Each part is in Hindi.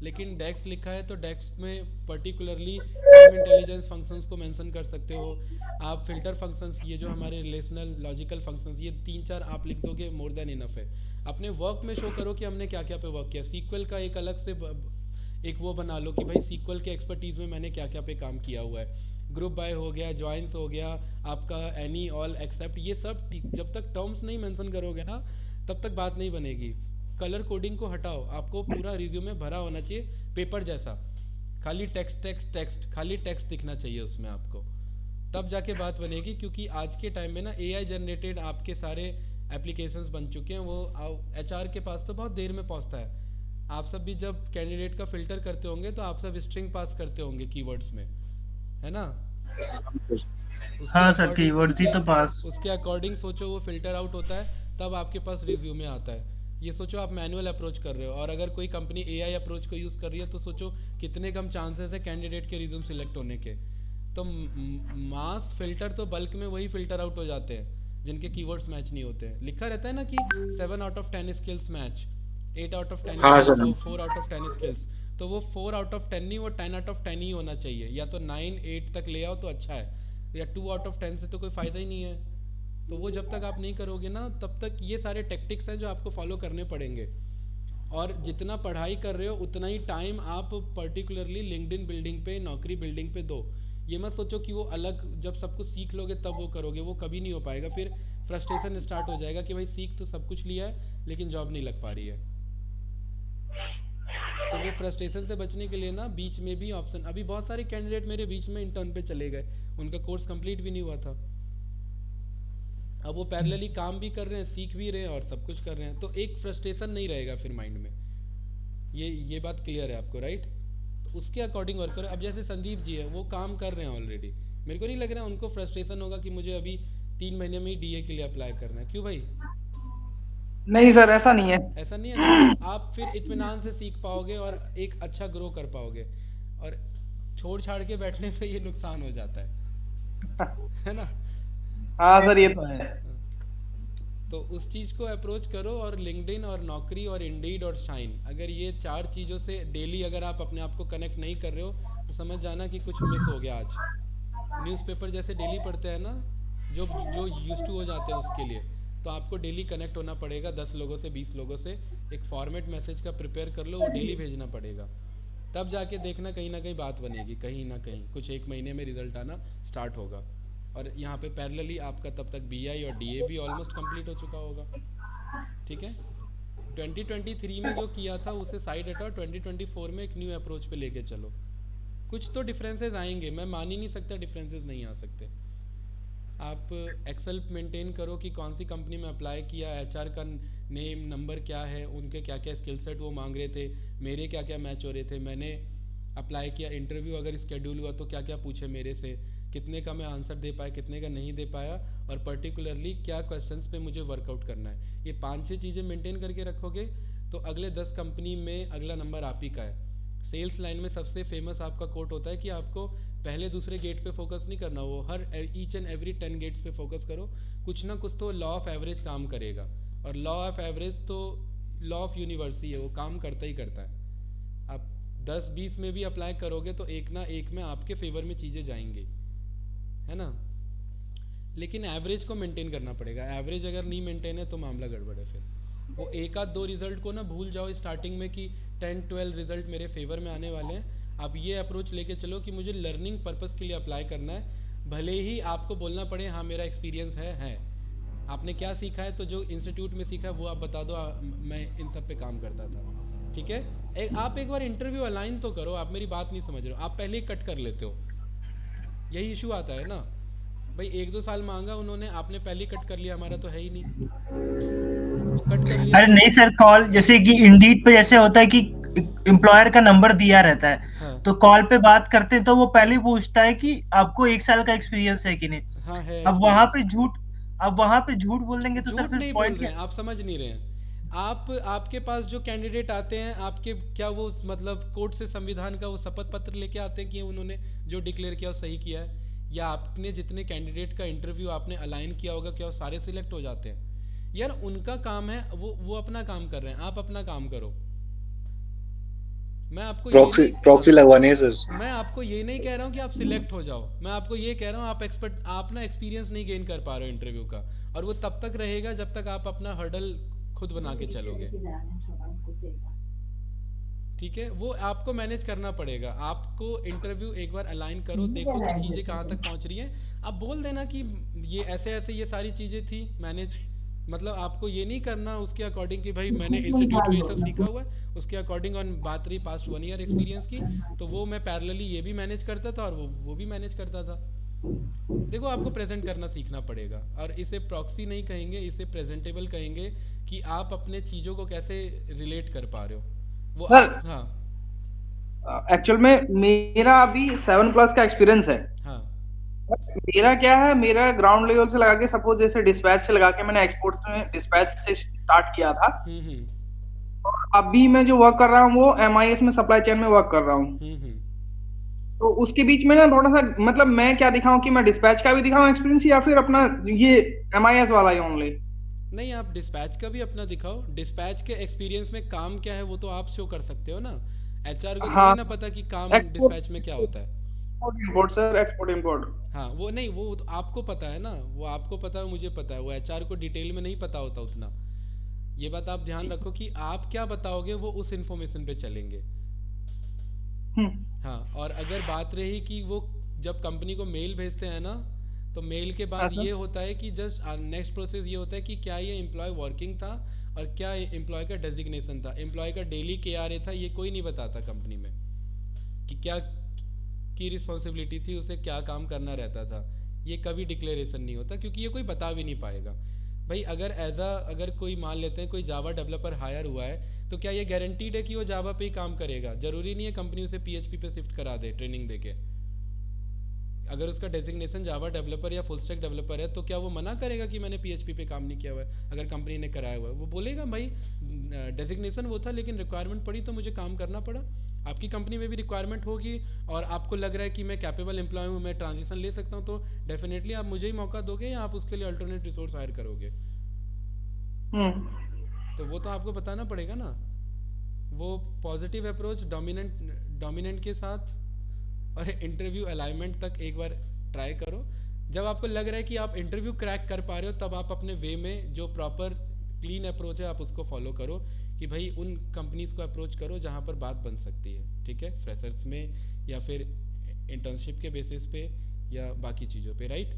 लेकिन डेक्स लिखा है तो डेक्स में पर्टिकुलरली टाइम इंटेलिजेंस फंक्शंस को मेंशन कर सकते हो। आप फिल्टर फंक्शंस, ये जो हमारे रिलेशनल लॉजिकल फंक्शंस, ये तीन चार आप लिख दोगे, मोर देन इनफ है। अपने वर्क में शो करो कि हमने क्या क्या पे वर्क किया। सीक्वल का एक अलग से एक वो बना लो कि भाई सीक्वल के एक्सपर्टीज में मैंने क्या क्या पे काम किया हुआ है। ग्रुप बाय हो गया, जॉइंस हो गया, आपका एनी ऑल एक्सेप्ट, ये सब जब तक टर्म्स नहीं मेंशन करोगे ना तब तक बात नहीं बनेगी। कलर कोडिंग को हटाओ, आपको पूरा रिज्यूमे भरा होना चाहिए पेपर जैसा, खाली टेक्स्ट टेक्स्ट टेक्स्ट, खाली टेक्स्ट दिखना चाहिए उसमें आपको, तब जाके बात बनेगी। क्योंकि आज के टाइम में ना एआई जनरेटेड आपके सारे एप्लीकेशंस बन चुके हैं, वो एचआर के पास तो बहुत देर में पहुंचता है। आप सब भी जब कैंडिडेट का फिल्टर करते होंगे तो आप सब स्ट्रिंग पास करते होंगे कीवर्ड्स में, है ना? उसके हाँ सर, अकॉर्डिंग कीवर्ड्स ही उसके तो पास। उसके अकॉर्डिंग सोचो वो फिल्टर आउट होता है, तब आपके पास रिज्यूमे आता है। ये सोचो आप मैनुअल अप्रोच कर रहे हो और अगर कोई कंपनी एआई अप्रोच को यूज़ कर रही है तो सोचो कितने कम चांसेस है कैंडिडेट के रिज्यूम सिलेक्ट होने के। तो मास फिल्टर तो बल्क में वही फिल्टर आउट हो जाते हैं जिनके कीवर्ड्स मैच नहीं होते हैं। लिखा रहता है ना कि 7 out of 10 skills match, 8 out of 10 हाँ skills, sir. 4 out of 10 skills. तो वो 4 आउट ऑफ 10 नहीं, वो 10 आउट ऑफ 10 ही होना चाहिए। या तो 9 8 तक ले आओ तो अच्छा है, या 2 आउट ऑफ 10 से तो कोई फ़ायदा ही नहीं है। तो वो जब तक आप नहीं करोगे ना तब तक ये सारे टेक्टिक्स हैं जो आपको फॉलो करने पड़ेंगे। और जितना पढ़ाई कर रहे हो उतना ही टाइम आप पर्टिकुलरली लिंक्डइन बिल्डिंग पे, नौकरी बिल्डिंग पे दो। ये मत सोचो कि वो अलग जब सब कुछ सीख लोगे तब वो करोगे, वो कभी नहीं हो पाएगा। फिर फ्रस्ट्रेशन स्टार्ट हो जाएगा कि भाई सीख तो सब कुछ लिया है लेकिन जॉब नहीं लग पा रही है। तो वो फ्रस्ट्रेशन से बचने के लिए ना बीच में भी ऑप्शन, अभी बहुत सारे कैंडिडेट मेरे बीच में इंटर्न पे चले गए, उनका कोर्स कंप्लीट भी नहीं हुआ था। अब वो पैरेलली काम भी कर रहे हैं, सीख भी रहे हैं और सब कुछ कर रहे हैं, तो एक फ्रस्ट्रेशन नहीं रहेगा फिर माइंड में। ये बात क्लियर है आपको, राइट? तो उसके अकॉर्डिंग वर्क करो। अब जैसे संदीप जी है, वो काम कर रहे हैं ऑलरेडी, मेरे को नहीं लग रहा है उनको फ्रस्ट्रेशन होगा कि मुझे अभी 3 महीने में ही डीए के लिए अप्लाई करना है। क्यों भाई? नहीं सर, ऐसा नहीं है। ऐसा नहीं है ना? तो आप फिर इत्मीनान से सीख पाओगे और एक अच्छा ग्रो कर पाओगे। और छोड़ छाड़ के बैठने पे ये नुकसान हो जाता है ना? हाँ सर, ये तो है। तो उस चीज़ को अप्रोच करो। और लिंक्डइन और नौकरी और इंडीड और शाइन, अगर ये चार चीज़ों से डेली अगर आप अपने आप को कनेक्ट नहीं कर रहे हो तो समझ जाना कि कुछ मिस हो गया आज। न्यूज़पेपर जैसे डेली पढ़ते हैं ना, जो जो यूज टू हो जाते हैं उसके लिए, तो आपको डेली कनेक्ट होना पड़ेगा 10 लोगों से, 20 लोगों से। एक फॉर्मेट मैसेज का प्रिपेयर कर लो, वो डेली भेजना पड़ेगा। तब जाके देखना कहीं ना कहीं बात बनेगी, कहीं ना कहीं कुछ एक महीने में रिजल्ट आना स्टार्ट होगा। और यहाँ पे पैरेलली आपका तब तक बीआई और डीए भी ऑलमोस्ट कंप्लीट हो चुका होगा। ठीक है? 2023 में जो किया था उसे साइड हटाओ, 2024 में एक न्यू अप्रोच पे लेके चलो। कुछ तो डिफरेंसेस आएंगे, मैं मान ही नहीं सकता डिफरेंसेस नहीं आ सकते। आप एक्सेल मेंटेन करो कि कौन सी कंपनी में अप्लाई किया, एचआर का नेम नंबर क्या है, उनके क्या क्या स्किल सेट वो मांग रहे थे, मेरे क्या क्या मैच हो रहे थे, मैंने अप्लाई किया, इंटरव्यू अगर स्केड्यूल हुआ तो क्या क्या पूछे मेरे से, कितने का मैं आंसर दे पाया, कितने का नहीं दे पाया, और पर्टिकुलरली क्या क्वेश्चंस पे मुझे वर्कआउट करना है। ये 5-6 चीज़ें मेंटेन करके रखोगे तो अगले 10 कंपनी में अगला नंबर आप ही का है। सेल्स लाइन में सबसे फेमस आपका कोट होता है कि आपको पहले दूसरे गेट पे फोकस नहीं करना, वो हर ईच एंड एवरी 10 गेट्स पे फोकस करो। कुछ ना कुछ तो लॉ ऑफ एवरेज काम करेगा, और लॉ ऑफ एवरेज तो लॉ ऑफ यूनिवर्स ही है, वो काम करता ही करता है। आप 10-20 में भी अप्लाई करोगे तो एक ना एक में आपके फेवर में चीज़ें जाएंगी, है ना? लेकिन एवरेज को मेंटेन करना पड़ेगा। एवरेज अगर नहीं मेंटेन है तो मामला गड़बड़ है। फिर वो एक आध दो रिजल्ट को ना भूल जाओ स्टार्टिंग में कि 10-12 रिजल्ट मेरे फेवर में आने वाले हैं। आप ये अप्रोच लेके चलो कि मुझे लर्निंग पर्पस के लिए अप्लाई करना है, भले ही आपको बोलना पड़े हाँ मेरा एक्सपीरियंस है। आपने क्या सीखा है, तो जो इंस्टीट्यूट में सीखा है वो आप बता दो, मैं इन सब पे काम करता था। ठीक है? आप एक बार इंटरव्यू अलाइन तो करो। आप मेरी बात नहीं समझ रहे हो, आप पहले ही कट कर लेते हो, यही इशू आता है ना। भाई 1-2 साल मांगा उन्होंने, आपने पहले ही कट कर लिया, हमारा तो है ही नहीं। वो कट कर लिया अरे तो नहीं सर, कॉल जैसे कि इंडीड पे जैसे होता है कि एम्प्लॉयर का नंबर दिया रहता है, हाँ तो कॉल पे बात करते हैं तो वो पहले ही पूछता है कि आपको 1 साल का एक्सपीरियंस है कि नहीं। हाँ, है अब वहां एक्सपीरियंस। पे झूठ अब वहां पे झूठ बोल देंगे तो सर झूठ फिर नहीं बोल पॉइंट रहे क्या। हैं, आप समझ नहीं रहे हैं। आपके पास जो कैंडिडेट आते हैं, आपके क्या वो मतलब कोर्ट से संविधान का वो शपथ पत्र लेके आते हैं कि उन्होंने जो डिक्लेयर किया वो सही किया है? या आपने जितने कैंडिडेट का इंटरव्यू आपने अलाइन किया होगा क्या वो सारे सिलेक्ट हो जाते हैं? यार उनका काम है, वो अपना काम कर रहे हैं, आप अपना काम करो। मैं आपको ये प्रॉक्सी नहीं प्रॉक्सी हाँ, लगवानी है सर। मैं आपको ये नहीं कह रहा हूँ कि आप सिलेक्ट हो जाओ, मैं आपको ये कह रहा हूँ आप ना एक्सपीरियंस नहीं गेन कर पा रहे हो इंटरव्यू का, और वो तब तक रहेगा जब तक आप अपना हर्डल खुद बना के चलोगे। ठीक है, वो आपको मैनेज करना पड़ेगा। आपको इंटरव्यू एक बार अलाइन करो, देखो कि चीज़ें कहाँ तक पहुँच रही हैं। आप बोल देना कि ये ऐसे ऐसे ये सारी चीज़ें थी मैनेज, मतलब आपको ये नहीं करना उसके अकॉर्डिंग कि भाई मैंने इंस्टीट्यूट में ये सब सीखा हुआ है उसके अकॉर्डिंग, और बात रही पास्ट 1 ईयर एक्सपीरियंस की, तो वो मैं पैरेलली ये भी मैनेज करता था और वो भी मैनेज करता था। देखो आपको प्रेजेंट करना सीखना पड़ेगा, और इसे प्रॉक्सी नहीं कहेंगे, इसे प्रेजेंटेबल कहेंगे, कि आप अपने चीज़ों को कैसे रिलेट कर पा रहे हो वो सर आप। हाँ एक्चुअल में मेरा अभी 7+ का एक्सपीरियंस है। हाँ। मेरा क्या है, मेरा ग्राउंड लेवल से लगा के, सपोज जैसे डिस्पैच से लगा के मैंने एक्सपोर्ट्स में डिस्पैच से स्टार्ट किया था। हम्म। अभी मैं जो वर्क कर रहा हूँ वो MIS में सप्लाई चेन में वर्क कर रहा हूँ। हम्म। तो उसके बीच में ना थोड़ा सा, मतलब मैं क्या दिखाऊं कि मैं डिस्पैच का भी दिखाऊं एक्सपीरियंस, या फिर अपना ये MIS वाला ही ओनली। नहीं, आप डिस्पैच का भी अपना दिखाओ। डिस्पैच के एक्सपीरियंस में काम क्या है वो तो आप शो कर सकते हो ना। एचआर को थोड़ी हाँ, ना पता कि काम एक्सपोर्ट डिस्पैच में क्या होता है। Import sir, export import. हाँ वो नहीं, वो तो आपको पता है ना, वो आपको पता है, मुझे पता है, वो एचआर को डिटेल में नहीं पता होता उतना। ये बात आप ध्यान रखो कि आप क्या बताओगे वो उस इन्फॉर्मेशन पे चलेंगे। हम्म। हाँ, और अगर बात रही कि वो जब कंपनी को मेल भेजते हैं ना, तो मेल के हाँ बाद सर। ये होता है कि जस्ट नेक्स्ट प्रोसेस ये होता है कि क्या ये एम्प्लॉय वर्किंग था और क्या एम्प्लॉय का डेजिग्नेशन था। एम्प्लॉय का डेली KRA था, ये कोई नहीं बताता कंपनी में कि क्या की रिस्पॉन्सिबिलिटी थी, उसे क्या काम करना रहता था। ये कभी डिक्लेरेशन नहीं होता, क्योंकि ये कोई बता भी नहीं पाएगा। भाई अगर कोई मान लेते हैं कोई जावा डेवलपर हायर हुआ है, तो क्या ये गारंटीड है कि वो जावा पे ही काम करेगा? जरूरी नहीं है कंपनी उसे PHP पे शिफ्ट करा दे ट्रेनिंग देके। अगर उसका डेजिग्नेशन जावा डेवलपर या फुल स्टैक डेवलपर है, तो क्या वो मना करेगा कि मैंने PHP पे काम नहीं किया हुआ है? अगर कंपनी ने कराया हुआ है, वो बोलेगा भाई डेजिग्नेशन वो था लेकिन रिक्वायरमेंट पड़ी तो मुझे काम करना पड़ा। आपकी कंपनी में भी रिक्वायरमेंट होगी और आपको लग रहा है कि मैं कैपेबल एम्प्लॉय हूँ, मैं ट्रांजिशन ले सकता हूँ, तो डेफिनेटली आप मुझे ही मौका दोगे या आप उसके लिए अल्टरनेट रिसोर्स हायर करोगे? हम्म। तो वो तो आपको बताना पड़ेगा ना। वो पॉजिटिव अप्रोच डोमिनेंट के साथ और इंटरव्यू अलाइनमेंट तक एक बार ट्राई करो। जब आपको लग रहा है कि आप इंटरव्यू क्रैक कर पा रहे हो, तब आप अपने वे में जो प्रॉपर क्लीन अप्रोच है आप उसको फॉलो करो, कि भाई उन कंपनीज को अप्रोच करो जहाँ पर बात बन सकती है, ठीक है, फ्रेशर्स में या फिर इंटर्नशिप के बेसिस पे या बाकी चीज़ों पे, राइट?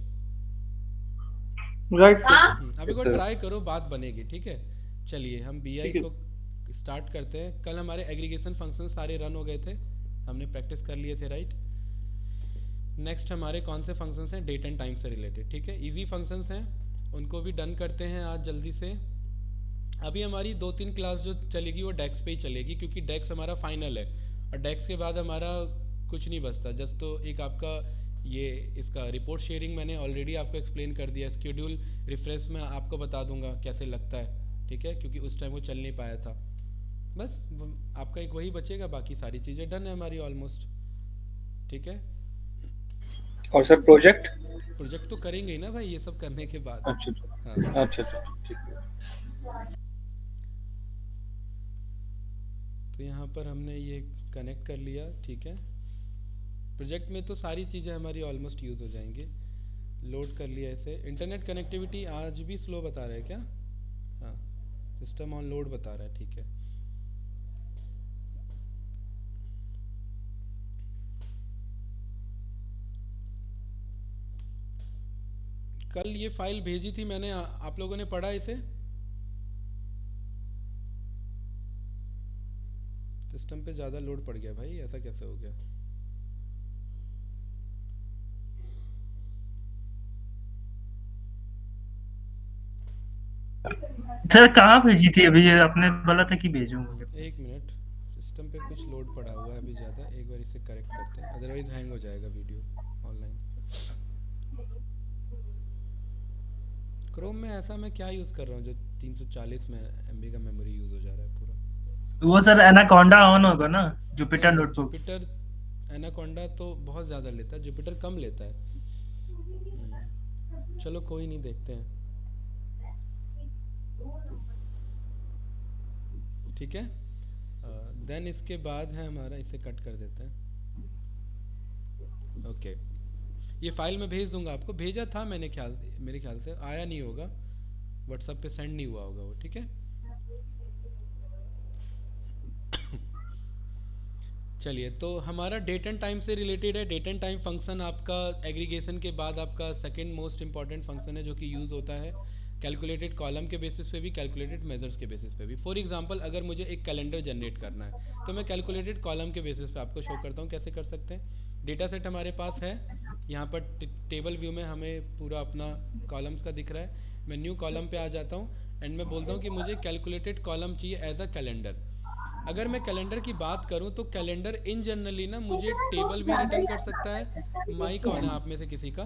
Right sir. अब एक यस बार सर। ट्राई करो, बात बनेगी, ठीक है। चलिए हम BI ठीक है। को स्टार्ट करते हैं। कल हमारे एग्रीगेशन फंक्शन सारे रन हो गए थे, हमने प्रैक्टिस कर लिए थे, राइट? नेक्स्ट हमारे कौन से फंक्शंस हैं? डेट एंड टाइम से रिलेटेड, ठीक है, इजी फंक्शंस हैं, उनको भी डन करते हैं आज जल्दी से। अभी हमारी 2-3 क्लास जो चलेगी वो डेक्स पे ही चलेगी, क्योंकि डेक्स हमारा फाइनल है, और डेक्स के बाद हमारा कुछ नहीं बचता। जस्ट तो एक आपका ये इसका रिपोर्ट शेयरिंग मैंने ऑलरेडी आपको एक्सप्लेन कर दिया, शेड्यूल रिफ्रेश में आपको बता दूंगा कैसे लगता है, ठीक है, क्योंकि उस टाइम वो चल नहीं पाया था। बस आपका एक वही बचेगा, बाकी सारी चीज़ें डन है हमारी ऑलमोस्ट, ठीक है। और सर प्रोजेक्ट? प्रोजेक्ट तो करेंगे ही ना भाई, ये सब करने के बाद। अच्छा हाँ, अच्छा अच्छा अच्छा, ठीक है। तो यहाँ पर हमने ये कनेक्ट कर लिया, ठीक है। प्रोजेक्ट में तो सारी चीज़ें हमारी ऑलमोस्ट यूज़ हो जाएंगी। लोड कर लिया इसे। इंटरनेट कनेक्टिविटी आज भी स्लो बता रहा है क्या? हाँ, सिस्टम ऑन लोड बता रहा है, ठीक है। कल ये फाइल भेजी थी मैंने, आप लोगों ने पढ़ा इसे? सिस्टम पे ज़्यादा लोड पड़ गया भाई, ऐसा कैसे हो गया? सर कहाँ भेजी थी अभी? ये आपने बोला था कि भेजूं मुझे। एक मिनट, सिस्टम पे कुछ लोड पड़ा हुआ है अभी ज़्यादा, एक बार इसे करेक्ट करते हैं, अदरवाइज हैंग हो जाएगा वीडियो ऑनलाइन। क्रोम में ऐसा मैं क्या यूज़ कर रहा हूँ जो 340 में MB का मेमोरी यूज़ हो जा रहा है पूरा? वो सर एनाकोंडा ऑन होगा ना, जुपिटर नहीं, नोटबुक। जुपिटर एनाकोंडा तो बहुत ज़्यादा लेता है, जुपिटर कम लेता है। चलो कोई नहीं, देखते हैं, ठीक है। देन इसके बाद है हमारा, इसे कट कर देते हैं। ओके, ये फाइल मैं भेज दूंगा आपको, भेजा था मैंने, मेरे ख्याल से आया नहीं होगा, व्हाट्सएप पे सेंड नहीं हुआ होगा वो, ठीक है। चलिए, तो हमारा डेट एंड टाइम से रिलेटेड है। डेट एंड टाइम फंक्शन आपका एग्रीगेशन के बाद आपका सेकंड मोस्ट इंपॉर्टेंट फंक्शन है, जो कि यूज़ होता है कैलकुलेटेड कॉलम के बेसिस पे भी, कैलकुलेटेड मेजर्स के बेसिस पे भी। फॉर एग्जांपल, अगर मुझे एक कैलेंडर जनरेट करना है तो मैं कैलकुलेटेड कॉलम के बेसिस पे आपको शो करता हूँ कैसे कर सकते हैं। डेटा सेट हमारे पास है, यहाँ पर टेबल व्यू में हमें पूरा अपना कॉलम्स का दिख रहा है। मैं न्यू कॉलम पे आ जाता हूँ एंड मैं बोलता हूँ कि मुझे कैलकुलेटेड कॉलम चाहिए एज अ कैलेंडर। अगर मैं कैलेंडर की बात करूं तो कैलेंडर इन जनरली ना मुझे टेबल भी रिटर्न कर सकता है। माइक ऑन है आप में से किसी का?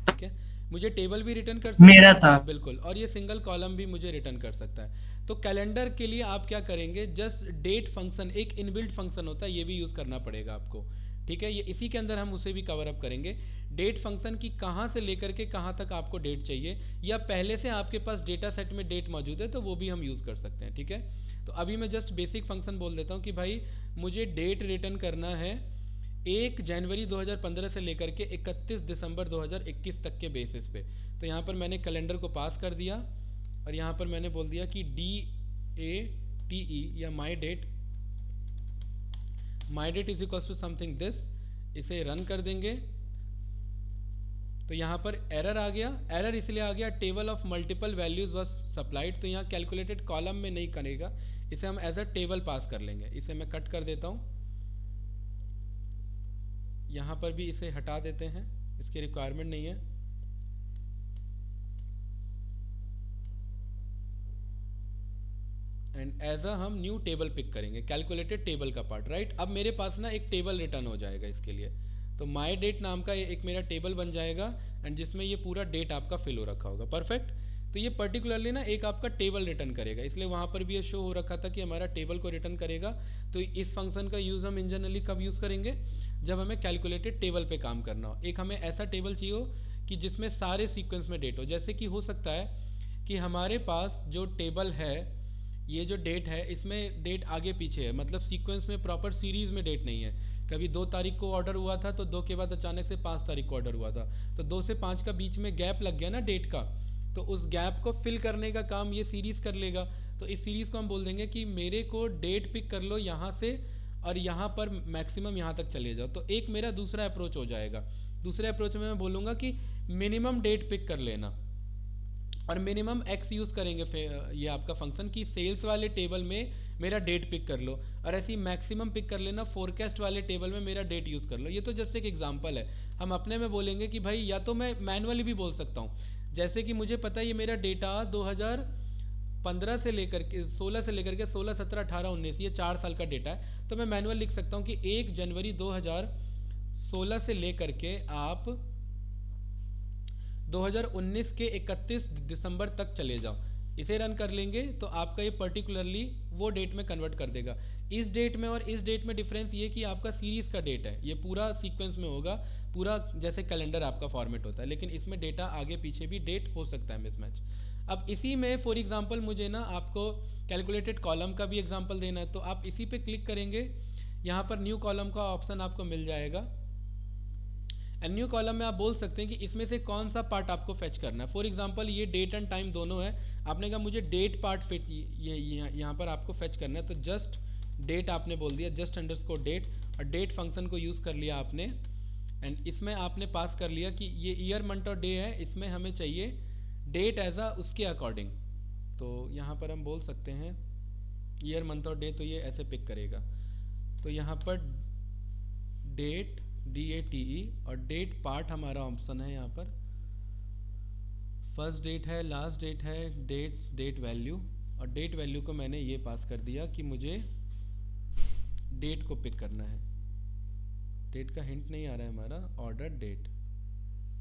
ठीक है, मुझे टेबल भी रिटर्न कर सकता मेरा है, था। बिल्कुल, और ये सिंगल कॉलम भी मुझे रिटर्न कर सकता है। तो कैलेंडर के लिए आप क्या करेंगे, जस्ट डेट फंक्शन, एक इनबिल्ट फंक्शन होता है, ये भी यूज़ करना पड़ेगा आपको, ठीक है। ये इसी के अंदर हम उसे भी कवर अप करेंगे। डेट फंक्शन की कहाँ से लेकर के कहाँ तक आपको डेट चाहिए, या पहले से आपके पास डेटा सेट में डेट मौजूद है तो वो भी हम यूज़ कर सकते हैं, ठीक है। तो अभी मैं जस्ट बेसिक फंक्शन बोल देता हूँ कि भाई मुझे डेट रिटर्न करना है 1 जनवरी 2015 से लेकर के 31 दिसंबर 2021 तक के बेसिस पे। तो यहाँ पर मैंने कैलेंडर को पास कर दिया और यहाँ पर मैंने बोल दिया कि DATE या my date is equals to something this. इसे रन कर देंगे तो यहाँ पर एरर आ गया। एरर इसलिए आ गया, table of multiple values was supplied. तो यहाँ कैलकुलेटेड कॉलम में नहीं करेगा, इसे हम एज अ टेबल पास कर लेंगे। इसे मैं कट कर देता हूँ, यहाँ पर भी इसे हटा देते हैं, इसकी रिक्वायरमेंट नहीं है। एंड एज अ हम न्यू टेबल पिक करेंगे, कैलकुलेटेड टेबल का पार्ट, राइट। अब मेरे पास ना एक टेबल रिटर्न हो जाएगा इसके लिए। तो माई डेट नाम का एक मेरा टेबल बन जाएगा एंड जिसमें ये पूरा डेट आपका फिल हो रखा होगा, परफेक्ट। तो ये पर्टिकुलरली ना एक आपका टेबल रिटर्न करेगा, इसलिए वहाँ पर भी ये शो हो रखा था कि हमारा टेबल को रिटर्न करेगा। तो इस फंक्शन का यूज़ हम इंजनरली कब यूज़ करेंगे, जब हमें कैलकुलेटेड टेबल पे काम करना हो। एक हमें ऐसा टेबल चाहिए हो कि जिसमें सारे सीक्वेंस में डेट हो। जैसे कि हो सकता है कि हमारे पास जो टेबल है, ये जो डेट है, इसमें डेट आगे पीछे है, मतलब सीक्वेंस में प्रॉपर सीरीज में डेट नहीं है। कभी 2 तारीख को ऑर्डर हुआ था तो 2 के बाद अचानक से 5 तारीख को ऑर्डर हुआ था, तो 2 से 5 का बीच में गैप लग गया ना डेट का, तो उस गैप को फिल करने का काम ये सीरीज कर लेगा। तो इस सीरीज को हम बोल देंगे कि मेरे को डेट पिक कर लो यहाँ से और यहाँ पर मैक्सिमम यहाँ तक चले जाओ। तो एक मेरा दूसरा अप्रोच हो जाएगा। दूसरे अप्रोच में मैं बोलूँगा कि मिनिमम डेट पिक कर लेना और मिनिमम एक्स यूज़ करेंगे ये आपका फंक्शन कि सेल्स वाले टेबल में मेरा डेट पिक कर लो, और ऐसी मैक्सिमम पिक कर लेना फोरकास्ट वाले टेबल में मेरा डेट यूज़ कर लो। ये तो जस्ट एक एग्जांपल है। हम अपने में बोलेंगे कि भाई, या तो मैं मैनुअली भी बोल सकता हूँ, जैसे कि मुझे पता है ये मेरा डेटा 2015 से लेकर के 16 से लेकर के 16, 17, 18, 19, ये 4 साल का डेटा है। तो मैं मैनुअल लिख सकता हूँ कि 1 जनवरी 2016 से लेकर के आप 2019 के 31 दिसंबर तक चले जाओ। इसे रन कर लेंगे तो आपका ये पर्टिकुलरली वो डेट में कन्वर्ट कर देगा। इस डेट में और इस डेट में डिफरेंस ये कि आपका सीरीज का डेट है, ये पूरा सीक्वेंस में होगा, पूरा जैसे कैलेंडर आपका फॉर्मेट होता है, लेकिन इसमें डेटा आगे पीछे भी डेट हो सकता है मिसमैच। अब इसी में फॉर एग्जांपल मुझे ना आपको कैलकुलेटेड कॉलम का भी एग्जांपल देना है, तो आप इसी पे क्लिक करेंगे, यहाँ पर न्यू कॉलम का ऑप्शन आपको मिल जाएगा। एंड न्यू कॉलम में आप बोल सकते हैं कि इसमें से कौन सा पार्ट आपको फेच करना है। फॉर एग्जांपल ये डेट एंड टाइम दोनों है, आपने कहा मुझे डेट पार्ट फिट ये यहाँ पर आपको फेच करना है, तो जस्ट डेट आपने बोल दिया, जस्ट अंडरस्कोर डेट, और डेट फंक्शन को यूज़ कर लिया आपने। एंड इसमें आपने पास कर लिया कि ये ईयर मंथ और डे है, इसमें हमें चाहिए डेट एज अ उसके अकॉर्डिंग। तो यहाँ पर हम बोल सकते हैं ईयर मंथ और डे, तो ये ऐसे पिक करेगा। तो यहाँ पर डेट DATE और डेट पार्ट हमारा ऑप्शन है, यहाँ पर फर्स्ट डेट है, लास्ट डेट है, डेट वैल्यू, और डेट वैल्यू को मैंने ये पास कर दिया कि मुझे डेट को पिक करना है। डेट का हिंट नहीं आ रहा है हमारा, ऑर्डर डेट,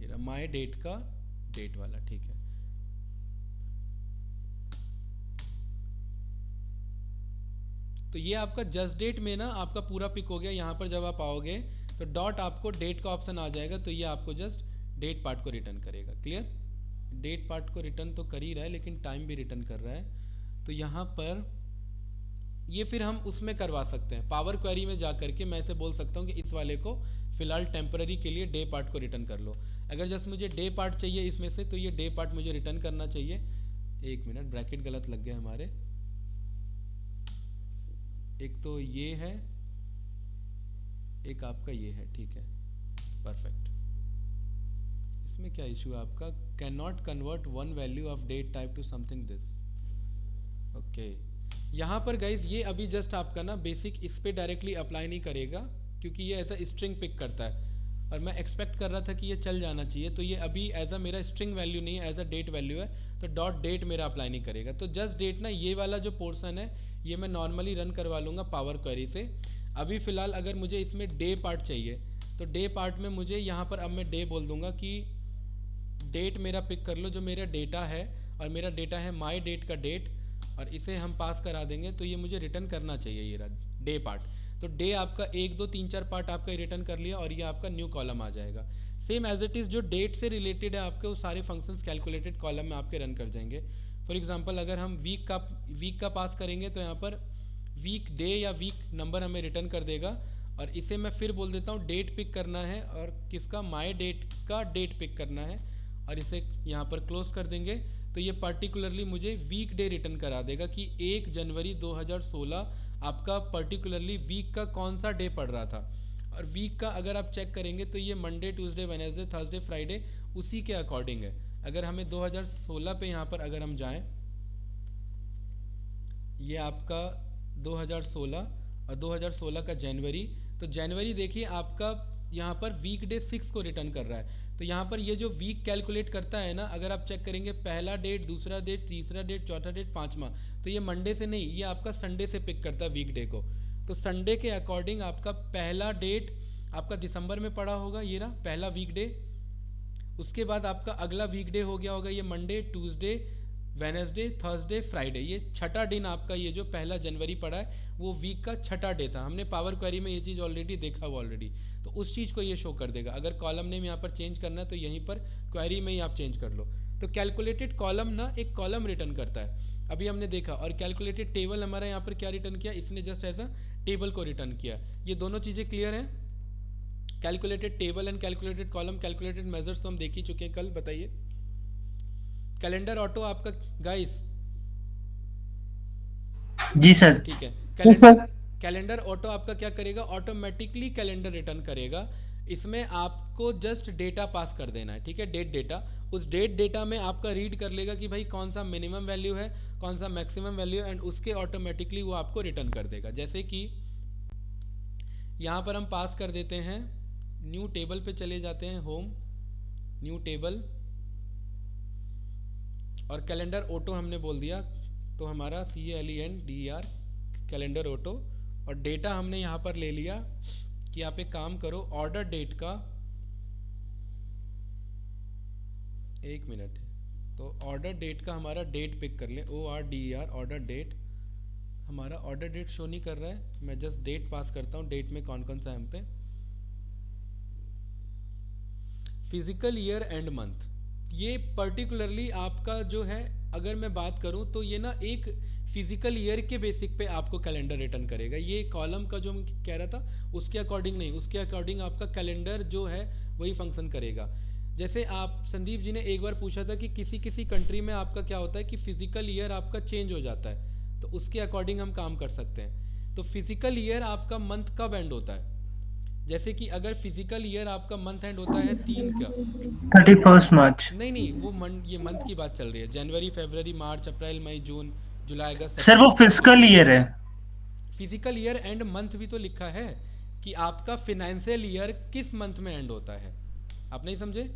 ये माई डेट का डेट वाला, ठीक है। तो ये आपका जस्ट डेट में ना आपका पूरा पिक हो गया। यहाँ पर जब आप आओगे तो डॉट आपको डेट का ऑप्शन आ जाएगा, तो ये आपको जस्ट डेट पार्ट को रिटर्न करेगा। क्लियर? डेट पार्ट को रिटर्न तो कर ही रहा है लेकिन टाइम भी रिटर्न कर रहा है। तो यहाँ पर ये फिर हम उसमें करवा सकते हैं, पावर क्वेरी में जा करके मैं इसे बोल सकता हूँ कि इस वाले को फिलहाल टेम्पररी के लिए डे पार्ट को रिटर्न कर लो। अगर जस्ट मुझे डे पार्ट चाहिए इसमें से, तो ये डे पार्ट मुझे रिटर्न करना चाहिए। एक मिनट, ब्रैकेट गलत लग गया हमारे। एक तो ये है, एक आपका ये है, ठीक है, परफेक्ट। इसमें क्या इशू है आपका? Can not convert one value of date type to something this. Okay, यहाँ पर गाइज ये अभी जस्ट आपका ना बेसिक इस पे डायरेक्टली अप्लाई नहीं करेगा, क्योंकि ये ऐसा स्ट्रिंग पिक करता है और मैं एक्सपेक्ट कर रहा था कि ये चल जाना चाहिए। तो ये अभी एज अ मेरा स्ट्रिंग वैल्यू नहीं है, एज अ डेट वैल्यू है, तो डॉट डेट मेरा अप्लाई नहीं करेगा। तो जस्ट डेट ना, ये वाला जो पोर्शन है ये मैं नॉर्मली रन करवा लूँगा पावर क्वेरी से। अभी फ़िलहाल अगर मुझे इसमें डे पार्ट चाहिए, तो डे पार्ट में मुझे यहाँ पर अब मैं डे बोल दूँगा कि डेट मेरा पिक कर लो, जो मेरा डेटा है, और मेरा डेटा है माई डेट का डेट, और इसे हम पास करा देंगे। तो ये मुझे रिटर्न करना चाहिए, ये रहा डे पार्ट। तो डे आपका 1 2 3 4 पार्ट आपका रिटर्न कर लिया, और ये आपका न्यू कॉलम आ जाएगा। सेम एज इट इज़ जो डेट से रिलेटेड है आपके, वो सारे फंक्शंस कैलकुलेटेड कॉलम में आपके रन कर जाएंगे। फॉर एग्जांपल अगर हम वीक का पास करेंगे, तो यहाँ पर वीक डे या वीक नंबर हमें रिटर्न कर देगा। और इसे मैं फिर बोल देता हूँ डेट पिक करना है, और किसका? माई डेट का डेट पिक करना है, और इसे यहाँ पर क्लोज कर देंगे। तो ये पर्टिकुलरली मुझे वीक डे रिटर्न करा देगा कि 1 जनवरी 2016 आपका पर्टिकुलरली वीक का कौन सा डे पड़ रहा था। और वीक का अगर आप चेक करेंगे तो ये Monday, Tuesday, Wednesday, Thursday, Friday उसी के अकॉर्डिंग है। अगर हमें 2016 पे यहाँ पर अगर हम जाएं, ये आपका 2016 और 2016 का जनवरी, तो जनवरी देखिए आपका यहाँ पर वीक डे 6 को रिटर्न कर रहा है। तो यहाँ पर ये जो वीक कैलकुलेट करता है ना, अगर आप चेक करेंगे पहला डेट, दूसरा डेट, तीसरा डेट, चौथा डेट, पाँचवा, तो ये मंडे से नहीं, ये आपका संडे से पिक करता है वीक डे को। तो संडे के अकॉर्डिंग आपका पहला डेट आपका दिसंबर में पड़ा होगा, ये रहा पहला वीक डे। उसके बाद आपका अगला वीक डे हो गया होगा ये Monday, Tuesday, Wednesday, Thursday, Friday. ये छठा दिन आपका, ये जो पहला जनवरी पड़ा है वो वीक का छठा डे था। हमने पावर क्वेरी में ये चीज़ ऑलरेडी देखा हुआ ऑलरेडी, तो उस चीज़ को ये शो कर देगा। अगर कॉलम नेम यहाँ पर चेंज करना है तो यहीं पर क्वेरी में ही आप चेंज कर लो। तो कैलकुलेटेड कॉलम ना एक कॉलम रिटर्न करता है, अभी हमने देखा। और कैलकुलेटेड टेबल हमारा यहाँ पर क्या रिटर्न किया, इसने जस्ट एज अ टेबल को रिटर्न किया। ये दोनों चीज़ें क्लियर हैं? Calculated table and calculated column, calculated measures तो हम देख ही चुके हैं कल। बताइए कैलेंडर ऑटो आपका गाइस? जी सर। ठीक है, जी सर। कैलेंडर ऑटो आपका क्या करेगा? ऑटोमेटिकली कैलेंडर रिटर्न करेगा। इसमें आपको जस्ट डेटा पास कर देना है, ठीक है, डेट डेटा। उस डेट डेटा में आपका रीड कर लेगा कि भाई कौन सा मिनिमम वैल्यू है, कौन सा मैक्सिमम वैल्यू है, एंड उसके ऑटोमेटिकली वो आपको रिटर्न कर देगा। जैसे कि यहाँ पर हम पास कर देते हैं, न्यू टेबल पे चले जाते हैं, होम, न्यू टेबल, और कैलेंडर ऑटो हमने बोल दिया, तो हमारा CALENDER कैलेंडर ऑटो। और डेटा हमने यहाँ पर ले लिया कि आप एक काम करो, ऑर्डर डेट का, एक मिनट, तो ऑर्डर डेट का हमारा डेट पिक कर ले, ORDER ऑर्डर डेट। हमारा ऑर्डर डेट शो नहीं कर रहा है, मैं जस्ट डेट पास करता हूँ, डेट में कौन कौन सा है हम पे। फिजिकल ईयर एंड मंथ, ये पर्टिकुलरली आपका जो है, अगर मैं बात करूं तो ये ना एक फिजिकल ईयर के बेसिक पे आपको कैलेंडर रिटर्न करेगा। ये कॉलम का जो मैं कह रहा था उसके अकॉर्डिंग नहीं, उसके अकॉर्डिंग आपका कैलेंडर जो है वही फंक्शन करेगा। जैसे आप संदीप जी ने एक बार पूछा था कि किसी किसी कंट्री में आपका क्या होता है कि फिजिकल ईयर आपका चेंज हो जाता है, तो उसके अकॉर्डिंग हम काम कर सकते हैं। तो फिजिकल ईयर आपका मंथ कब एंड होता है? जैसे कि अगर फिजिकल ईयर आपका मंथ एंड होता है 3 का, 31 मार्च। नहीं वो ये मंथ की बात चल रही है, जनवरी, फरवरी, मार्च, अप्रैल, मई, जून, जुलाई, अगस्त। सर वो फिजिकल ईयर है। फिजिकल ईयर एंड मंथ भी तो लिखा है कि आपका फिनेंशियल ईयर किस मंथ में एंड होता है। आप नहीं समझे?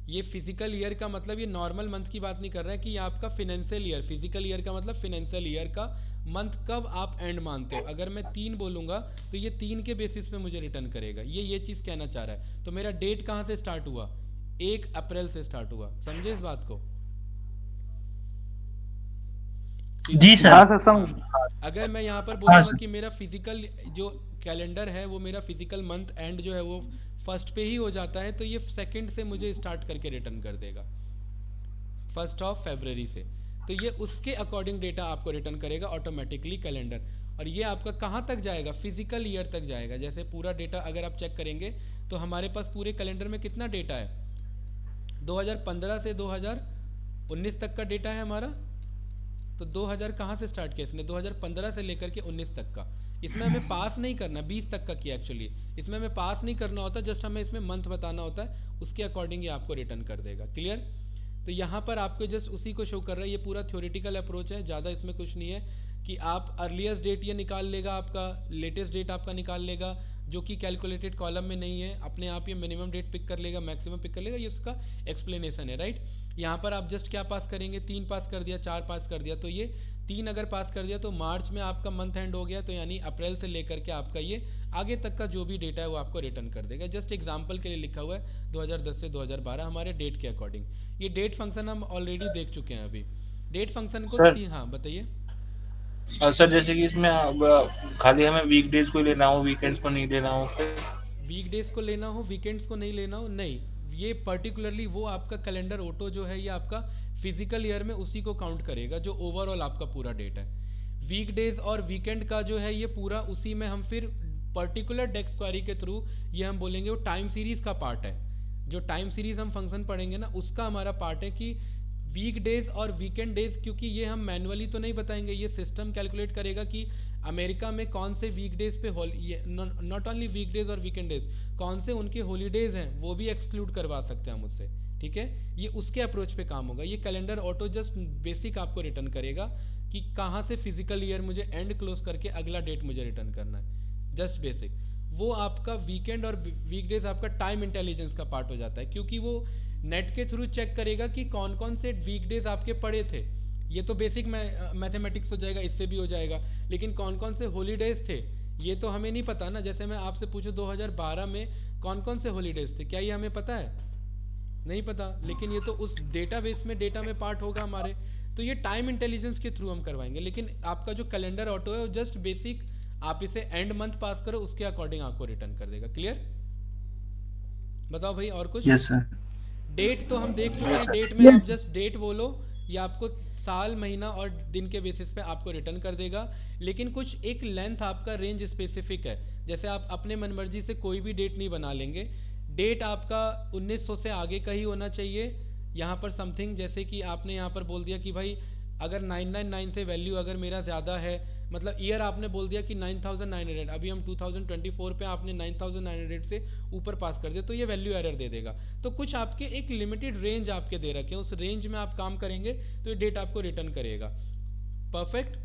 ये फिजिकल ईयर का मतलब ये नॉर्मल मंथ की बात नहीं कर रहा है कि ये आपका फिनेंशियल ईयर, फिजिकल ईयर का मतलब फिनेंशियल ईयर का मंथ कब आप एंड मानते हो। अगर मैं 3 बोलूँगा तो ये 3 के बेसिस पे मुझे रिटर्न करेगा। ये चीज़ कहना चाह रहा है। तो मेरा डेट कहाँ से स्टार्ट हुआ? 1 अप्रैल से स्टार्ट हुआ। समझे इस बात को? जी सर। हाँ सर समझ। अगर मैं यहाँ पर बोलूँगा कि मेरा फिजिकल जो कैलेंडर है वो मेरा फिजिकल मंथ एंड जो है वो फर्स्ट पे ही हो जाता है, तो ये सेकंड से मुझे स्टार्ट करके रिटर्न कर देगा, 1 फरवरी से। तो ये उसके अकॉर्डिंग डेटा आपको रिटर्न करेगा ऑटोमेटिकली कैलेंडर। और ये आपका कहाँ तक जाएगा, फिजिकल ईयर तक जाएगा। जैसे पूरा डेटा अगर आप चेक करेंगे तो हमारे पास पूरे कैलेंडर में कितना डेटा है, 2015 से 2019 तक का डेटा है हमारा। तो 2000 कहाँ से स्टार्ट किया इसने, 2015 से लेकर के 19 तक का। इसमें हमें पास नहीं करना, 20 तक का किया एक्चुअली, इसमें हमें पास नहीं करना होता, जस्ट हमें इसमें मंथ बताना होता है, उसके अकॉर्डिंग ये आपको रिटर्न कर देगा। क्लियर? तो यहाँ पर आपको जस्ट उसी को शो कर रहा है, ये पूरा थ्योरेटिकल अप्रोच है, ज़्यादा इसमें कुछ नहीं है कि आप अर्लीस्ट डेट ये निकाल लेगा, आपका लेटेस्ट डेट आपका निकाल लेगा, जो कि कैलकुलेटेड कॉलम में नहीं है, अपने आप ये मिनिमम डेट पिक कर लेगा, मैक्सिमम पिक कर लेगा, ये उसका एक्सप्लेनेशन है, राइट। यहाँ पर आप जस्ट क्या पास करेंगे, 3 पास कर दिया, 4 पास कर दिया, तो ये 3 अगर पास कर दिया तो मार्च में आपका मंथ एंड हो गया, तो यानी अप्रैल से लेकर के आपका ये आगे तक का जो भी डेटा है वो आपको रिटर्न कर देगा। जस्ट एग्जांपल के लिए लिखा हुआ है 2010 से 2012 हमारे डेट के अकॉर्डिंग। ये डेट फंक्शन हम ऑलरेडी देख चुके हैं अभी। डेट फंक्शन को हाँ बताइए सर, जैसे कि इसमें खाली हमें वीकडेज को लेना हो, वीकेंड्स को नहीं लेना हो, वीकडेज को लेना हो, वीकेंड्स को नहीं लेना हो, नहीं, ये पर्टिकुलरली वो आपका कैलेंडर ऑटो जो है ये आपका फिजिकल ईयर में उसी को काउंट करेगा जो ओवरऑल आपका पूरा डेट है। वीकडेज और वीकेंड का जो है ये पूरा उसी में हम फिर पर्टिकुलर डेक्स क्वेरी के थ्रू ये हम बोलेंगे वो टाइम सीरीज का पार्ट है। जो टाइम सीरीज हम फंक्शन पढ़ेंगे ना उसका हमारा पार्ट है कि वीक डेज और वीकेंड डेज, क्योंकि ये हम मैनुअली तो नहीं बताएंगे, ये सिस्टम कैलकुलेट करेगा कि अमेरिका में कौन से वीक डेज पे नॉट ओनली वीक डेज और वीकेंड डेज, कौन से उनके हॉलीडेज हैं वो भी एक्सक्लूड करवा सकते हैं हम उससे, ठीक है। ये उसके अप्रोच पे काम होगा। ये कैलेंडर ऑटो जस्ट बेसिक आपको रिटर्न करेगा कि कहाँ से फिजिकल ईयर मुझे एंड क्लोज करके अगला डेट मुझे रिटर्न करना है, जस्ट बेसिक। वो आपका वीकेंड और वीकडेज आपका टाइम इंटेलिजेंस का पार्ट हो जाता है, क्योंकि वो नेट के थ्रू चेक करेगा कि कौन कौन से वीकडेज आपके पड़े थे। ये तो बेसिक मैथमेटिक्स हो जाएगा, इससे भी हो जाएगा, लेकिन कौन कौन से हॉलीडेज थे ये तो हमें नहीं पता ना। जैसे मैं आपसे पूछूं 2012 में कौन कौन से हॉलीडेज थे, क्या ये हमें पता है? नहीं पता, लेकिन ये तो उस डेटाबेस में डेटा में पार्ट होगा हमारे। तो ये टाइम इंटेलिजेंस के थ्रू हम करवाएंगे, लेकिन आपका जो कैलेंडर ऑटो है वो जस्ट बेसिक आप इसे एंड मंथ पास करो, उसके अकॉर्डिंग आपको रिटर्न कर देगा। क्लियर? बताओ भाई और कुछ? Yes sir. डेट तो हम देख चुके हैं, डेट में आप जस्ट डेट बोलो, ये आपको साल महीना और दिन के बेसिस पे आपको रिटर्न कर देगा। लेकिन कुछ एक लेंथ आपका रेंज स्पेसिफिक है, जैसे आप अपने मनमर्जी से कोई भी डेट नहीं बना लेंगे। डेट आपका 1900 से आगे का ही होना चाहिए। यहाँ पर समथिंग जैसे कि आपने यहाँ पर बोल दिया कि भाई अगर 999 से वैल्यू अगर मेरा ज़्यादा है, मतलब ईयर आपने बोल दिया कि 9900, अभी हम 2024 पे आपने 9900 से ऊपर पास कर दिया, तो ये वैल्यू एरर दे देगा। तो कुछ आपके एक लिमिटेड रेंज आपके दे रखे हैं, उस रेंज में आप काम करेंगे तो ये डेट आपको रिटर्न करेगा। परफेक्ट।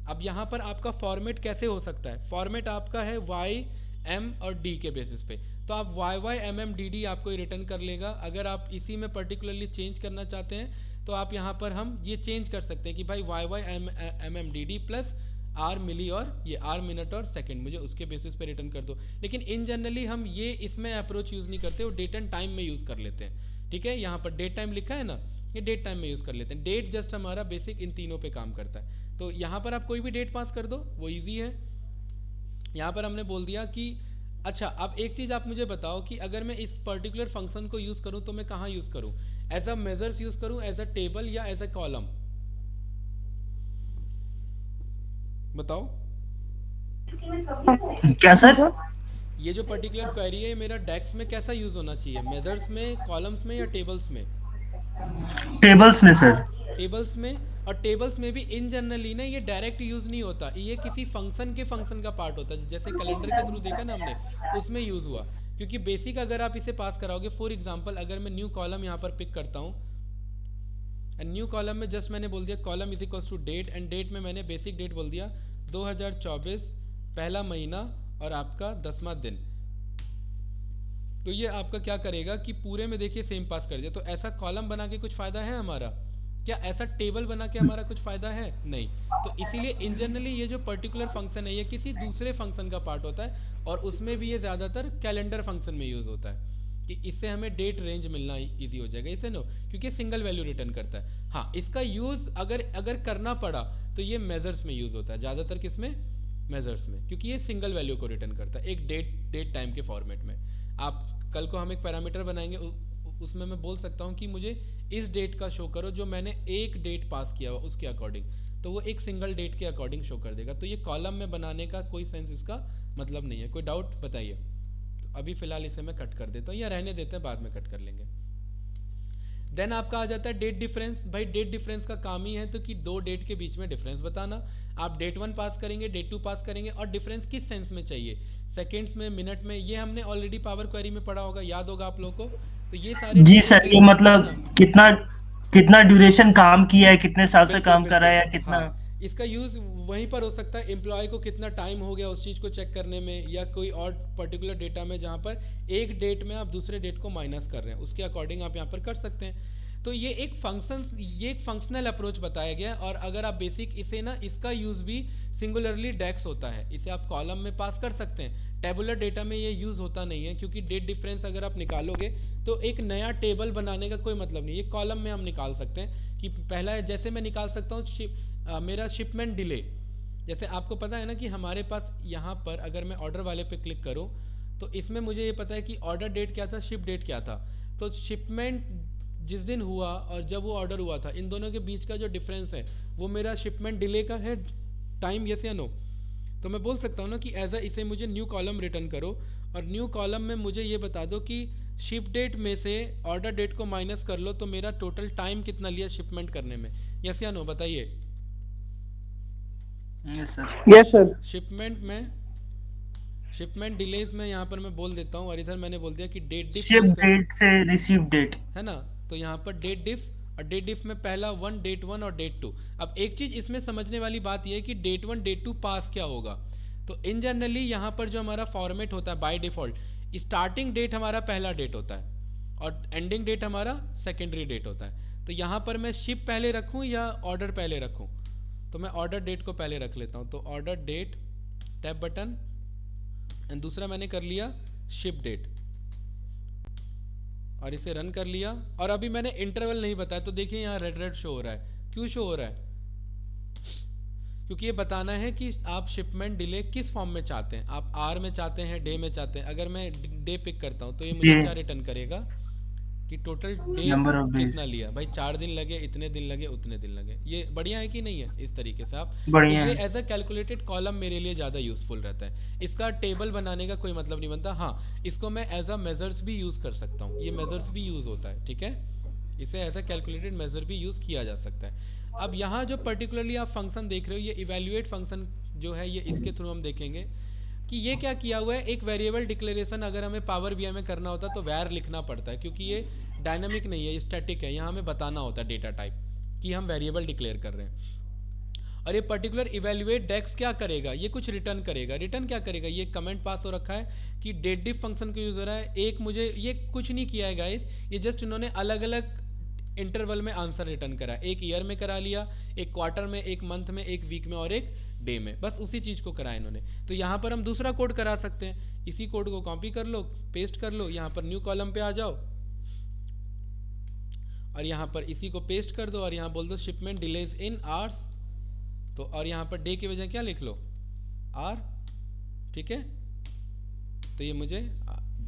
अब यहाँ पर आपका फॉर्मेट कैसे हो सकता है? फॉर्मेट आपका है वाई, एम और डी के बेसिस पे, तो आप Y Y M M D D आपको रिटर्न कर लेगा। अगर आप इसी में पर्टिकुलरली चेंज करना चाहते हैं तो आप यहाँ पर हम ये चेंज कर सकते हैं कि भाई Y Y M M D D plus R मिली और ये आर मिनट और सेकंड, मुझे उसके बेसिस पे रिटर्न कर दो। लेकिन इन जनरली हम ये इसमें अप्रोच यूज़ नहीं करते, वो डेट एंड टाइम में यूज़ कर लेते हैं, ठीक है। यहाँ पर डेट टाइम लिखा है ना, ये डेट टाइम में यूज़ कर लेते हैं। डेट जस्ट हमारा बेसिक इन तीनों पे काम करता है। तो यहाँ पर आप कोई भी डेट पास कर दो, वो ईजी है। यहाँ पर हमने बोल दिया कि अच्छा अब एक चीज़ आप मुझे बताओ कि अगर मैं इस पर्टिकुलर फंक्शन को यूज़ करूँ तो मैं कहाँ यूज़ करूँ? एज अ मेजर्स यूज़ करूँ, एज अ टेबल या एज अ कॉलम? बताओ। क्या सर? ये जो पर्टिकुलर क्वेरी है मेरा डेक्स में कैसा यूज़ होना चाहिए, मेजर्स में, कॉलम्स में या टेबल्स में? टेबल्स में सर। टेबल्स में। और टेबल्स में भी इन जनरली ना ये डायरेक्ट यूज़ नहीं होता, ये किसी फंक्शन के फंक्शन का पार्ट होता है, जैसे कैलेंडर के थ्रू देखा ना हमने, उसमें यूज़ हुआ। क्योंकि बेसिक अगर आप इसे पास कराओगे, फॉर एग्जांपल अगर मैं न्यू कॉलम यहाँ पर पिक करता हूँ, न्यू कॉलम में जस्ट मैंने बोल दिया column is equals to date, and date में मैंने बेसिक डेट बोल दिया 2024 पहला महीना और आपका 10वां दिन। तो ये आपका क्या करेगा कि पूरे में देखिए सेम पास कर दिया। तो ऐसा कॉलम बना के कुछ फ़ायदा है हमारा? क्या ऐसा टेबल बना के हमारा कुछ फ़ायदा है? नहीं। तो इसीलिए इन जनरली ये जो पर्टिकुलर फंक्शन है ये किसी दूसरे फंक्शन का पार्ट होता है, और उसमें भी ये ज़्यादातर कैलेंडर फंक्शन में यूज़ होता है कि इससे हमें डेट रेंज मिलना ईजी हो जाएगा, इसे नो, क्योंकि सिंगल वैल्यू रिटर्न करता है। हाँ, इसका यूज़ अगर करना पड़ा तो ये मेजर्स में यूज़ होता है, ज़्यादातर किसमें? मेजर्स में, क्योंकि ये सिंगल वैल्यू को रिटर्न करता है एक डेट टाइम के फॉर्मेट में। आप कल को हम एक पैरामीटर बनाएंगे, उसमें मैं बोल सकता हूँ कि मुझे इस डेट का शो करो जो मैंने एक डेट पास किया हुआ उसके अकॉर्डिंग, तो वो एक सिंगल डेट के अकॉर्डिंग शो कर देगा। तो ये कॉलम में बनाने का कोई सेंस इसका मतलब नहीं है। कोई डाउट बताइए? तो अभी फिलहाल इसे मैं कट कर देता हूँ या रहने देते हैं, बाद में कट कर लेंगे। देन आपका आ जाता है डेट डिफरेंस। भाई डेट डिफरेंस का काम ही है तो कि दो डेट के बीच में डिफरेंस बताना। आप डेट 1 पास करेंगे, डेट 2 पास करेंगे, और डिफरेंस किस सेंस में चाहिए, सेकेंड्स में, मिनट में, ये हमने ऑलरेडी पावर क्वेरी में पढ़ा होगा, याद होगा आप लोगों को। तो ये सारे जी डेट सर, ये डिफरेंस है मतलब ना। कितना कितना ड्यूरेशन काम किया है, कितने साल से बिल्कुल काम कर रहा है, या बिल्कुल, कितना। हाँ। इसका यूज़ वहीं पर हो सकता है, एम्प्लॉय को कितना टाइम हो गया उस चीज़ को चेक करने में, या कोई और पर्टिकुलर डेटा में जहाँ पर एक डेट में आप दूसरे डेट को माइनस कर रहे हैं, उसके अकॉर्डिंग आप यहाँ पर कर सकते हैं। तो ये एक फंक्शनल अप्रोच बताया गया। और अगर आप बेसिक इसे ना, इसका यूज़ भी सिंगुलरली डेक्स होता है, इसे आप कॉलम में पास कर सकते हैं। टेबुलर डेटा में ये यूज़ होता नहीं है, क्योंकि डेट डिफरेंस अगर आप निकालोगे तो एक नया टेबल बनाने का कोई मतलब नहीं। ये कॉलम में हम निकाल सकते हैं कि पहला है, जैसे मैं निकाल सकता हूँ मेरा शिपमेंट डिले। जैसे आपको पता है ना कि हमारे पास यहाँ पर अगर मैं ऑर्डर वाले पे क्लिक करूँ तो इसमें मुझे ये पता है कि ऑर्डर डेट क्या था, शिप डेट क्या था। तो शिपमेंट जिस दिन हुआ और जब वो ऑर्डर हुआ था, इन दोनों के बीच का जो डिफरेंस है वो मेरा शिपमेंट डिले का है टाइम, यस या नो। तो मैं बोल सकता हूँ ना कि एज इसे मुझे न्यू कॉलम रिटर्न करो, और न्यू कॉलम में मुझे ये बता दो कि शिप डेट में से ऑर्डर डेट को माइनस कर लो, तो मेरा टोटल टाइम कितना लिया शिपमेंट करने में, यस या नो, बताइए। Yes sir. Yes sir. Shipment delays में यहाँ पर मैं बोल देता हूँ, और इधर मैंने बोल दिया कि डेट डिफ शिप यूज कर, डेट से रिसीव डेट है ना। तो यहाँ पर डेट डिफ, और डेट डिफ में पहला डेट 1 और डेट 2। अब एक चीज़ इसमें समझने वाली बात यह है कि डेट 1 डेट 2 पास क्या होगा। तो इन जनरली यहाँ पर जो हमारा फॉर्मेट होता है बाय डिफ़ॉल्ट, स्टार्टिंग डेट हमारा पहला डेट होता है और एंडिंग डेट हमारा सेकेंडरी डेट होता है। तो यहाँ पर मैं शिप पहले रखूँ या ऑर्डर पहले रखूँ, तो मैं ऑर्डर डेट को पहले रख लेता हूँ। तो order date, tab button, and दूसरा मैंने कर लिया शिप डेट, और इसे रन कर लिया। और अभी मैंने इंटरवल नहीं बताया, तो देखिए यहाँ रेड रेड शो हो रहा है। क्यों शो हो रहा है? क्योंकि ये बताना है कि आप शिपमेंट डिले किस फॉर्म में चाहते हैं, आप आर में चाहते हैं, डे में चाहते हैं। अगर मैं डे पिक करता हूँ तो ये मुझे क्या रिटर्न करेगा कि total day number of days कितना लिया। भाई 4 दिन लगे, इतने दिन लगे, उतने दिन लगे। ये बढ़िया है कि नहीं है? इस तरीके से आप, बढ़िया तो ये है। एज अ कैलकुलेटेड कॉलम मेरे लिए ज़्यादा यूजफुल रहता है। इसका टेबल बनाने का कोई मतलब नहीं बनता। हाँ, इसको मैं एज अ मेजर्स भी यूज़ कर सकता हूँ, ये मेजर्स भी यूज़ होता है, ठीक है। इसे एज अ कैलकुलेटेड मेजर भी यूज़ किया जा सकता है। अब यहाँ जो पर्टिकुलरली आप फंक्शन देख रहे हो, ये इवेल्युएट फंक्शन जो है, ये इसके थ्रू हम देखेंगे कि ये क्या किया हुआ है। एक वेरिएबल डिक्लेरेशन अगर हमें पावर बीआई में करना होता तो वैर लिखना पड़ता है, क्योंकि ये डायनामिक नहीं है, ये स्टैटिक है। यहाँ हमें बताना होता है डेटा टाइप कि हम वेरिएबल डिक्लेयर कर रहे हैं। और ये पर्टिकुलर इवेल्युएट डेक्स क्या करेगा, ये कुछ रिटर्न करेगा। रिटर्न क्या करेगा, ये कमेंट पास हो रखा है कि डेट डिफ फंक्शन का यूज़ हो रहा है। एक मुझे ये कुछ नहीं किया है गाइस, ये जस्ट इन्होंने अलग अलग इंटरवल में आंसर रिटर्न करा। एक ईयर में करा लिया, एक क्वार्टर में, एक मंथ में, एक वीक में और एक डे में, बस उसी चीज़ को करा इन्होंने। तो यहाँ पर हम दूसरा कोड करा सकते हैं। इसी कोड को कॉपी कर लो, पेस्ट कर लो, यहाँ पर न्यू कॉलम पे आ जाओ और यहाँ पर इसी को पेस्ट कर दो और यहाँ बोल दो शिपमेंट डिलेज इन आवर्स। तो और यहाँ पर डे की वजह क्या लिख लो, आर, ठीक है। तो ये मुझे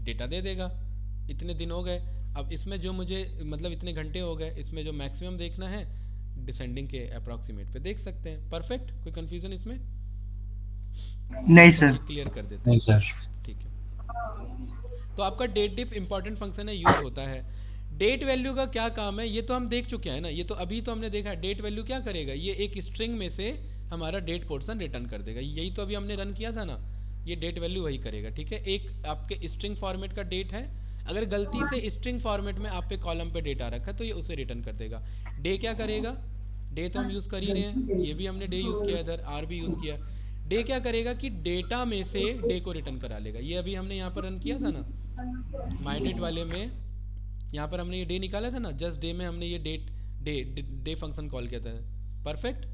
डेटा दे देगा, इतने दिन हो गए। अब इसमें जो मुझे मतलब इतने घंटे हो गए, इसमें जो मैक्सिमम देखना है डिसेंडिंग के अप्रॉक्सीमेट पे देख सकते हैं। परफेक्ट, कोई कंफ्यूजन इसमें? नहीं सर। क्लियर कर देते हैं। नहीं सर। ठीक है। तो आपका डेट डिफ इंपॉर्टेंट फंक्शन है, यूज होता है। डेट वैल्यू का क्या काम है, ये तो हम देख चुके हैं ना, ये तो अभी तो हमने देखा है। डेट वैल्यू क्या करेगा, ये एक स्ट्रिंग में से हमारा डेट पोर्शन रिटर्न कर देगा। यही तो अभी हमने रन किया था ना, ये डेट वैल्यू वही करेगा, ठीक है। एक आपके स्ट्रिंग फॉर्मेट का डेट है, अगर गलती से स्ट्रिंग फॉर्मेट में आप पे कॉलम पे डेटा रखा है तो ये उसे रिटर्न कर देगा। डे क्या करेगा, डे तो हम यूज़ कर ही रहे हैं, ये भी हमने डे यूज़ किया, इधर आर भी यूज़ किया। डे क्या करेगा कि डेटा में से डे को रिटर्न करा लेगा। ये अभी हमने यहाँ पर रन किया था ना माई डेट वाले में, यहाँ पर हमने ये डे निकाला था ना, जस्ट डे में हमने ये डेट डे फंक्शन कॉल किया था। परफेक्ट,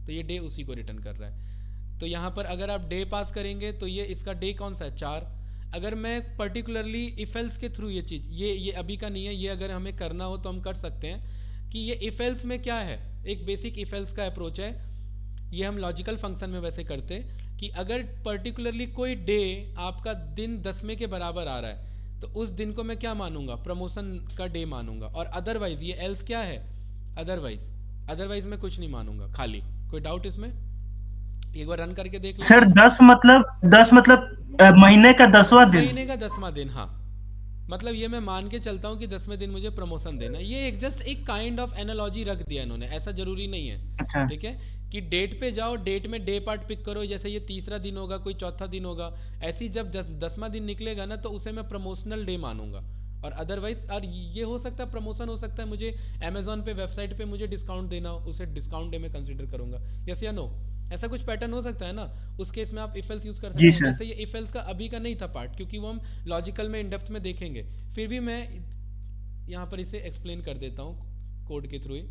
तो ये डे उसी को रिटर्न कर रहा है। तो यहाँ पर अगर आप डे पास करेंगे तो ये इसका डे कौन सा है, 4। अगर मैं पर्टिकुलरली इफ एल्स के थ्रू ये चीज़, ये अभी का नहीं है, ये अगर हमें करना हो तो हम कर सकते हैं कि ये इफ एल्स में क्या है, एक बेसिक इफ एल्स का अप्रोच है। ये हम लॉजिकल फंक्शन में वैसे करते हैं कि अगर पर्टिकुलरली कोई डे आपका दिन 10वें के बराबर आ रहा है तो उस दिन को मैं क्या मानूंगा, प्रमोशन का डे मानूंगा। और अदरवाइज ये एल्स क्या है, अदरवाइज मैं कुछ नहीं मानूंगा, खाली कोई डाउट इसमें? एक बार रन करके देख लो। सर 10 मतलब महीने का 10वां दिन। महीने का 10वां दिन, हाँ। मतलब ये मैं मान के चलता हूँ कि 10वें दिन मुझे प्रमोशन देना है। ये एक जस्ट एक काइंड ऑफ एनालॉजी रख दिया इन्होंने, ऐसा जरूरी नहीं है। अच्छा। ठीक है कि डेट पे जाओ, डेट में डे पार्ट पिक करो, जैसे ये तीसरा दिन होगा, कोई चौथा दिन होगा, ऐसी जब 10वां दिन निकलेगा ना तो उसे मैं प्रमोशनल डे मानूंगा। और अदरवाइज, और ये हो सकता है प्रमोशन हो सकता है मुझे अमेजोन पे वेबसाइट पे मुझे डिस्काउंट देना हो, उसे डिस्काउंट डे में कंसिडर करूंगा। यस या नो? ऐसा कुछ पैटर्न हो सकता है ना, उस केस में आप इफ एल्स यूज कर सकते जी हैं। सर। जैसे ये इफ एल्स का अभी का नहीं था पार्ट, क्योंकि वो हम लॉजिकल में इन डेप्थ में देखेंगे, फिर भी मैं यहाँ पर इसे एक्सप्लेन कर देता हूँ कोड के थ्रू ही।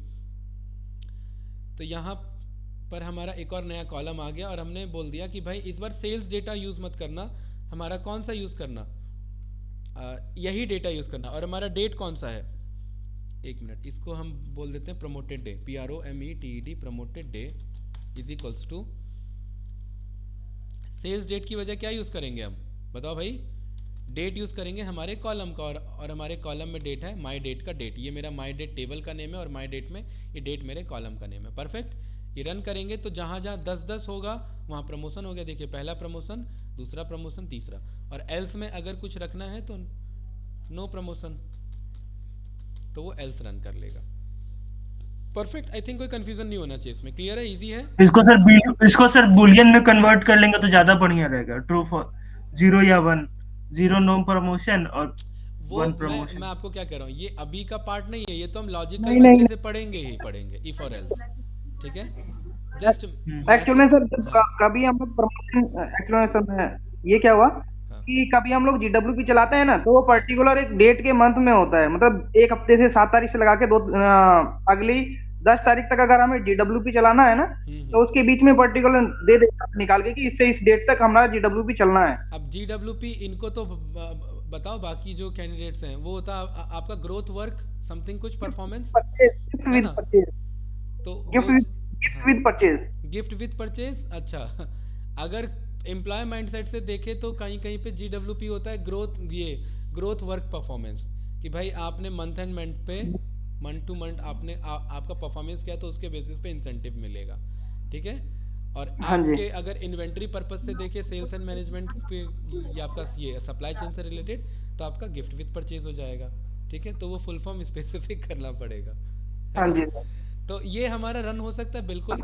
तो यहाँ पर हमारा एक और नया कॉलम आ गया और हमने बोल दिया कि भाई इस बार सेल्स डेटा यूज मत करना, हमारा कौन सा यूज करना, यही डेटा यूज करना। और हमारा डेट कौन सा है, एक मिनट, इसको हम बोल देते हैं promoted day, PROMETED, promoted day is equals to sales date की वजह क्या यूज करेंगे हम, बताओ भाई? डेट यूज करेंगे हमारे कॉलम का, और हमारे कॉलम में डेट है माई डेट का डेट। ये मेरा माई डेट टेबल का नेम है और माई डेट में ये डेट मेरे कॉलम का नेम है। परफेक्ट। ये रन करेंगे तो जहाँ जहाँ 10-10 होगा वहाँ प्रमोशन हो गया। देखिए पहला प्रमोशन, दूसरा प्रमोशन, तीसरा। और एल्स में अगर कुछ रखना है तो नो प्रमोशन, तो वो एल्स रन कर लेगा। परफेक्ट। आई थिंक कोई कंफ्यूजन नहीं होना चाहिए इसमें। क्लियर है? इजी है? इसको सर बुलियन में कन्वर्ट कर लेंगे तो ज्यादा बढ़िया रहेगा। ट्रू फॉर 0 या 1, 0 नो प्रमोशन और वो 1 मैं प्रमोशन। आपको क्या कह रहा हूँ, ये अभी का पार्ट नहीं है, ये तो हम लॉजिकल नहीं में नहीं अच्छे से पढ़ेंगे ही पढ़ेंगे, इफ और एल्स। ठीक है, जस्ट एक्चुअल में सर जब कभी हम लोग प्रमोशन, एक्चुअल में सर मैं ये क्या हुआ कि कभी हम लोग GWP चलाते हैं ना तो वो पर्टिकुलर एक डेट के मंथ में होता है। मतलब एक हफ्ते से 7 तारीख से लगा के अगली 10 तारीख तक अगर हमें GWP चलाना है ना तो उसके बीच में पर्टिकुलर दे देगा निकाल के कि इससे इस डेट तक हमारा GWP चलना है। अब GWP इनको तो बताओ, बाकी जो कैंडिडेट्स हैं वो होता आपका ग्रोथ वर्क समथिंग कुछ परफॉर्मेंस गिफ्ट है विद ना, परचेज, तो gift with purchase, gift with purchase. अच्छा, अगर एम्प्लॉय माइंडसेट से देखें तो कहीं कहीं पे GWP होता है ग्रोथ, ये ग्रोथ वर्क परफॉर्मेंस, कि भाई आपने मंथ एंड मंथ पे, मंथ टू मंथ आपने आपका परफॉर्मेंस किया तो उसके बेसिस पे इंसेंटिव मिलेगा। ठीक है। और हाँ जी। आपके अगर इन्वेंट्री पर्पस से देखें, सेल्स एंड मैनेजमेंट पे, या आपका ये सप्लाई चेन से रिलेटेड, तो आपका गिफ्ट विद परचेज हो जाएगा। ठीक है, तो वो फुल फॉर्म स्पेसिफिक करना पड़ेगा। हाँ जी। तो ये हमारा रन हो सकता है बिल्कुल।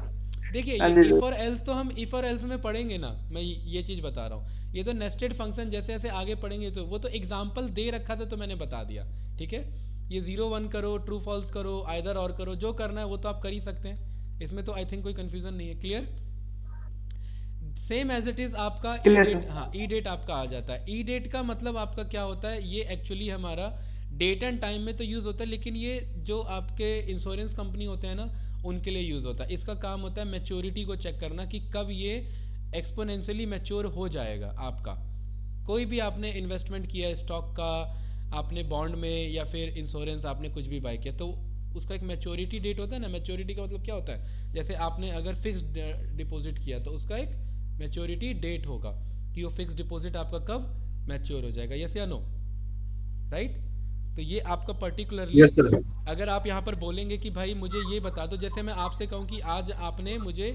देखिए हाँ ये जी। इफ और एल्स तो हम इफ और एल्स में पढ़ेंगे ना, मैं ये चीज बता रहा हूँ। ये तो नेस्टेड फंक्शन जैसे जैसे आगे पढ़ेंगे तो वो तो एग्जाम्पल दे रखा था तो मैंने बता दिया। ठीक है, ये 0-1 करो, ट्रू फॉल्स करो, आइदर और करो, जो करना है वो तो आप कर ही सकते हैं। इसमें तो आई थिंक कोई कंफ्यूजन नहीं है। Clear? Same as it is आपका ई Clear, डेट, sir. हाँ ई डेट आपका आ जाता है। ई डेट का मतलब आपका क्या होता है, ये एक्चुअली हमारा डेट एंड टाइम में तो यूज होता है, लेकिन ये जो आपके इंश्योरेंस कंपनी होते हैं ना उनके लिए यूज होता है। इसका काम होता है मैच्योरिटी को चेक करना कि कब ये एक्सपोनेंशियली मैच्योर हो जाएगा आपका। कोई भी आपने इन्वेस्टमेंट किया है स्टॉक का, आपने बॉन्ड में, या फिर इंश्योरेंस आपने कुछ भी बाय किया, तो उसका एक मैच्योरिटी डेट होता है ना। मैच्योरिटी का मतलब क्या होता है, जैसे आपने अगर फिक्स्ड डिपॉजिट किया तो उसका एक मैच्योरिटी डेट होगा कि वो फिक्स डिपॉजिट आपका कब मैच्योर हो जाएगा। यस या नो? राइट? तो ये आपका पर्टिकुलरली यस सर। अगर आप यहाँ पर बोलेंगे कि भाई मुझे ये बता दो, जैसे मैं आपसे कहूँ कि आज आपने मुझे,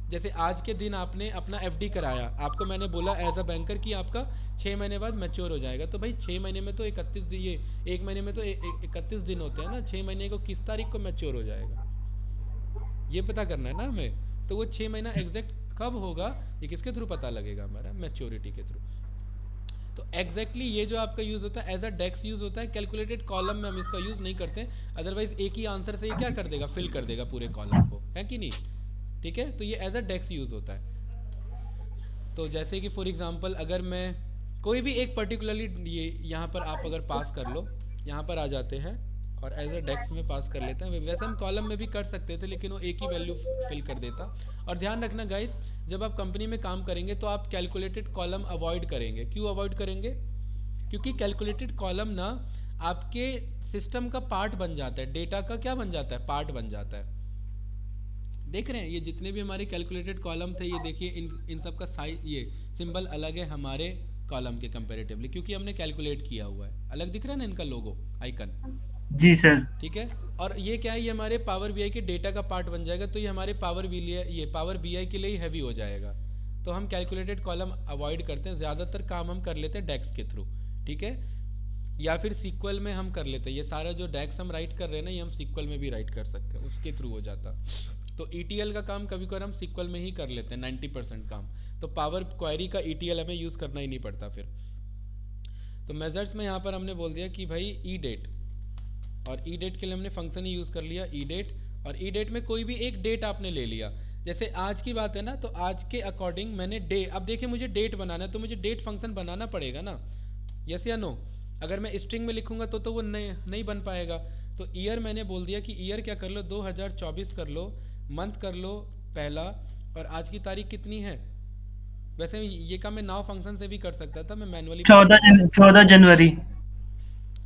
जैसे आज के दिन आपने अपना FD कराया, आपको मैंने बोला एज अ बैंकर कि आपका 6 महीने बाद मैच्योर हो जाएगा, तो भाई 6 महीने में तो 31 दिन, ये एक महीने में तो 31 दिन होते हैं ना, 6 महीने को किस तारीख को मैच्योर हो जाएगा ये पता करना है ना हमें। तो वो 6 महीना एग्जैक्ट कब होगा ये किसके थ्रू पता लगेगा, हमारा मैच्योरिटी के थ्रू। तो एग्जैक्टली ये जो आपका यूज होता है एज अ डेक्स यूज होता है। कैलकुलेटेड कॉलम में हम इसका यूज नहीं करते, अदरवाइज एक ही आंसर से ये क्या कर देगा, फिल कर देगा पूरे कॉलम को, है कि नहीं? ठीक है, तो ये एज अ डेक्स यूज होता है। तो जैसे कि फॉर एग्जांपल अगर मैं कोई भी एक पर्टिकुलरली, ये यहाँ पर आप अगर पास कर लो, यहाँ पर आ जाते हैं और एज अ डेक्स में पास कर लेते हैं। वैसे हम कॉलम में भी कर सकते थे लेकिन वो एक ही वैल्यू फिल कर देता। और ध्यान रखना गाइस, जब आप कंपनी में काम करेंगे तो आप कैलकुलेटेड कॉलम अवॉइड करेंगे। क्यों अवॉइड करेंगे? क्योंकि कैलकुलेटेड कॉलम ना आपके सिस्टम का पार्ट बन जाता है, डेटा का क्या बन जाता है, पार्ट बन जाता है। देख रहे हैं ये जितने भी हमारे कैलकुलेटेड कॉलम थे, ये देखिए इन सब का साइज, ये सिंबल अलग है हमारे कॉलम के कंपैरेटिवली, क्योंकि हमने कैलकुलेट किया हुआ है। अलग दिख रहा है ना इनका लोगो आइकन? जी सर। ठीक है। और ये क्या है, ये हमारे पावर बीआई के डेटा का पार्ट बन जाएगा, तो ये हमारे पावर बीआई के लिए ही हैवी हो जाएगा। तो हम कैलकुलेटेड कॉलम अवॉइड करते हैं, ज़्यादातर काम हम कर लेते हैं डेक्स के थ्रू। ठीक है, या फिर सीक्वल में हम कर लेते हैं। ये सारा जो डेक्स हम राइट कर रहे हैं ना, ये हम सीक्वल में भी राइट कर सकते हैं, उसके थ्रू हो जाता। तो ईटीएल का काम कभी कभार हम सीक्वल में ही कर लेते हैं 90% काम। तो पावर क्वेरी का ईटीएल हमें यूज़ करना ही नहीं पड़ता फिर। तो मेजर्स में यहाँ पर हमने बोल दिया कि भाई ई डेट, और ई डेट के लिए हमने फंक्शन ही यूज़ कर लिया ई डेट। और ई डेट में कोई भी एक डेट आपने ले लिया, जैसे आज की बात है ना, तो आज के अकॉर्डिंग मैंने डे, अब देखिए मुझे डेट बनाना है तो मुझे डेट फंक्शन बनाना पड़ेगा ना, यस या नो। अगर मैं स्ट्रिंग में लिखूंगा तो वो नहीं बन पाएगा। तो ईयर मैंने बोल दिया कि ईयर क्या कर लो, 2024 कर लो, मंथ कर लो पहला, और आज की तारीख कितनी है। वैसे ये काम मैं नाउ फंक्शन से भी कर सकता था, मैं मैनुअली 14 जनवरी।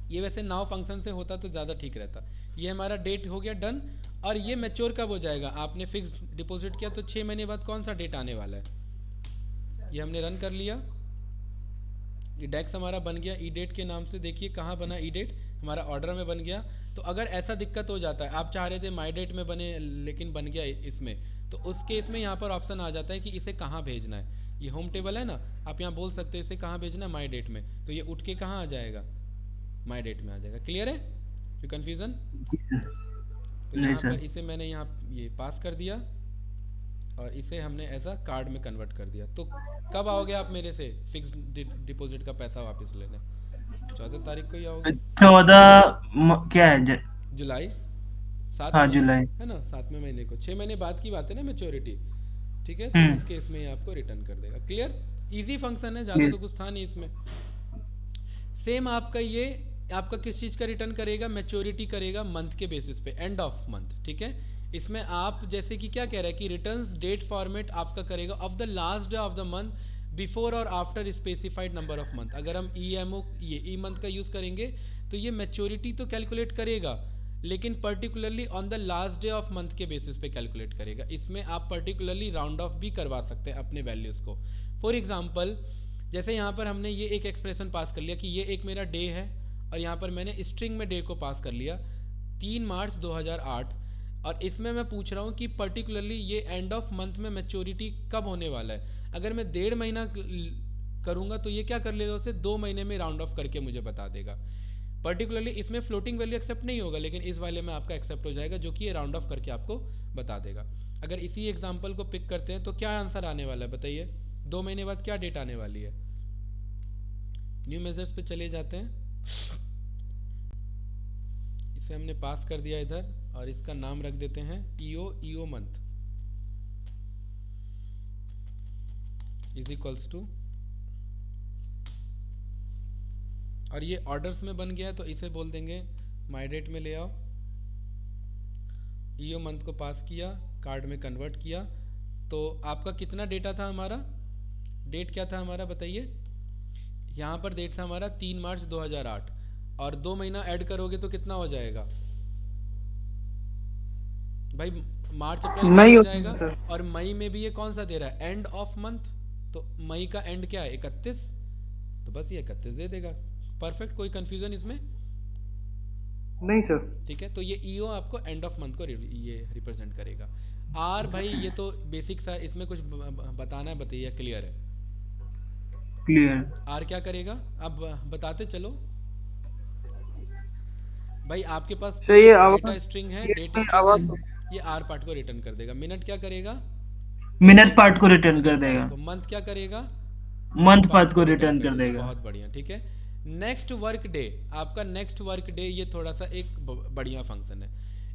ये वैसे नाउ फंक्शन से होता तो ज़्यादा ठीक रहता। ये हमारा डेट हो गया डन। और ये मैच्योर कब हो जाएगा, आपने फिक्स डिपॉजिट किया तो 6 महीने बाद कौन सा डेट आने वाला है। ये हमने रन कर लिया, ये डेक्स हमारा बन गया ई डेट के नाम से। देखिए कहाँ बना ई डेट, हमारा ऑर्डर में बन गया। तो अगर ऐसा दिक्कत हो जाता है, आप चाह रहे थे माई डेट में बने लेकिन बन गया इसमें, तो उस केस में यहाँ पर ऑप्शन आ जाता है कि इसे कहाँ भेजना है। ये होम टेबल है ना, आप यहाँ बोल सकते हो इसे कहाँ भेजना है, माई डेट में। तो ये उठ के कहाँ आ जाएगा, माई डेट में आ जाएगा। क्लियर है, कोई कन्फ्यूज़न। तो नहीं यहाँ सर। पर इसे मैंने यहाँ ये पास कर दिया, और इसे हमने एज अ कार्ड में कन्वर्ट कर दिया। तो कब आओगे आप मेरे से फिक्स डिपॉजिट का पैसा वापस लेने, 14 तारीख को ही आओगे। 14 क्या है जुलाई, सात हाँ महीने जुलाई। है ना, 7वें महीने को, 6 महीने बाद की बात है ना मैच्योरिटी। ठीक है, तो हम्म। उस केस में ये आपको रिटर्न कर देगा। क्लियर, इजी फंक्शन है, ज़्यादा तो Yes. कुछ था नहीं इसमें। सेम आपका ये, आपका किस चीज़ का रिटर्न करेगा, मैच्योरिटी करेगा मंथ के बेसिस पे, एंड ऑफ मंथ। ठीक है, इसमें आप जैसे कि क्या कह रहा है कि रिटर्न डेट फॉर्मेट आपका करेगा of the last day of the month before और after specified number of month. अगर हम ये ई मंथ का यूज़ करेंगे तो ये मैच्योरिटी तो कैलकुलेट करेगा, लेकिन particularly on the last day of month के बेसिस पे कैलकुलेट करेगा। इसमें आप पर्टिकुलरली राउंड ऑफ भी करवा सकते हैं अपने वैल्यूज़ को। फॉर एग्जांपल, जैसे यहाँ पर हमने ये एक एक्सप्रेशन पास कर लिया कि ये एक मेरा डे है, और यहाँ पर मैंने स्ट्रिंग में डे को पास कर लिया 3 मार्च 2008, और इसमें मैं पूछ रहा हूँ कि पर्टिकुलरली ये एंड ऑफ मंथ में मैच्योरिटी कब होने वाला है। अगर मैं 1.5 महीना करूँगा तो ये क्या कर लेगा, उसे 2 महीने में राउंड ऑफ करके मुझे बता देगा। पर्टिकुलरली इसमें फ्लोटिंग वैल्यू एक्सेप्ट नहीं होगा, लेकिन इस वाले में आपका एक्सेप्ट हो जाएगा, जो कि ये राउंड ऑफ करके आपको बता देगा। अगर इसी एग्जांपल को पिक करते हैं तो क्या आंसर आने वाला है बताइए, 2 महीने बाद क्या डेट आने वाली है। न्यू मेजर्स पे चले जाते हैं, इसे हमने पास कर दिया इधर, और इसका नाम रख देते हैं EO month is equals to, और ये ऑर्डर्स में बन गया तो इसे बोल देंगे माई डेट में ले आओ। ईओ मंथ को पास किया, कार्ड में कन्वर्ट किया। तो आपका कितना डेटा था, हमारा डेट क्या था हमारा बताइए। यहाँ पर डेट था हमारा 3 मार्च 2008, और 2 महीना ऐड करोगे तो कितना हो जाएगा भाई, मार्च अप्रैल नहीं हो होता जाएगा। सर। और मई में भी ये कौन सा दे रहा है, एंड ऑफ मंथ, तो मई का एंड क्या है 31, तो बस ये 31 दे देगा। परफेक्ट, कोई कंफ्यूजन इसमें नहीं सर। ठीक है। तो ये ईओ आपको एंड ऑफ मंथ को ये रिप्रेजेंट करेगा। आर भाई ये तो बेसिक सा, इसमें कुछ बताना है बताइए, क्लियर है। क्लियर। आर क्या करेगा, अब बताते चलो भाई। आपके पास चाहिए डेटा स्ट्रिंग है, डेट स्ट्रिंग है, ये आर पार्ट को रिटर्न कर देगा। मिनट क्या करेगा, मिनट पार्ट को रिटर्न कर देगा। मंथ क्या करेगा, मंथ पार्ट को रिटर्न कर देगा। बहुत बढ़िया, ठीक है। नेक्स्ट वर्क डे, आपका नेक्स्ट वर्क डे, ये थोड़ा सा एक बढ़िया फंक्शन है।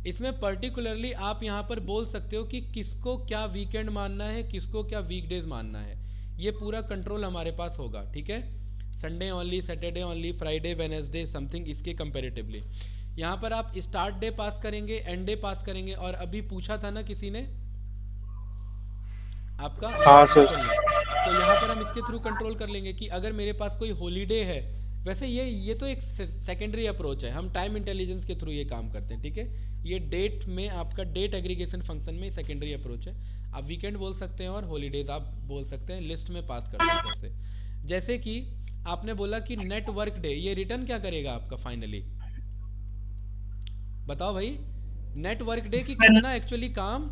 इसमें पर्टिकुलरली आप यहाँ पर बोल सकते हो कि किसको क्या वीकेंड मानना है, किसको क्या वीकडेज मानना है। ये पूरा कंट्रोल हमारे पास होगा, ठीक है। Sunday only, Saturday only, Friday, Wednesday, something इसके कंपेरेटिवली। यहाँ पर आप स्टार्ट डे पास करेंगे, एंड डे पास करेंगे, और अभी पूछा था ना किसी ने आपका, हाँ सर। तो यहाँ पर हम इसके थ्रू कंट्रोल कर लेंगे कि अगर मेरे पास कोई हॉलीडे है, वैसे ये तो एक सेकेंडरी अप्रोच है, हम टाइम इंटेलिजेंस के थ्रू ये काम करते हैं, ठीक है। ये डेट में आपका डेट एग्रीगेशन फंक्शन में सेकेंडरी अप्रोच है। आप वीकेंड बोल सकते हैं और हॉलीडेज आप बोल सकते हैं, लिस्ट में पास कर सकते हैं उसे। जैसे कि आपने बोला कि नेट वर्क डे, ये रिटर्न क्या करेगा आपका फाइनली, बताओ भाई, नेट वर्क डे की सर कितना एक्चुअली काम,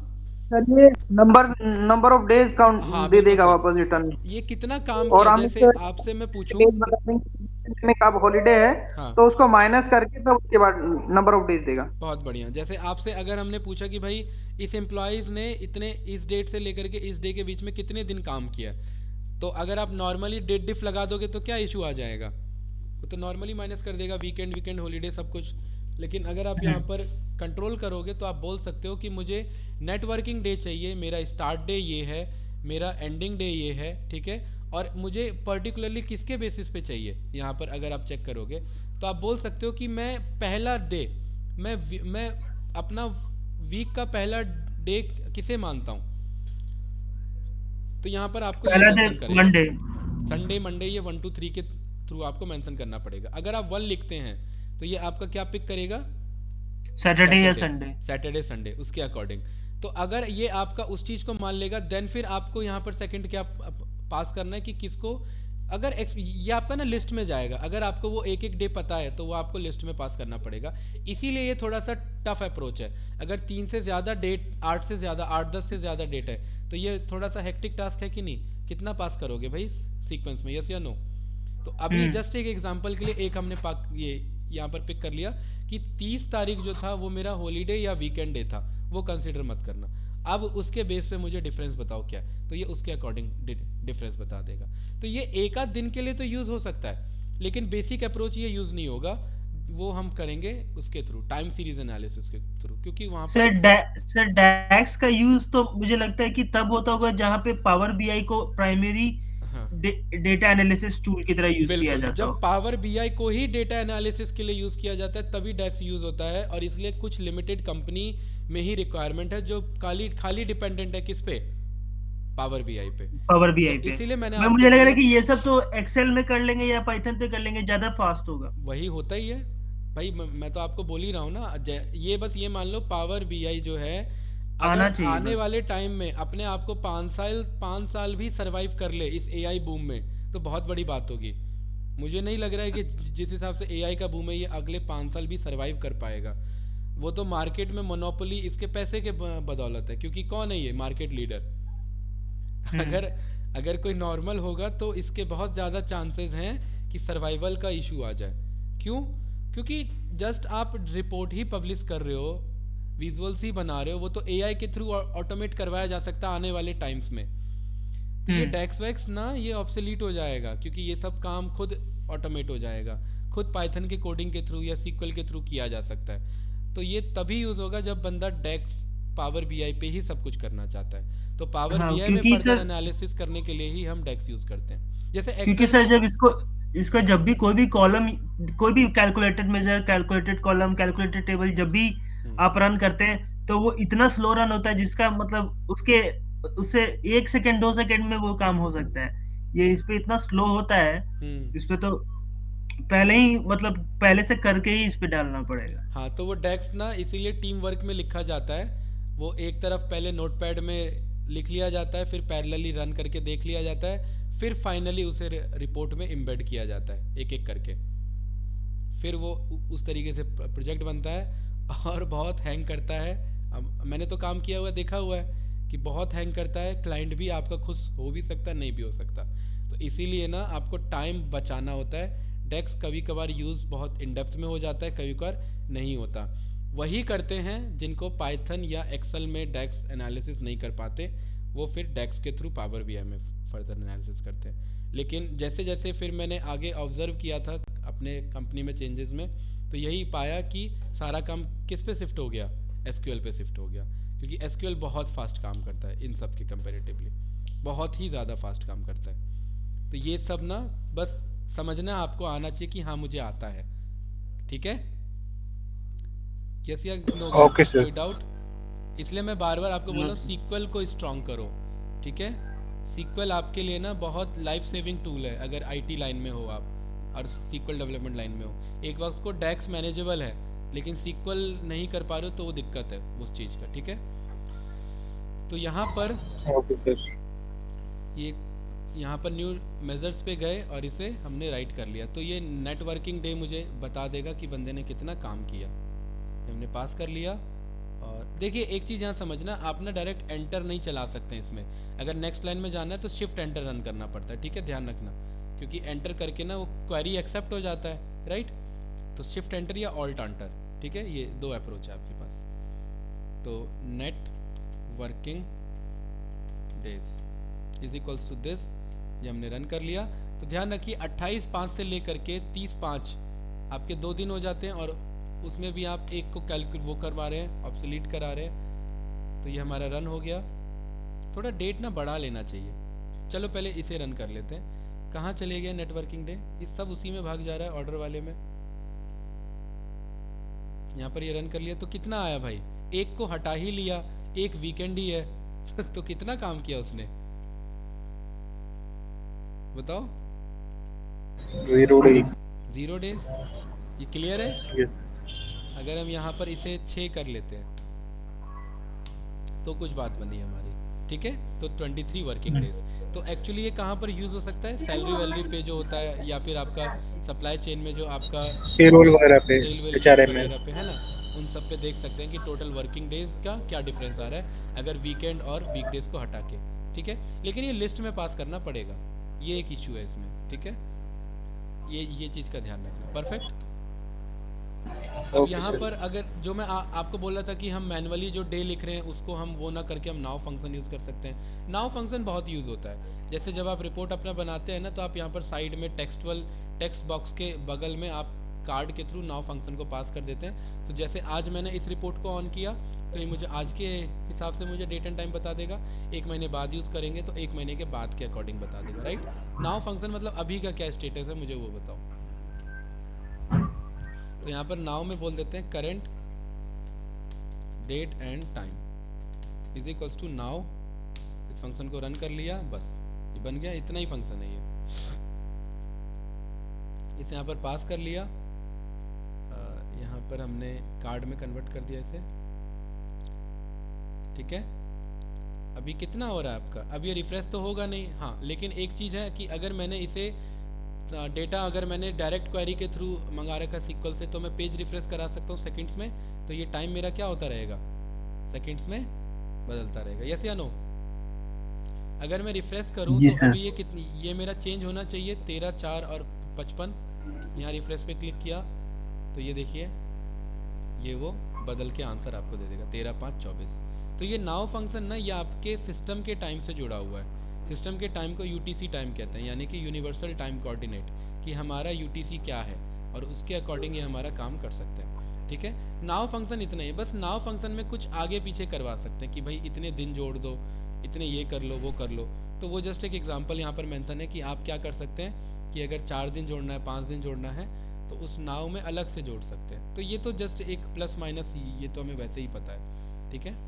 सर ये नंबर ऑफ डेज काउंट हाँ दे बिल्कुल देगा सही, वापस रिटर्न। ये कितना काम और किया, हम जैसे आपसे मैं पूछूं, डेज बता देंगे में कब हॉलीडे है, हाँ तो उसको माइनस करके तब उसके बाद नंबर ऑफ डेज देगा। बहुत बढ़िया, जैसे आपसे अगर हमने पूछा कि भाई इस एम्प्लॉयज़ ने इतने इस डेट से लेकर के इस डे के बीच में कितने दिन काम किया, तो अगर आप नॉर्मली डेट डिफ लगा दोगे तो क्या इशू आ जाएगा, वो तो नॉर्मली माइनस कर देगा, वीकेंड वीकेंड हॉलीडे सब कुछ। लेकिन अगर आप यहाँ पर कंट्रोल करोगे तो आप बोल सकते हो कि मुझे नेटवर्किंग डे चाहिए, मेरा स्टार्ट डे ये है, मेरा एंडिंग डे ये है, ठीक है, और मुझे पर्टिकुलरली किसके बेसिस पे चाहिए। यहाँ पर अगर आप चेक करोगे तो आप बोल सकते हो कि मैं पहला डे, मैं अपना वीक का पहला डे किसे मानता हूँ, तो यहाँ पर आपको ये पहला डे मेंशन करेगा, मंडे, संडे मंडे, ये 1 2 3 के थ्रू आपको मेंशन करना पड़ेगा। अगर आप 1 लिखते हैं तो ये आपका क्या पिक करेगा, सैटरडे या सैटरडे, संडे। सैटरडे संडे उसके अकॉर्डिंग। तो अगर ये आपका उस चीज़ को मान लेगा, देन फिर आपको यहाँ पर सेकंड क्या पास करना है कि किसको, अगर ये आपका ना लिस्ट में जाएगा, अगर आपको वो एक एक डे पता है तो वो आपको लिस्ट में पास करना पड़ेगा। इसीलिए ये थोड़ा सा टफ अप्रोच है। अगर 3 से ज़्यादा डेट, 8 से ज़्यादा, 8-10 से ज़्यादा डेट है तो ये थोड़ा सा हेक्टिक टास्क है कि नहीं, कितना पास करोगे भाई सीक्वेंस में, यस या नो। तो अभी जस्ट एक एग्जांपल के लिए एक हमने ये यहाँ पर पिक कर लिया कि 30 तारीख जो था वो मेरा हॉलीडे या वीकेंड डे था, वो कंसिडर मत करना। अब उसके बेस पे मुझे डिफरेंस बताओ क्या है, तो ये उसके अकॉर्डिंग डिफरेंस बता देगा। तो ये एक आध दिन के लिए तो यूज़ हो सकता है, लेकिन बेसिक अप्रोच ये यूज़ नहीं होगा, वो हम करेंगे उसके थ्रू, टाइम सीरीज एनालिसिस के थ्रू, क्योंकि वहाँ पर सर डैक्स का यूज तो मुझे लगता है कि तब होता होगा जहां पे पावर बीआई को प्राइमरी हाँ डेटा एनालिसिस टूल की तरह यूज किया बिल्कुल, जाता जब हो। पावर बीआई को ही डेटा एनालिसिस के लिए यूज़ किया जाता है तभी डेक्स यूज़ होता है, और इसलिए कुछ लिमिटेड कंपनी में ही रिक्वायरमेंट है जो खाली खाली डिपेंडेंट है किस पे, पावर बीआई पे। पावर तो बीआई पे इसीलिए मैंने मैं, आपको मुझे लग रहा है बोला, कि ये सब तो एक्सेल में कर लेंगे या पाइथन पे कर लेंगे, ज्यादा फास्ट होगा। वही होता ही है भाई, मैं तो आपको बोल ही रहा हूँ ना, ये बस ये मान लो पावर बीआई जो है, आना अगर चाहिए आने बस। वाले टाइम में अपने आप को 5 साल भी सरवाइव कर ले इस एआई बूम में, तो बहुत बड़ी बात होगी। मुझे नहीं लग रहा है कि जिस हिसाब से एआई का बूम है ये अगले 5 साल भी सरवाइव कर पाएगा। वो तो मार्केट में मोनोपोली इसके पैसे के बदौलत है, क्योंकि कौन है ये मार्केट लीडर। अगर अगर कोई नॉर्मल होगा तो इसके बहुत ज़्यादा चांसेस हैं कि सर्वाइवल का इशू आ जाए। क्यों? क्योंकि जस्ट आप रिपोर्ट ही पब्लिश कर रहे हो, विजुअल्स ही बना रहे हो, वो तो एआई के थ्रू ऑटोमेट करवाया जा सकता है आने वाले टाइम्स में। तो ये डेक्स वैक्स ना ये ऑब्सोलीट हो जाएगा, क्योंकि ये सब काम खुद ऑटोमेट हो जाएगा, खुद पाइथन के कोडिंग के थ्रू या सीक्वल के थ्रू किया जा सकता है। तो ये तभी यूज़ होगा जब बंदा डेक्स पावर बीआई पे ही सब कुछ करना चाहता है। तो पावर बीआई में क्योंकि फर्दर सर एनालिसिस करने के लिए ही हम डेक्स यूज़ करते हैं। जैसे क्योंकि एक्सेल सर में, जब इसको जब भी कोई भी कॉलम, कोई भी calculated measure, calculated column, calculated table जब भी आप रन करते हैं तो वो इतना स्लो रन होता है जिसका मतलब उससे 1 सेकंड 2 सेकंड में वो काम हो सकता है। ये इस पे इतना स्लो होता है, इस पे तो पहले ही मतलब पहले से करके ही इस पे डालना पड़ेगा। हाँ तो वो डेक्स ना इसीलिए टीम वर्क में लिखा जाता है। वो एक तरफ पहले नोटपैड में लिख लिया जाता है, फिर पैरेलली रन करके देख लिया जाता है, फिर फाइनली उसे रिपोर्ट में एम्बेड किया जाता है एक एक करके, फिर वो उस तरीके से प्रोजेक्ट बनता है। और बहुत हैंग करता है, अब मैंने तो काम किया हुआ देखा हुआ है कि बहुत हैंग करता है, क्लाइंट भी आपका खुश हो भी सकता है, नहीं भी हो सकता। तो इसीलिए ना आपको टाइम बचाना होता है। डेक्स कभी कभार यूज़ बहुत इन डेप्थ में हो जाता है, कभी कभार नहीं होता। वही करते हैं जिनको पाइथन या एक्सेल में डेक्स एनालिसिस नहीं कर पाते, वो फिर डेक्स के थ्रू पावर बीआई में फर्दर एनालिसिस करते हैं। लेकिन जैसे जैसे फिर मैंने आगे ऑब्जर्व किया था अपने कंपनी में चेंजेस में, तो यही पाया कि सारा काम किस पे शिफ्ट हो गया, एसक्यूएल पे शिफ्ट हो गया, क्योंकि एसक्यूएल बहुत फास्ट काम करता है इन सब के कंपेरेटिवली, बहुत ही ज़्यादा फास्ट काम करता है। तो ये सब ना बस समझना आपको आना चाहिए कि हाँ मुझे आता है, ठीक है। यस या नो? Okay sir. कोई डाउट? इसलिए मैं बार बार आपको बोल रहा हूँ सीक्वल को स्ट्रॉन्ग करो, ठीक है। सीक्वल आपके लिए ना बहुत लाइफ सेविंग टूल है अगर आईटी लाइन में हो आप और सीक्वल डेवलपमेंट लाइन में हो। एक वक्त को डेक्स मैनेजेबल है लेकिन सीक्वल नहीं कर पा रहे हो तो वो दिक्कत है उस चीज़ का, ठीक है। तो यहाँ पर ओके सर। ये यहाँ पर न्यू मेजर्स पे गए और इसे हमने राइट कर लिया, तो ये नेटवर्किंग डे मुझे बता देगा कि बंदे ने कितना काम किया, हमने पास कर लिया। और देखिए एक चीज़ यहाँ समझना, आप ना डायरेक्ट एंटर नहीं चला सकते हैं इसमें। अगर नेक्स्ट लाइन में जाना है तो शिफ्ट एंटर रन करना पड़ता है, ठीक है, ध्यान रखना, क्योंकि एंटर करके ना वो क्वेरी एक्सेप्ट हो जाता है, राइट। तो शिफ्ट एंटर या ऑल्ट एंटर, ठीक है, ये दो अप्रोच है आपके पास। तो net working days is equals to this, ये हमने रन कर लिया। तो ध्यान रखिए 28/5 से लेकर के 30/5 आपके 2 दिन हो जाते हैं, और उसमें भी आप एक को कैलकुलेट वो करवा रहे हैं, ऑब्सोलीट करा रहे हैं। तो ये हमारा रन हो गया। थोड़ा डेट ना बढ़ा लेना चाहिए। चलो पहले इसे रन कर लेते हैं। कहाँ चले गए नेटवर्किंग डे, ये सब उसी में भाग जा रहा है, ऑर्डर वाले में। यहाँ पर ये रन कर लिया तो कितना आया भाई, एक को हटा ही लिया, एक वीकेंड ही है तो कितना काम किया उसने, बताओ। 0 days। 0 डेज, ये क्लियर है। यस। अगर हम यहाँ पर इसे 6 कर लेते हैं तो कुछ बात बनी हमारी, ठीक है। तो 23 वर्किंग डेज। तो एक्चुअली ये कहाँ पर यूज हो सकता है, सैलरी वैलरी पे जो होता है, या फिर आपका सप्लाई चेन में जो आपका पेरोल वगैरह पे, रेलवे HRMS वगैरह पे है ना, उन सब पे देख सकते हैं कि टोटल वर्किंग डेज का क्या डिफरेंस आ रहा है अगर वीकेंड और वीकडेज को हटा के, ठीक है। लेकिन ये लिस्ट में पास करना पड़ेगा, ये एक इशू है इसमें, ठीक है। ये चीज़ का ध्यान रखना, परफेक्ट। अब यहाँ पर अगर जो मैं आपको बोल रहा था कि हम मैनुअली जो डे लिख रहे हैं उसको हम वो ना करके हम नाउ फंक्शन यूज़ कर सकते हैं। नाउ फंक्शन बहुत यूज़ होता है, जैसे जब आप रिपोर्ट अपना बनाते हैं ना, तो आप यहाँ पर साइड में टेक्स्ट बॉक्स के बगल में आप कार्ड के थ्रू नाउ फंक्शन को पास कर देते हैं। तो जैसे आज मैंने इस रिपोर्ट को ऑन किया तो ये मुझे आज के हिसाब से मुझे डेट एंड टाइम बता देगा। 1 महीने बाद यूज़ करेंगे तो 1 महीने के बाद के अकॉर्डिंग बता देगा, राइट। नाउ फंक्शन मतलब अभी का क्या स्टेटस है मुझे वो बताओ। तो यहाँ पर नाउ में बोल देते हैं current date and time is equals to now. इस फंक्शन को रन कर लिया, बस ये बन गया, इतना ही फंक्शन है ये। इसे यहाँ पर पास कर लिया, यहाँ पर हमने कार्ड में कन्वर्ट कर दिया इसे, ठीक है। अभी कितना हो रहा है आपका, अब ये रिफ्रेश तो होगा नहीं, हाँ, लेकिन एक चीज़ है कि अगर मैंने इसे डेटा अगर मैंने डायरेक्ट क्वेरी के थ्रू मंगा रखा SQL से, तो मैं पेज रिफ्रेश करा सकता हूँ सेकंड्स में। तो ये टाइम मेरा क्या होता रहेगा, सेकंड्स में बदलता रहेगा, यस या नो। अगर मैं रिफ्रेश करूँ तो अभी ये कितनी, ये मेरा चेंज होना चाहिए 13, 4 और 55। यहाँ रिफ्रेश पे क्लिक किया तो ये देखिए ये वो बदल के आंसर आपको दे देगा 13, 5, 24। तो ये नाउ फंक्शन ना ये आपके सिस्टम के टाइम से जुड़ा हुआ है। सिस्टम के टाइम को UTC टाइम कहते हैं, यानी कि यूनिवर्सल टाइम कोऑर्डिनेट, कि हमारा UTC क्या है और उसके अकॉर्डिंग ये हमारा काम कर सकते हैं, ठीक है। नाउ फंक्शन इतना ही, बस नाउ फंक्शन में कुछ आगे पीछे करवा सकते हैं कि भाई इतने दिन जोड़ दो, इतने ये कर लो, वो कर लो। तो वो जस्ट एक एग्जांपल यहाँ पर मेंशन है कि आप क्या कर सकते हैं कि अगर 4 दिन जोड़ना है, 5 दिन जोड़ना है, तो उस नाउ में अलग से जोड़ सकते हैं। तो ये तो जस्ट एक प्लस माइनस, ये तो हमें वैसे ही पता है, ठीक है।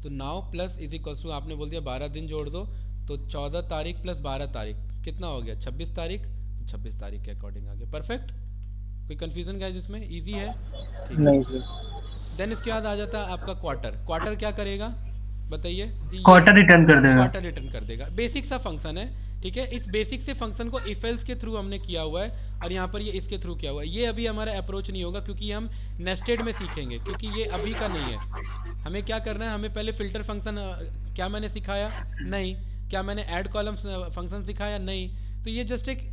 तो now plus is equals to, आपने बोल दिया 12 दिन जोड़ दो, तो 14 तारीख प्लस 12 तारीख कितना हो गया, 26 तारीख। तो 26 तारीख के अकॉर्डिंग आ गया, परफेक्ट। कोई कंफ्यूजन गाइस इसमें, इजी है, नहीं सर। देन इसके बाद आ जाता है आपका क्वार्टर। क्वार्टर क्या करेगा बताइए, क्वार्टर रिटर्न कर देगा, क्वार्टर रिटर्न कर देगा। बेसिक सा फंक्शन है, ठीक है। इस बेसिक से फंक्शन को इफ एल्स के थ्रू हमने किया हुआ है, और यहाँ पर ये इसके थ्रू किया हुआ है। ये अभी हमारा अप्रोच नहीं होगा क्योंकि हम नेस्टेड में सीखेंगे, क्योंकि ये अभी का नहीं है। हमें क्या करना है, हमें पहले फिल्टर फंक्शन, क्या मैंने सिखाया नहीं, क्या मैंने ऐड कॉलम्स फंक्शन सिखाया नहीं। तो ये जस्ट एक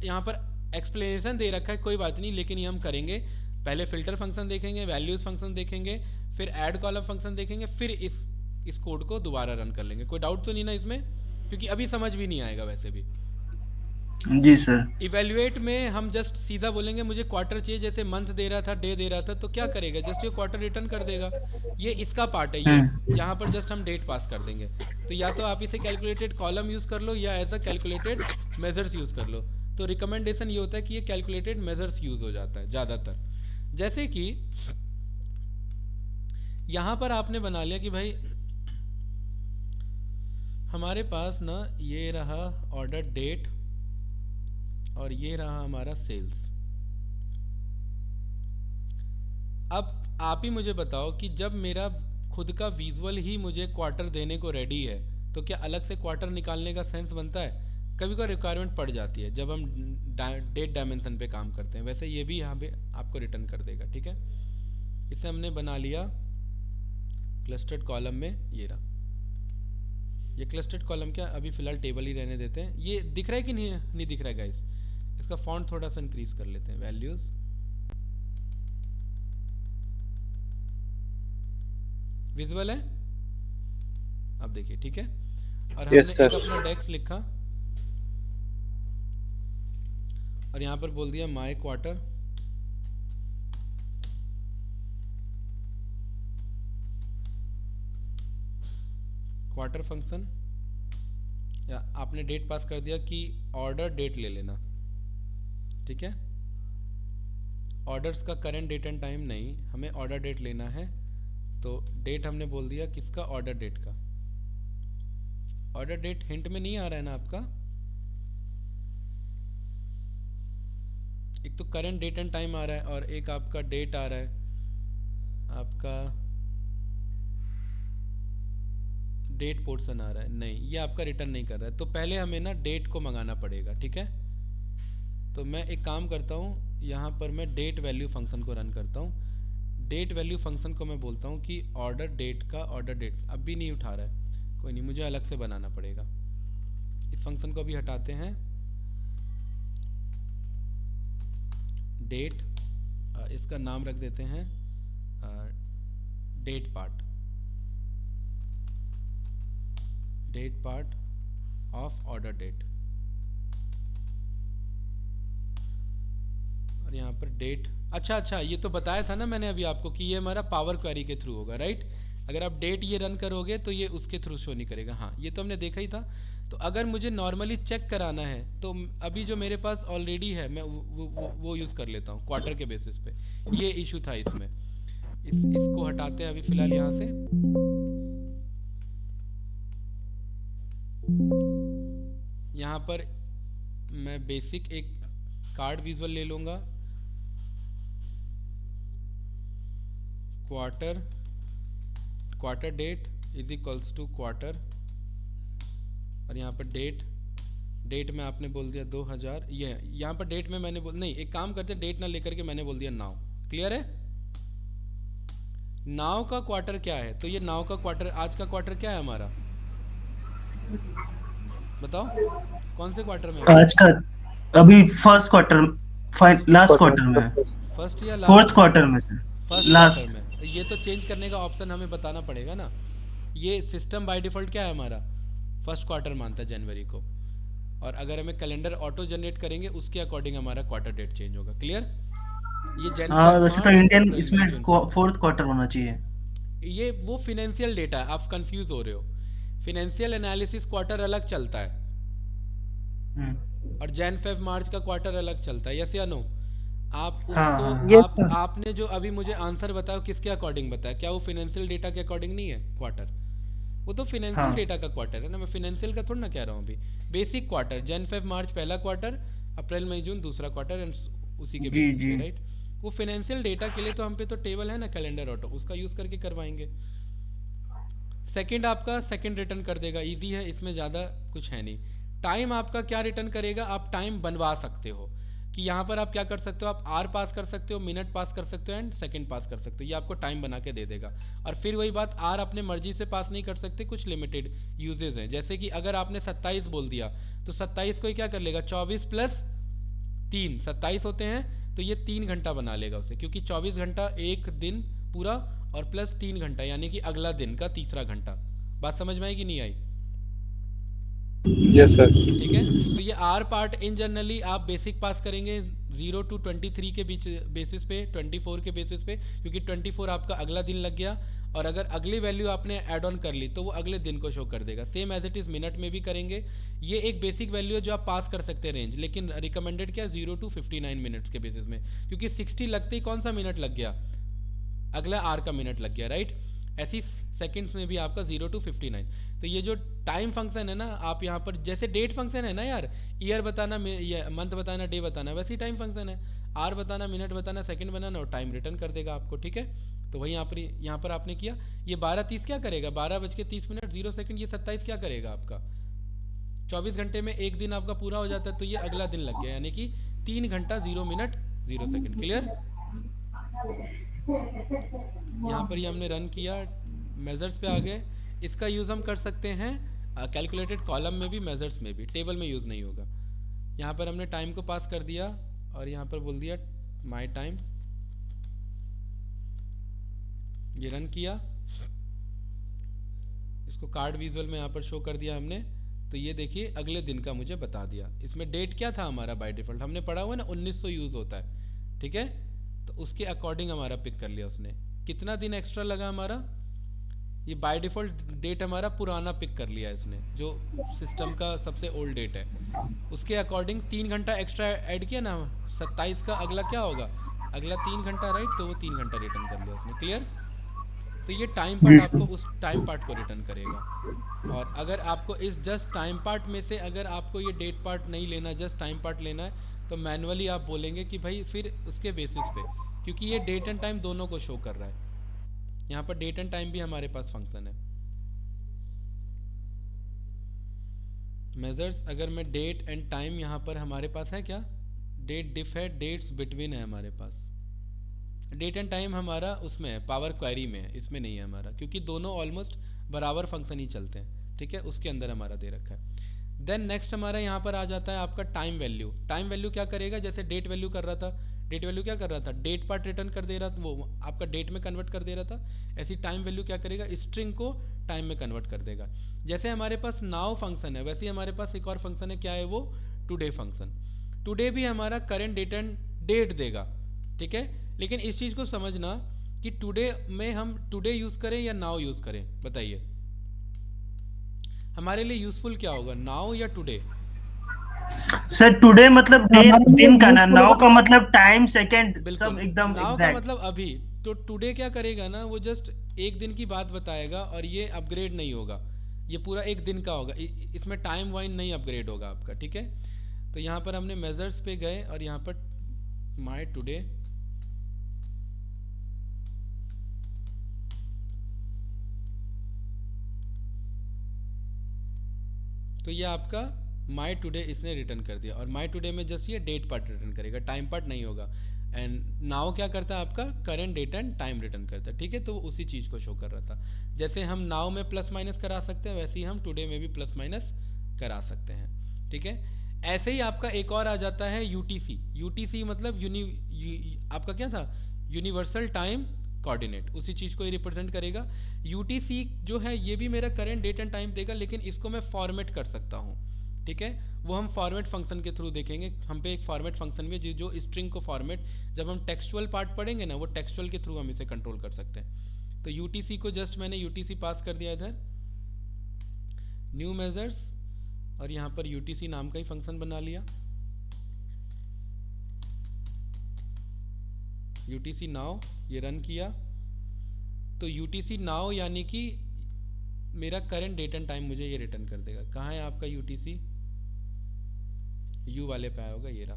यहाँ पर एक्सप्लेनेशन दे रखा है, कोई बात नहीं, लेकिन ये हम करेंगे। पहले फिल्टर फंक्शन देखेंगे, वैल्यूज फंक्शन देखेंगे, फिर ऐड कॉलम फंक्शन देखेंगे, फिर इस कोड को दोबारा रन कर लेंगे। कोई डाउट तो नहीं ना इसमें, क्योंकि अभी समझ भी नहीं आएगा वैसे भी। जी सर। इवेल्युएट में हम जस्ट सीधा बोलेंगे मुझे क्वार्टर चाहिए, जैसे मंथ दे रहा था, डे दे रहा था, तो क्या करेगा, जस्ट ये क्वार्टर रिटर्न कर देगा। ये इसका पार्ट है, ये यहाँ पर जस्ट हम डेट पास कर देंगे। तो या तो आप इसे कैलकुलेटेड कॉलम यूज कर लो, या as a calculated measures use कर लो। तो रिकमेंडेशन ये होता है कि ये कैलकुलेटेड मेजर्स यूज हो जाता है ज़्यादातर। जैसे कि यहाँ पर आपने बना लिया कि भाई हमारे पास ना ये रहा ऑर्डर डेट और ये रहा हमारा सेल्स। अब आप ही मुझे बताओ कि जब मेरा खुद का विजुअल ही मुझे क्वार्टर देने को रेडी है, तो क्या अलग से क्वार्टर निकालने का सेंस बनता है? कभी कभी रिक्वायरमेंट पड़ जाती है जब हम डेट डायमेंशन पे काम करते हैं। वैसे ये भी यहाँ पे आपको रिटर्न कर देगा, ठीक है। इसे हमने बना लिया क्लस्टर्ड कॉलम में, ये रहा। ये क्लस्टर्ड कॉलम क्या, अभी फिलहाल टेबल ही रहने देते हैं। ये दिख रहा है कि नहीं दिख रहा है गाइस? इसका फॉन्ट थोड़ा सा इंक्रीज कर लेते हैं, वैल्यूज। विजुअल है? अब देखिए, ठीक है। और हमने एक अपना डेस्क लिखा और यहाँ पर बोल दिया माय क्वार्टर। क्वार्टर फंक्शन, या आपने डेट पास कर दिया कि ऑर्डर डेट ले लेना, ठीक है। ऑर्डर्स का करंट डेट एंड टाइम नहीं, हमें ऑर्डर डेट लेना है। तो डेट हमने बोल दिया किसका, ऑर्डर डेट का। ऑर्डर डेट हिंट में नहीं आ रहा है ना आपका? एक तो करंट डेट एंड टाइम आ रहा है और एक आपका डेट आ रहा है, आपका डेट पोर्शन आ रहा है। नहीं, ये आपका रिटर्न नहीं कर रहा है। तो पहले हमें ना डेट को मंगाना पड़ेगा, ठीक है। तो मैं एक काम करता हूँ, यहाँ पर मैं डेट वैल्यू फंक्शन को रन करता हूँ। डेट वैल्यू फंक्शन को मैं बोलता हूँ कि ऑर्डर डेट का ऑर्डर डेट। अब भी नहीं उठा रहा है, कोई नहीं, मुझे अलग से बनाना पड़ेगा। इस फंक्शन को भी हटाते हैं। डेट, इसका नाम रख देते हैं date part, date part of order date. और यहाँ पर डेट, अच्छा ये तो बताया था ना मैंने अभी आपको कि ये हमारा पावर क्वेरी के थ्रू होगा, राइट। अगर आप डेट ये रन करोगे तो ये उसके थ्रू शो नहीं करेगा। हाँ, ये तो हमने देखा ही था। तो अगर मुझे नॉर्मली चेक कराना है तो अभी जो मेरे पास ऑलरेडी है मैं वो यूज़ कर लेता हूँ क्वार्टर के बेसिस पे। ये इशू था इसमें, इसको हटाते हैं अभी फ़िलहाल यहाँ से। यहाँ पर मैं बेसिक एक कार्ड विजुअल ले लूँगा, quarter date is equals to quarter, और यहाँ पर डेट में आपने बोल दिया 2000। ये यहाँ पर डेट में मैंने नहीं, एक काम करते डेट ना लेकर के मैंने बोल दिया नाउ। क्लियर है? नाउ का क्वार्टर क्या है? तो ये नाउ का क्वार्टर, आज का क्वार्टर क्या है हमारा, बताओ कौन से क्वार्टर में? आज का अभी फर्स्ट क्वार्टर, लास्ट क्वार्टर में, फर्स्ट या फोर्थ क्वार्टर में से लास्ट में। ये तो चेंज करने का ऑप्शन हमें बताना पड़ेगा ना। ये सिस्टम बाय डिफॉल्ट क्या है हमारा, फर्स्ट क्वार्टर मानता है जनवरी को, और अगर हमें कैलेंडर ऑटो जनरेट करेंगे उसके अकॉर्डिंग हमारा क्वार्टर डेट चेंज होगा। क्लियर? ये जनवरी, वैसे तो इंडियन इसमें फोर्थ क्वार्टर होना चाहिए। ये वो फिनेंशियल डेटा है, आप कंफ्यूज हो रहे हो। फिनेंशियल एनालिसिस क्वार्टर अलग चलता है और जैन फेब मार्च का क्वार्टर अलग चलता है। यस या नो? आप उसको आपने जो अभी मुझे आंसर बताया किसके अकॉर्डिंग बताया? क्या वो फिनेंशियल डेटा के अकॉर्डिंग नहीं है क्वार्टर? वो तो फिनेंशियल डेटा का क्वार्टर है ना, मैं फिनेंशियल का थोड़ा ना कह रहा हूँ अभी। Basic quarter, Jan Feb March पहला क्वार्टर, अप्रैल मई जून दूसरा क्वार्टर, एंड उसी के बेसिस पे, राइट। वो फिनेंशियल डेटा के लिए तो हम पे तो टेबल है ना कैलेंडर ऑटो, उसका यूज करके करवाएंगे। सेकंड आपका सेकंड रिटर्न कर देगा, इजी है, इसमें ज़्यादा कुछ है नहीं। टाइम आपका क्या रिटर्न करेगा? आप टाइम बनवा सकते हो कि यहाँ पर आप क्या कर सकते हो, आप आर पास कर सकते हो, मिनट पास कर सकते हो, एंड सेकंड पास कर सकते हो। ये आपको टाइम बना के दे देगा। और फिर वही बात, आर अपने मर्जी से पास नहीं कर सकते, कुछ लिमिटेड यूजेज हैं। जैसे कि अगर आपने 27 बोल दिया तो 27 को ही क्या कर लेगा, 24 + 3, 27 होते हैं, तो ये 3 घंटा बना लेगा उसे, क्योंकि 24 घंटा एक दिन पूरा और प्लस 3 घंटा यानी कि अगला दिन का तीसरा घंटा। बात समझ में आई कि नहीं आई? Yes sir. ठीक है, तो ये आर पार्ट इन जनरली आप बेसिक पास करेंगे 0 to 23 के बीच बेसिस पे, 24 के बेसिस पे, क्योंकि 24 आपका अगला दिन लग गया, और अगर अगली वैल्यू आपने ऐड ऑन कर ली तो वो अगले दिन को शो कर देगा। Same as it is minute में भी करेंगे। ये एक बेसिक वैल्यू है जो आप पास कर सकते हैं रेंज, लेकिन रिकमेंडेड क्या 0 to 59 मिनट्स के बेसिस में, क्योंकि 60 लगते ही कौन सा मिनट लग गया, अगला आर का मिनट लग गया, राइट। ऐसी सेकंड्स में भी आपका 0 to 59। तो ये जो टाइम फंक्शन है ना, आप यहाँ पर जैसे डेट फंक्शन है ना यार, ईयर बताना, मंथ बताना, डे बताना, वैसे ही टाइम फंक्शन है, आर बताना, मिनट बताना, सेकंड बनाना, और टाइम रिटर्न कर देगा आपको। ठीक है, तो वही यहाँ पर आपने किया। ये 12:30 क्या करेगा, 12:30 0 सेकंड, ये 27 क्या करेगा आपका, 24 घंटे में एक दिन आपका पूरा हो जाता है, तो ये अगला दिन लग गया, यानी कि 3 घंटा 0 मिनट 0 सेकंड। क्लियर? यहाँ पर ये हमने रन किया, मेजर्स पे आ गए। इसका यूज़ हम कर सकते हैं कैलकुलेटेड कॉलम में भी, मेजर्स में भी, टेबल में यूज़ नहीं होगा। यहाँ पर हमने टाइम को पास कर दिया और यहाँ पर बोल दिया माई टाइम, ये रन किया, इसको कार्ड विजुअल में यहाँ पर शो कर दिया हमने। तो ये देखिए अगले दिन का मुझे बता दिया। इसमें डेट क्या था हमारा बाय डिफ़ॉल्ट, हमने पढ़ा हुआ ना 1900 यूज़ होता है, ठीक है, तो उसके अकॉर्डिंग हमारा पिक कर लिया उसने। कितना दिन एक्स्ट्रा लगा हमारा, ये बाय डिफ़ॉल्ट डेट हमारा पुराना पिक कर लिया इसने, जो सिस्टम का सबसे ओल्ड डेट है, उसके अकॉर्डिंग 3 घंटा एक्स्ट्रा ऐड किया ना। 27 का अगला क्या होगा, अगला 3 घंटा, राइट, तो वो 3 घंटा रिटर्न कर लिया उसने। क्लियर? तो ये टाइम पार्ट आपको उस टाइम पार्ट को रिटर्न करेगा। और अगर आपको इस जस्ट टाइम पार्ट में से अगर आपको ये डेट पार्ट नहीं लेना, जस्ट टाइम पार्ट लेना है, तो मैनुअली आप बोलेंगे कि भाई फिर उसके बेसिस पे, क्योंकि ये डेट एंड टाइम दोनों को शो कर रहा है। यहाँ पर डेट एंड टाइम भी हमारे पास फंक्शन है। मेजर्स, अगर मैं डेट एंड टाइम यहाँ पर हमारे पास है क्या, डेट डिफ है, डेट्स बिटवीन है हमारे पास। डेट एंड टाइम हमारा उसमें है, पावर क्वेरी में है, इसमें नहीं है हमारा, क्योंकि दोनों ऑलमोस्ट बराबर फंक्शन ही चलते हैं, ठीक है, उसके अंदर हमारा दे रखा है। देन नेक्स्ट हमारा यहाँ पर आ जाता है आपका टाइम वैल्यू। टाइम वैल्यू क्या करेगा, जैसे डेट वैल्यू कर रहा था, डेट वैल्यू क्या कर रहा था, डेट पार्ट रिटर्न कर दे रहा था, वो आपका डेट में कन्वर्ट कर दे रहा था। ऐसी टाइम वैल्यू क्या करेगा, स्ट्रिंग को टाइम में कन्वर्ट कर देगा। जैसे हमारे पास नाउ फंक्शन है, वैसे ही हमारे पास एक और फंक्शन है, क्या है वो, टुडे फंक्शन। टुडे भी हमारा करेंट डेट एंड डेट देगा, ठीक है। लेकिन इस चीज़ को समझना कि टुडे में हम टुडे यूज़ करें या नाउ यूज़ करें, बताइए हमारे लिए यूजफुल क्या होगा, नाउ या टुडे? सर टुडे मतलब दिन का ना, नाउ का मतलब टाइम सेकंड सब एकदम नाउ का मतलब अभी। तो टुडे क्या करेगा ना, वो जस्ट एक दिन की बात बताएगा और ये अपग्रेड नहीं होगा, ये पूरा एक दिन का होगा, इसमें टाइम वाइन नहीं अपग्रेड होगा आपका, ठीक है। तो यहाँ पर हमने मेजर्स पे गए और यहाँ पर माई टुडे, तो ये आपका माई टुडे इसने रिटर्न कर दिया। और माई टुडे में जस्ट ये डेट पार्ट रिटर्न करेगा, टाइम पार्ट नहीं होगा। एंड नाउ क्या करता है आपका, current date and time return करता है, ठीक है। तो वो उसी चीज़ को शो कर रहा था। जैसे हम नाउ में प्लस माइनस करा सकते हैं, वैसे ही हम टुडे में भी प्लस माइनस करा सकते हैं, ठीक है। ऐसे ही आपका एक और आ जाता है यूटीसी। यूटीसी मतलब आपका क्या था, यूनिवर्सल टाइम कोऑर्डिनेट, उसी चीज़ को ही रिप्रेजेंट करेगा। यूटीसी जो है ये भी मेरा करंट डेट एंड टाइम देगा, लेकिन इसको मैं फॉर्मेट कर सकता हूँ, ठीक है। वो हम फॉर्मेट फंक्शन के थ्रू देखेंगे। हम पे एक फॉर्मेट फंक्शन भी है जो स्ट्रिंग को फॉर्मेट, जब हम टेक्सचुअल पार्ट पढ़ेंगे ना, वो टेक्सचुअल के थ्रू हम इसे कंट्रोल कर सकते हैं। तो यूटीसी को जस्ट मैंने यूटीसी पास कर दिया इधर, न्यू मेजर्स, और यहाँ पर यूटीसी नाम का ही फंक्शन बना लिया। यूटीसी नाउ, ये रन किया, तो यूटीसी नाउ यानी कि मेरा करंट डेट एंड टाइम मुझे ये रिटर्न कर देगा। कहाँ है आपका यूटीसी, यू वाले पे आया होगा, ये रहा।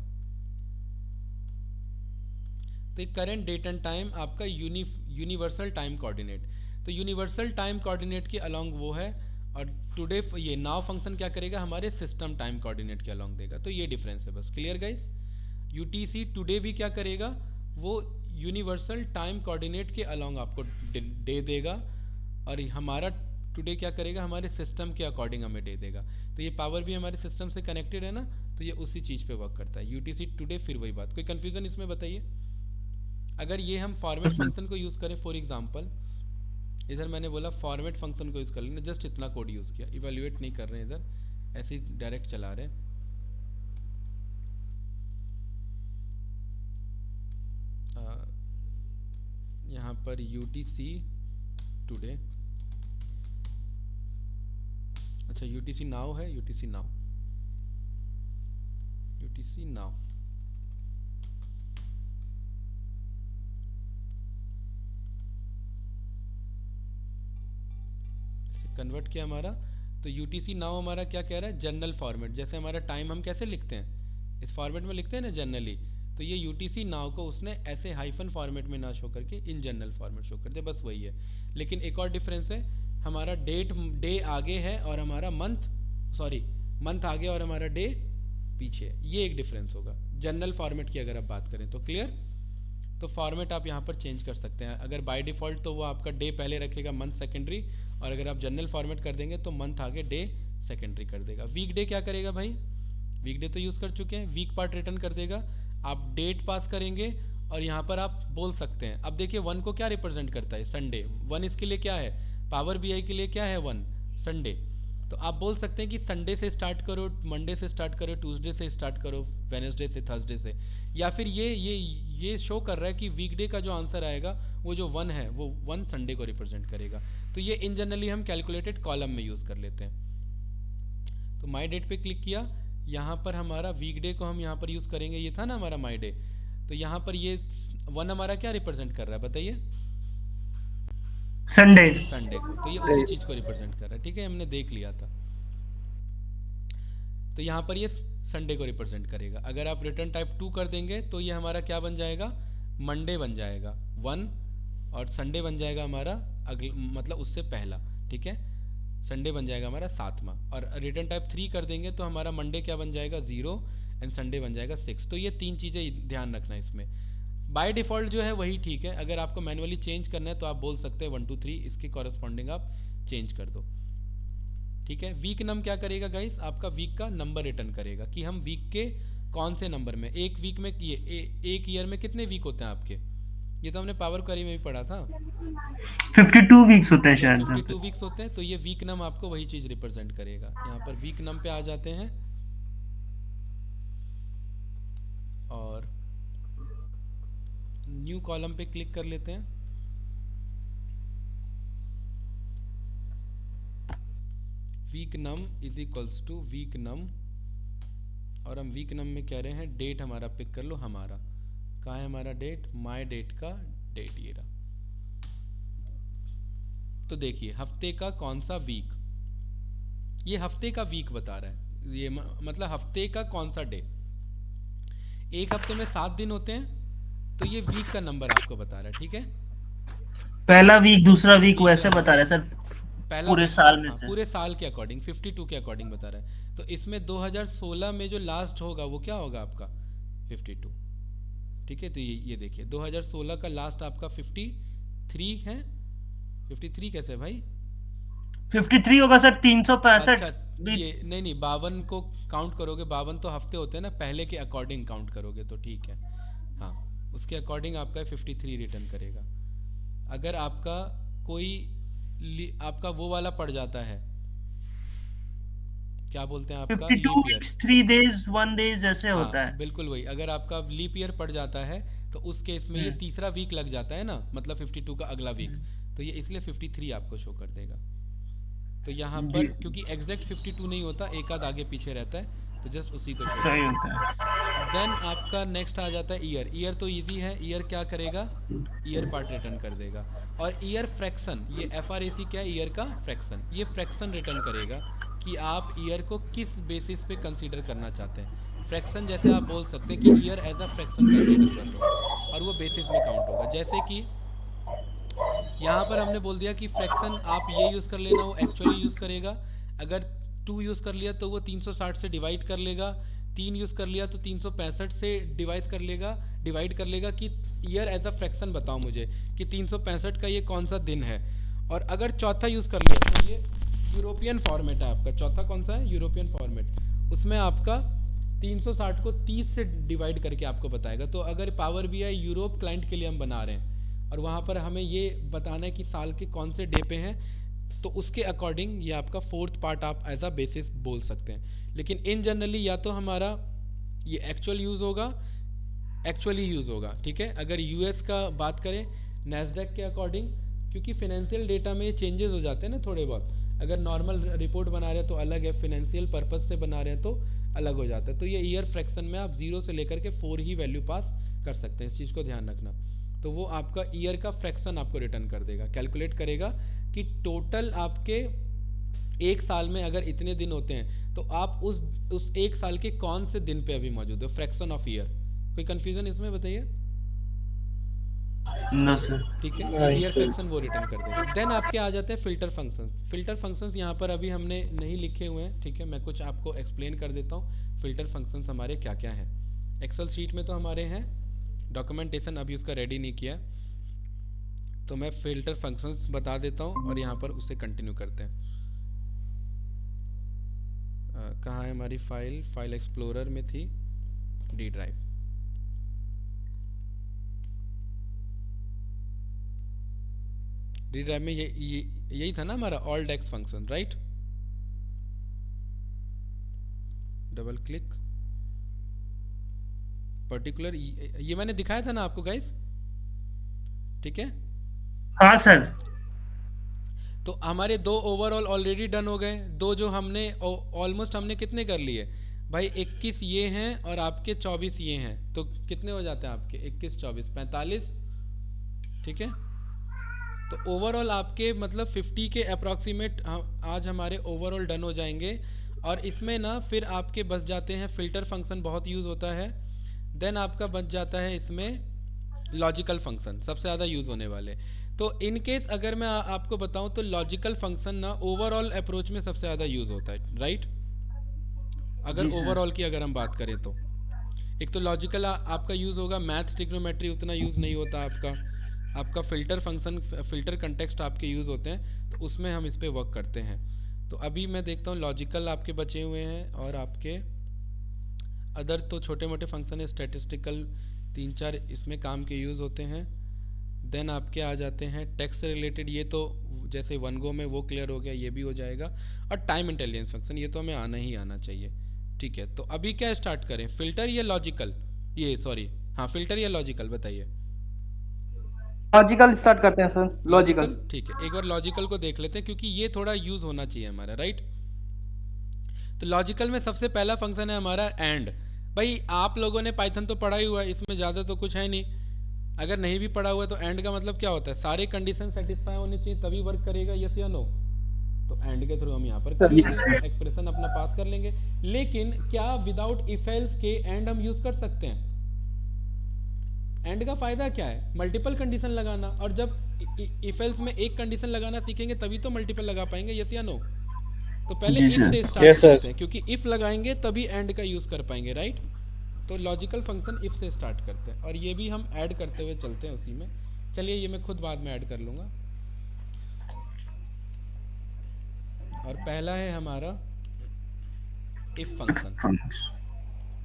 तो करंट डेट एंड टाइम आपका यूनिवर्सल टाइम कोऑर्डिनेट, तो यूनिवर्सल टाइम कोऑर्डिनेट के अलोंग वो है। और टुडे ये नाउ फंक्शन क्या करेगा, हमारे सिस्टम टाइम कोऑर्डिनेट के अलोंग देगा। तो ये डिफरेंस है बस, क्लियर गाइस। यूटीसी टुडे भी क्या करेगा, वो यूनिवर्सल टाइम कोऑर्डिनेट के अलोंग आपको दे देगा, और हमारा टुडे क्या करेगा, हमारे सिस्टम के अकॉर्डिंग हमें दे देगा। तो ये पावर भी हमारे सिस्टम से कनेक्टेड है ना, तो ये उसी चीज़ पे वर्क करता है। यूटीसी टुडे, फिर वही बात। कोई कन्फ्यूजन इसमें बताइए। अगर ये हम फॉर्मेट फंक्शन को यूज़ करें, फॉर एग्जांपल इधर मैंने बोला फॉर्मेट फंक्शन को यूज़ कर लेना, जस्ट इतना कोड यूज़ किया, इवेल्युएट नहीं कर रहे हैं इधर, ऐसे ही डायरेक्ट चला रहे हैं। यहाँ पर यूटीसी टुडे, अच्छा यूटीसी नाउ है, UTC now, UTC now, convert किया हमारा। तो यूटीसी नाउ हमारा क्या कह रहा है, जनरल फॉर्मेट। जैसे हमारा टाइम हम कैसे लिखते हैं, इस फॉर्मेट में लिखते हैं ना जनरली, तो ये यूटीसी नाउ को उसने ऐसे हाइफन फॉर्मेट में ना शो करके इन जनरल फॉर्मेट शो कर दे, बस वही है। लेकिन एक और डिफरेंस है, हमारा डे आगे है और हमारा मंथ, सॉरी मंथ आगे और हमारा डे पीछे, ये एक डिफरेंस होगा जनरल फॉर्मेट की अगर आप बात करें तो। क्लियर? तो फॉर्मेट आप यहाँ पर चेंज कर सकते हैं। अगर बाय डिफ़ॉल्ट तो वो आपका डे पहले रखेगा, मंथ सेकेंडरी, और अगर आप जनरल फॉर्मेट कर देंगे तो मंथ आगे डे सेकेंडरी कर देगा। वीक डे क्या करेगा भाई? वीक डे तो यूज़ कर चुके हैं, वीक पार्ट रिटर्न कर देगा। आप डेट पास करेंगे और यहाँ पर आप बोल सकते हैं, अब देखिए 1 को क्या रिप्रेजेंट करता है? संडे। 1 इसके लिए क्या है? पावर BI के लिए क्या है? 1 संडे। तो आप बोल सकते हैं कि संडे से स्टार्ट करो, मंडे से स्टार्ट करो, ट्यूसडे से स्टार्ट करो, वेडनेसडे से, थर्सडे से, या फिर ये शो कर रहा है कि वीकडे का जो आंसर आएगा वो जो 1 है वो 1 संडे को रिप्रेजेंट करेगा। तो ये इन जनरली हम कैलकुलेटेड कॉलम में यूज़ कर लेते हैं। तो माई डेट पे क्लिक किया, यहाँ पर हमारा वीकडे को हम यहाँ पर यूज़ करेंगे, ये था ना हमारा माई डे। तो यहाँ पर ये 1 हमारा क्या रिप्रेजेंट कर रहा है बताइए? संडे। संडे को, तो ये उसी चीज़ को रिप्रेजेंट कर रहा है। ठीक है, हमने देख लिया था। तो यहाँ पर ये संडे को रिप्रेजेंट करेगा। अगर आप रिटर्न टाइप 2 कर देंगे तो ये हमारा क्या बन जाएगा? मंडे बन जाएगा 1, और संडे बन जाएगा हमारा मतलब उससे पहला। ठीक है, संडे बन जाएगा हमारा 7वां। और रिटर्न टाइप 3 कर देंगे तो हमारा मंडे क्या बन जाएगा? 0, एंड संडे बन जाएगा 6। तो ये 3 चीज़ें ध्यान रखना है इसमें। बाय डिफ़ॉल्ट जो है वही ठीक है, अगर आपको मैनुअली चेंज करना है तो आप बोल सकते हैं 1 2 3 इसके कॉरेस्पॉन्डिंग आप चेंज कर दो। ठीक है, वीक नम क्या करेगा गाइस? आपका वीक का नंबर रिटर्न करेगा कि हम वीक के कौन से नंबर में, एक वीक में एक ईयर में कितने वीक होते हैं आपके? ये तो हमने पावर क्वेरी में भी पढ़ा था, 52 वीक्स होते हैं शायद। 52 वीक्स होते हैं। तो ये वीक नम आपको वही चीज़ रिप्रेजेंट करेगा। यहाँ पर वीक नम पे आ जाते हैं और न्यू कॉलम पे क्लिक कर लेते हैं। Week num is equals to week num, और हम वीक नम में कह रहे हैं डेट हमारा पिक कर लो। हमारा कहाँ है हमारा डेट? माय डेट का डेट ये रहा। तो देखिए हफ्ते का कौन सा वीक, ये हफ्ते का वीक बता रहा है, ये मतलब हफ्ते का कौन सा डे। एक हफ्ते में 7 दिन होते हैं, तो ये वीक का नंबर आपको बता रहा है। ठीक है, पहला वीक, दूसरा वीक वैसे बता रहे सर, पहला पूरे साल में से। पूरे साल के अकॉर्डिंग 52 के अकॉर्डिंग बता रहा है। तो इसमें 2016 में जो लास्ट होगा वो क्या होगा आपका? 52। ठीक है, तो ये देखिए 2016 का लास्ट आपका 53 है। 53 कैसे भाई? 53 होगा सर, 365 अच्छा, ये नहीं 52 को काउंट करोगे, 52 तो हफ्ते होते हैं ना, पहले के अकॉर्डिंग काउंट करोगे तो ठीक है। हाँ, उसके अकॉर्डिंग आपका 53 रिटर्न करेगा। अगर आपका कोई आपका वो वाला पड़ जाता है, क्या बोलते हैं आपका? 52 वीक्स 3 डेज 1 डेज ऐसे हाँ, होता है। बिल्कुल वही। अगर आपका लीप ईयर पड़ जाता है तो उस केस में ये तीसरा वीक लग जाता है ना, मतलब 52 का अगला वीक, तो ये इसलिए 53 आपको शो कर देगा। तो यहाँ पर क्योंकि एग्जैक्ट 52 नहीं होता, एक आध आगे पीछे रहता है, तो जस्ट उसी को सही होता है। देन आपका नेक्स्ट आ जाता है ईयर। ईयर तो इजी है, ईयर क्या करेगा? ईयर पार्ट रिटर्न कर देगा। और ईयर फ्रैक्शन, ये FRAC क्या है? ईयर का फ्रैक्शन। ये फ्रैक्शन रिटर्न करेगा कि आप ईयर को किस बेसिस पे कंसीडर करना चाहते हैं। फ्रैक्शन जैसे आप बोल सकते हैं कि year as a fraction consider कर लो, और वो बेसिस में काउंट होगा। जैसे कि यहाँ पर हमने बोल दिया कि फ्रैक्शन आप ये यूज़ कर लेना, वो एक्चुअली यूज़ करेगा। अगर 2 यूज़ कर लिया तो वो 360 से डिवाइड कर लेगा, 3 यूज़ कर लिया तो 365 से डिवाइड कर लेगा कि ईयर एज अ फ्रैक्शन बताओ मुझे कि 365 का ये कौन सा दिन है। और अगर चौथा यूज़ कर लिया तो ये यूरोपियन फॉर्मेट है आपका। चौथा कौन सा है? European format. उसमें आपका 360 को 30 से डिवाइड करके आपको बताएगा। तो अगर पावर BI यूरोप क्लाइंट के लिए हम बना रहे हैं और वहाँ पर हमें ये बताना है कि साल के कौन से डे पे हैं, तो उसके अकॉर्डिंग ये आपका 4th पार्ट आप एज अ बेसिस बोल सकते हैं। लेकिन इन जनरली या तो हमारा ये एक्चुअली यूज़ होगा। ठीक है, अगर US का बात करें नैस्डैक के अकॉर्डिंग, क्योंकि फिनेंशियल डेटा में चेंजेस हो जाते हैं ना थोड़े बहुत। अगर नॉर्मल रिपोर्ट बना रहे हैं तो अलग है, फिनेंशियल पर्पस से बना रहे हैं तो अलग हो जाता है। तो ये ईयर फ्रैक्शन में आप 0 से लेकर के 4 ही वैल्यू पास कर सकते हैं, इस चीज़ को ध्यान रखना। तो वो आपका ईयर का फ्रैक्शन आपको रिटर्न कर देगा, कैलकुलेट करेगा कि टोटल आपके एक साल में अगर इतने दिन होते हैं तो आप उस एक साल के कौन से दिन पे अभी मौजूद हो, फ्रैक्शन ऑफ ईयर। कोई कंफ्यूजन इसमें बताइए? No sir. ठीक है, नहीं क्लियर सर। फ्रैक्शन वो रिटर्न कर देगा। देन आपके आ जाते हैं फिल्टर फंक्शंस। फिल्टर फंक्शंस यहाँ पर अभी हमने नहीं लिखे हुए हैं, ठीक है, मैं कुछ आपको एक्सप्लेन कर देता हूँ फिल्टर फंक्शंस हमारे क्या क्या हैं। एक्सेल शीट में तो हमारे हैं, डॉक्यूमेंटेशन अभी उसका रेडी नहीं किया है, तो मैं फिल्टर फंक्शंस बता देता हूँ और यहाँ पर उससे कंटिन्यू करते हैं। कहाँ है हमारी फाइल? फाइल एक्सप्लोरर में थी, डी ड्राइव। डी ड्राइव में यही था ना हमारा ऑल डेक्स function, right? Double click, particular, ये मैंने दिखाया था ना आपको गाइस, ठीक है? हाँ सर। तो हमारे दो ओवरऑल ऑलरेडी डन हो गए, दो जो हमने ऑलमोस्ट हमने कितने कर लिए भाई? 21 ये हैं और आपके 24 ये हैं, तो कितने हो जाते हैं आपके? 21 24 45, ठीक है? तो ओवरऑल आपके मतलब 50 के अप्रॉक्सीमेट आज हमारे ओवरऑल डन हो जाएंगे। और इसमें ना फिर आपके बच जाते हैं, फिल्टर फंक्शन बहुत यूज़ होता है। देन आपका बच जाता है इसमें लॉजिकल फंक्शन, सबसे ज़्यादा यूज़ होने वाले। तो इन केस अगर मैं आपको बताऊं तो लॉजिकल फंक्शन ना ओवरऑल अप्रोच में सबसे ज़्यादा यूज़ होता है, राइट? अगर जी सर। ओवरऑल की अगर हम बात करें तो एक तो लॉजिकल आपका यूज़ होगा, मैथ ट्रिग्नोमेट्री उतना यूज़ नहीं होता आपका फिल्टर फंक्शन, फिल्टर कंटेक्स्ट आपके यूज़ होते हैं, तो उसमें हम इस पर वर्क करते हैं। तो अभी मैं देखता हूँ लॉजिकल आपके बचे हुए हैं और आपके अदर तो छोटे मोटे फंक्शन है, स्टैटिस्टिकल 3-4 इसमें काम के यूज़ होते हैं। देन आपके आ जाते हैं टेक्स्ट से रिलेटेड, ये तो जैसे वन गो में वो क्लियर हो गया, ये भी हो जाएगा। और टाइम इंटेलिजेंस फंक्शन, ये तो हमें आना ही आना चाहिए, ठीक है? तो अभी क्या स्टार्ट करें, फिल्टर या लॉजिकल? ये सॉरी, हाँ, फिल्टर या लॉजिकल बताइए। लॉजिकल स्टार्ट करते हैं सर, लॉजिकल। ठीक है, एक बार लॉजिकल को देख लेते हैं क्योंकि ये थोड़ा यूज़ होना चाहिए हमारा, राइट? तो लॉजिकल में सबसे पहला फंक्शन है हमारा एंड। भाई आप लोगों ने पाइथन तो पढ़ा ही हुआ है, इसमें ज़्यादा तो कुछ है नहीं। अगर नहीं भी पढ़ा हुआ है तो एंड का मतलब क्या होता है? सारे कंडीशन सेटिस्फाई होने चाहिए तभी वर्क करेगा, यस या नो? तो एंड के थ्रू हम यहाँ पर कर लेंगे, एक्सप्रेशन अपना पास कर लेंगे। लेकिन क्या विदाउट इफ एल्स के एंड हम यूज कर सकते हैं? एंड का फायदा क्या है? मल्टीपल कंडीशन लगाना, और जब इफ एल्स में एक कंडीशन लगाना सीखेंगे तभी तो मल्टीपल लगा पाएंगे, यस या नो? तो पहले इफ से स्टार्ट करते हैं, क्योंकि इफ लगाएंगे तभी एंड का यूज कर पाएंगे, राइट? तो लॉजिकल फंक्शन इफ से स्टार्ट करते हैं और ये भी हम ऐड करते हुए चलते हैं उसी में। चलिए ये मैं खुद बाद में ऐड कर लूँगा। और पहला है हमारा इफ फंक्शन,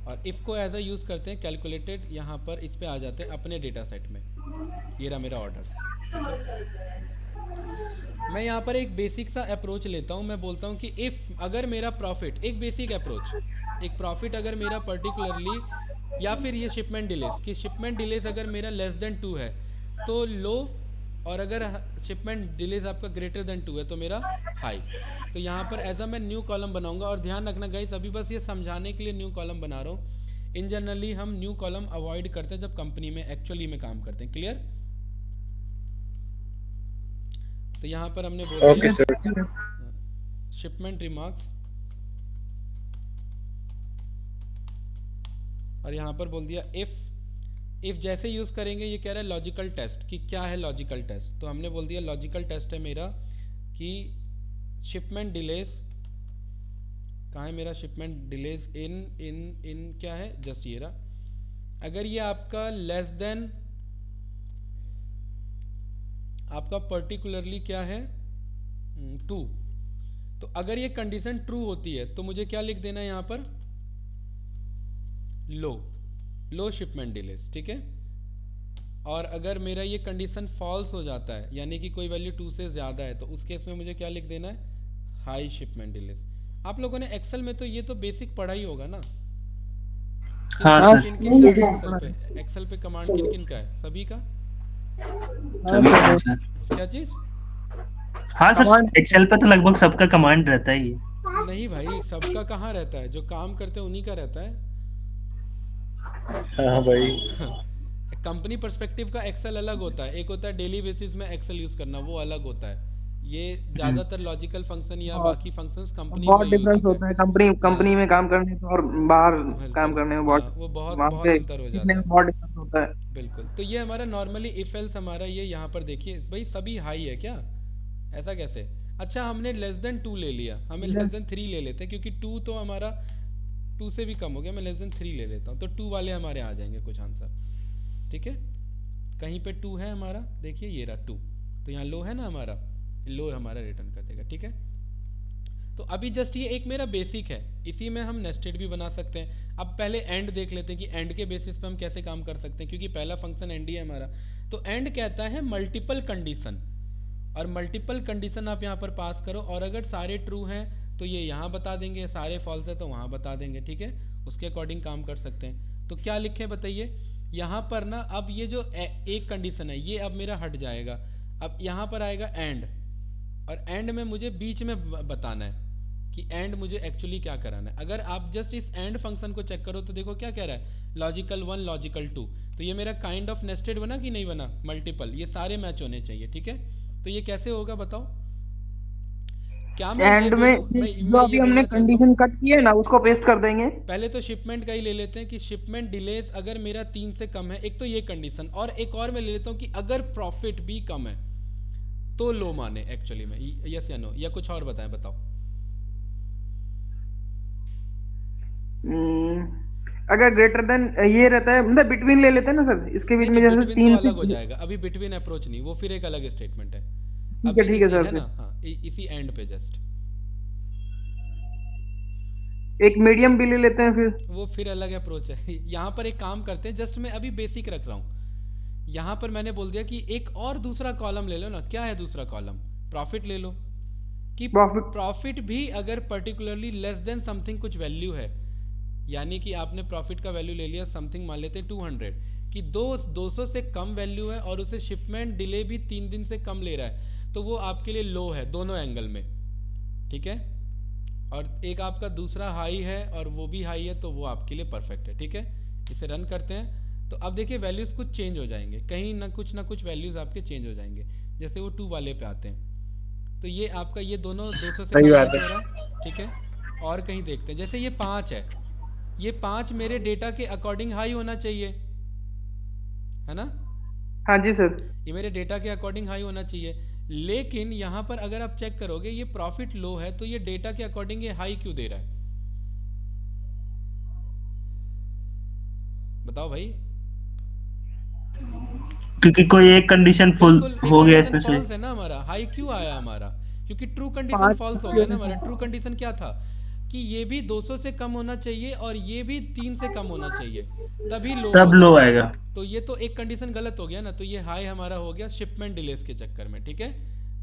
और इफ को एज अ यूज़ करते हैं कैलकुलेटेड, यहाँ पर इस पे आ जाते हैं अपने डेटा सेट में। ये रहा मेरा ऑर्डर, मैं यहाँ पर एक बेसिक सा अप्रोच लेता हूँ। मैं बोलता हूँ कि इफ़ अगर मेरा प्रॉफिट, एक बेसिक अप्रोच, एक प्रॉफिट अगर मेरा पर्टिकुलरली, या फिर ये शिपमेंट डिलेज, कि शिपमेंट डिलेज अगर मेरा लेस देन 2 है तो लो, और अगर शिपमेंट डिलेज आपका ग्रेटर देन 2 है तो मेरा हाई। तो यहाँ पर एज अ मैं न्यू कॉलम बनाऊंगा। और ध्यान रखना गाइस, अभी बस ये समझाने के लिए न्यू कॉलम बना रहा हूँ। इन जनरली हम न्यू कॉलम अवॉइड करते हैं जब कंपनी में एक्चुअली में काम करते हैं, क्लियर? तो यहाँ पर हमने बोल दिया शिपमेंट रिमार्क्स, और यहाँ पर बोल दिया इफ जैसे यूज़ करेंगे, ये कह रहा है लॉजिकल टेस्ट, कि क्या है लॉजिकल टेस्ट? तो हमने बोल दिया लॉजिकल टेस्ट है मेरा कि शिपमेंट डिलेज, कहाँ है मेरा शिपमेंट डिलेज? इन क्या है, जस्ट ये रहा। अगर ये आपका लेस देन, आपका पर्टिकुलरली क्या है 2, तो अगर ये कंडीशन ट्रू होती है तो मुझे क्या लिख देना है यहाँ पर? लो शिपमेंट डिलेज, ठीक है? और अगर मेरा ये कंडीशन फॉल्स हो जाता है, यानी कि कोई वैल्यू 2 से ज़्यादा है, तो उस केस में मुझे क्या लिख देना है? High shipment delays. आप लोगों ने एक्सेल में तो ये तो बेसिक पढ़ा ही होगा ना? हाँ सर। एक्सेल पे कमांड किन किन का है? सभी का? सभी का सर। क्या चीज? हाँ सर, एक्सेल पे तो लगभग सबका कमांड रहता ही है। नहीं भाई, सबका कहाँ रहता है? जो काम करते हैं उन्हीं का रहता है। हाँ भाई। कंपनी पर्सपेक्टिव का एक्सेल अलग होता है, एक होता है डेली बेसिस में एक्सेल यूज करना, वो अलग होता है। ये ज्यादातर लॉजिकल फंक्शन या बाकी फंक्शंस कंपनी बहुत डिफरेंस होता है कंपनी में काम करने में और बाहर काम करने में, वो बहुत अंतर हो जाता है। बहुत डिफरेंस होता होता है। बिल्कुल, तो ये हमारा नॉर्मली इफ एल्स हमारा ये यहाँ पर देखिए भाई सभी हाई है क्या, ऐसा कैसे? अच्छा हमने लेस देन 2 ले लिया, हमें लेस देन 3 ले लेते हैं क्योंकि 2 तो हमारा 2 से भी कम हो गया, मैं लेस देन 3 ले लेता हूँ, तो 2 वाले हमारे आ जाएंगे कुछ आंसर। ठीक है, कहीं पे 2 है हमारा, देखिए ये रहा 2, तो यहाँ लो है ना हमारा, लो हमारा रिटर्न कर देगा। ठीक है, तो अभी जस्ट ये एक मेरा बेसिक है, इसी में हम नेस्टेड भी बना सकते हैं। अब पहले एंड देख लेते हैं कि एंड के बेसिस पे हम कैसे काम कर सकते हैं, क्योंकि पहला फंक्शन एंड ही है हमारा। तो एंड कहता है मल्टीपल कंडीशन, और मल्टीपल कंडीशन आप यहाँ पर पास करो, और अगर सारे ट्रू हैं तो ये यहाँ बता देंगे, सारे फॉल्स है तो वहाँ बता देंगे। ठीक है, उसके अकॉर्डिंग काम कर सकते हैं। तो क्या लिखें बताइए, यहाँ पर ना अब ये जो एक कंडीशन है ये अब मेरा हट जाएगा, अब यहाँ पर आएगा एंड, और एंड में मुझे बीच में बताना है कि एंड मुझे एक्चुअली क्या कराना है। अगर आप जस्ट इस एंड फंक्शन को चेक करो तो देखो क्या कह रहा है, लॉजिकल 1 लॉजिकल 2, तो ये मेरा काइंड ऑफ नेस्टेड बना कि नहीं बना, मल्टीपल, ये सारे मैच होने चाहिए। ठीक है, तो ये कैसे होगा बताओ, क्या मैं ये एंड में बोलूं, जो मैं अभी ये हमने बोलना चाहता हूँ, कंडीशन कट की है ना उसको पेस्ट कर देंगे। पहले तो शिपमेंट का ही ले लेते हैं कि शिपमेंट डिलेज अगर मेरा 3 से कम है, एक तो ये कंडीशन, और एक और मैं ले लेता हूँ कि अगर प्रॉफिट भी कम है तो लो माने एक्चुअली में, यस या नो, या कुछ और बताएं, बताओ। अगर ग्रेटर देन ये रहता है, मतलब बिटवीन ले लेते हैं ना सर, इसके बीच नहीं में नहीं, जैसे बिटवीन तो 3 अलग हो से। जाएगा, अभी बिटवीन अप्रोच नहीं, वो फिर एक अलग स्टेटमेंट है। अभी ठीक है इसी सर, है फिर ना, हाँ इसी एंड पे जस्ट एक मीडियम भी ले लेते हैं फिर। वो फिर अलग अप्रोच है। यहाँ पर एक काम करते हैं, जस्ट मैं अभी बेसिक रख रहा हूँ, यहाँ पर मैंने बोल दिया कि एक और दूसरा कॉलम ले लो ना, क्या है दूसरा कॉलम, प्रॉफिट ले लो, कि प्रॉफिट। प्रॉफिट भी अगर पर्टिकुलरली लेस देन समथिंग कुछ वैल्यू है, यानी कि आपने प्रॉफिट का वैल्यू ले लिया समथिंग, मान लेते हैं 200, कि 200 से कम वैल्यू है और उसे शिपमेंट डिले भी 3 दिन से कम ले रहा है, तो वो आपके लिए लो है दोनों एंगल में। ठीक है, और एक आपका दूसरा हाई है और वो भी हाई है, तो वो आपके लिए परफेक्ट है। ठीक है, इसे रन करते हैं, तो अब देखिए वैल्यूज़ कुछ चेंज हो जाएंगे, कहीं ना कुछ वैल्यूज़ आपके चेंज हो जाएंगे, जैसे वो 2 वाले पे आते हैं, तो ये आपका ये दोनों 200 से सही कम बात कैसे है। हो रहा है। ठीक है, और कहीं देखते हैं, जैसे ये 5 है, ये 5 मेरे डेटा के अकॉर्डिंग हाई होना चाहिए, है ना, हाँ जी सर। ये मेरे डेटा के अकॉर्डिंग हाई होना चाहिए, लेकिन यहाँ पर अगर आप चेक करोगे ये प्रॉफिट लो है, तो ये डेटा के अकॉर्डिंग ये हाई क्यों दे रहा है, बताओ भाई। क्योंकि कोई एक कंडीशन फुल बिल्कुल, एक हो गया कंडीशन इसमें से। फॉल्स है ना हमारा, हाई क्यों आया हमारा, क्योंकि ट्रू कंडीशन 5 फॉल्स हो गया ना हमारा। ट्रू कंडीशन क्या था कि ये भी 200 से कम होना चाहिए और ये भी 3 से कम होना चाहिए, तभी लो तब होगा। लो आएगा। तो ये तो एक कंडीशन गलत हो गया ना, तो ये हाई हमारा हो गया शिपमेंट डिलेस के चक्कर में। ठीक है,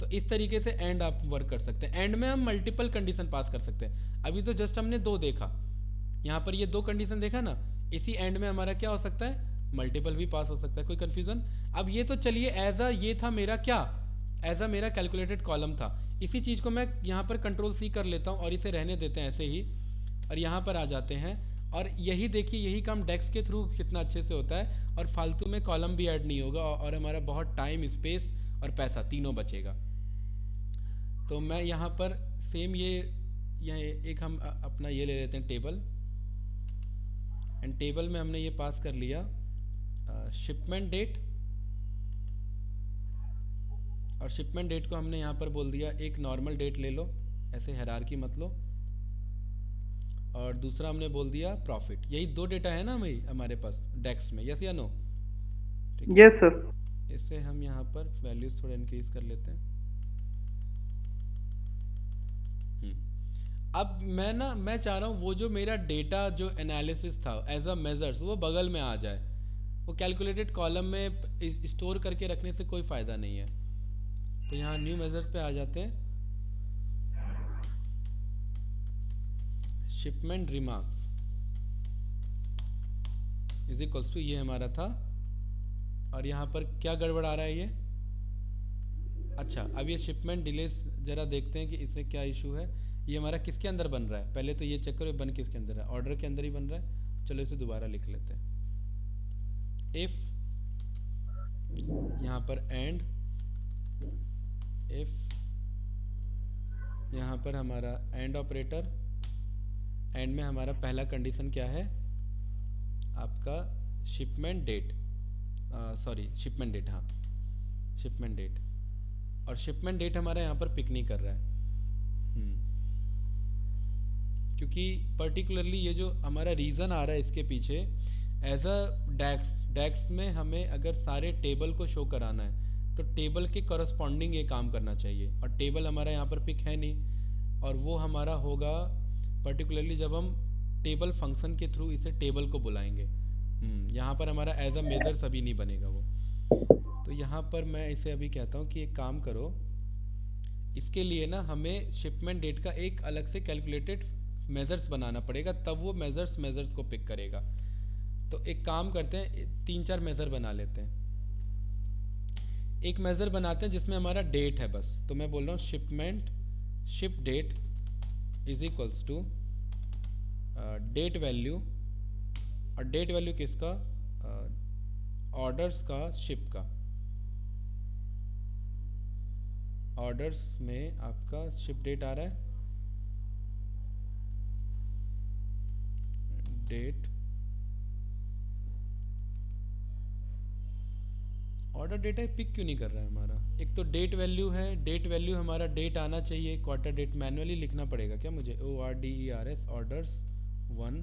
तो इस तरीके से एंड आप वर्क कर सकते हैं, एंड में हम मल्टीपल कंडीशन पास कर सकते हैं। अभी तो जस्ट हमने 2 देखा, यहाँ पर ये 2 कंडीशन देखा ना, इसी एंड में हमारा क्या हो सकता है, मल्टीपल भी पास हो सकता है। कोई कंफ्यूजन? अब ये तो चलिए एज अ, ये था मेरा क्या, एज अ मेरा कैलकुलेटेड कॉलम था, इसी चीज़ को मैं यहाँ पर कंट्रोल C कर लेता हूँ और इसे रहने देते हैं ऐसे ही, और यहाँ पर आ जाते हैं, और यही देखिए यही काम डेक्स के थ्रू कितना अच्छे से होता है, और फालतू में कॉलम भी ऐड नहीं होगा, और हमारा बहुत टाइम, स्पेस और पैसा तीनों बचेगा। तो मैं यहाँ पर सेम ये एक हम अपना ये ले लेते हैं टेबल, एंड टेबल में हमने ये पास कर लिया शिपमेंट डेट, और शिपमेंट डेट को हमने यहाँ पर बोल दिया एक नॉर्मल डेट ले लो, ऐसे हायरार्की मत लो, और दूसरा हमने बोल दिया प्रॉफिट। यही 2 डेटा है ना भाई हमारे पास डेक्स में, यस या नो? Yes sir. इससे हम यहाँ पर वैल्यूज थोड़ा इंक्रीज कर लेते हैं। अब मैं चाह रहा हूँ वो जो मेरा डेटा जो एनालिसिस था एज अ मेजर्स वो बगल में आ जाए, वो कैलकुलेटेड कॉलम में स्टोर करके रखने से कोई फ़ायदा नहीं है। तो यहाँ न्यू मेजर्स पे आ जाते हैं, shipment remarks is equals to, ये हमारा था, और यहाँ पर क्या गड़बड़ आ रहा है ये, अच्छा अब ये शिपमेंट डिले जरा देखते हैं कि इससे क्या इशू है। ये हमारा किसके अंदर बन रहा है, पहले तो ये चेक करो बन किसके अंदर है, ऑर्डर के अंदर ही बन रहा है। चलो इसे दोबारा लिख लेते हैं, इफ यहाँ पर एंड, इफ यहाँ पर हमारा एंड ऑपरेटर, एंड में हमारा पहला कंडीशन क्या है आपका shipment date, sorry shipment date, हाँ शिपमेंट डेट, और शिपमेंट डेट हमारा यहाँ पर पिक नहीं कर रहा है। क्योंकि पर्टिकुलरली ये जो हमारा रीज़न आ रहा है इसके पीछे, एज अ डेक्स में हमें अगर सारे टेबल को शो कराना है तो टेबल के करस्पॉन्डिंग ये काम करना चाहिए, और टेबल हमारा यहाँ पर पिक है नहीं, और वो हमारा होगा पर्टिकुलरली जब हम टेबल फंक्शन के थ्रू इसे टेबल को बुलाएंगे। यहाँ पर हमारा एज अ मेजर्स अभी नहीं बनेगा वो। तो यहाँ पर मैं इसे अभी कहता हूँ कि एक काम करो, इसके लिए ना हमें शिपमेंट डेट का एक अलग से कैलकुलेटेड मेजर्स बनाना पड़ेगा, तब वो मेजर्स को पिक करेगा। तो एक काम करते हैं, 3-4 मेजर बना लेते हैं। एक मेजर बनाते हैं जिसमें हमारा डेट है बस। तो मैं बोल रहा हूँ ship date is equals to date value, और डेट वैल्यू किसका, ऑर्डर्स का, शिप का। ऑर्डर्स में आपका शिप डेट आ रहा है, डेट ऑर्डर डेटा पिक क्यों नहीं कर रहा है हमारा। एक तो डेट वैल्यू है, डेट वैल्यू हमारा डेट आना चाहिए, क्वार्टर डेट मैनुअली लिखना पड़ेगा क्या मुझे, ORDERS ऑर्डर्स 1,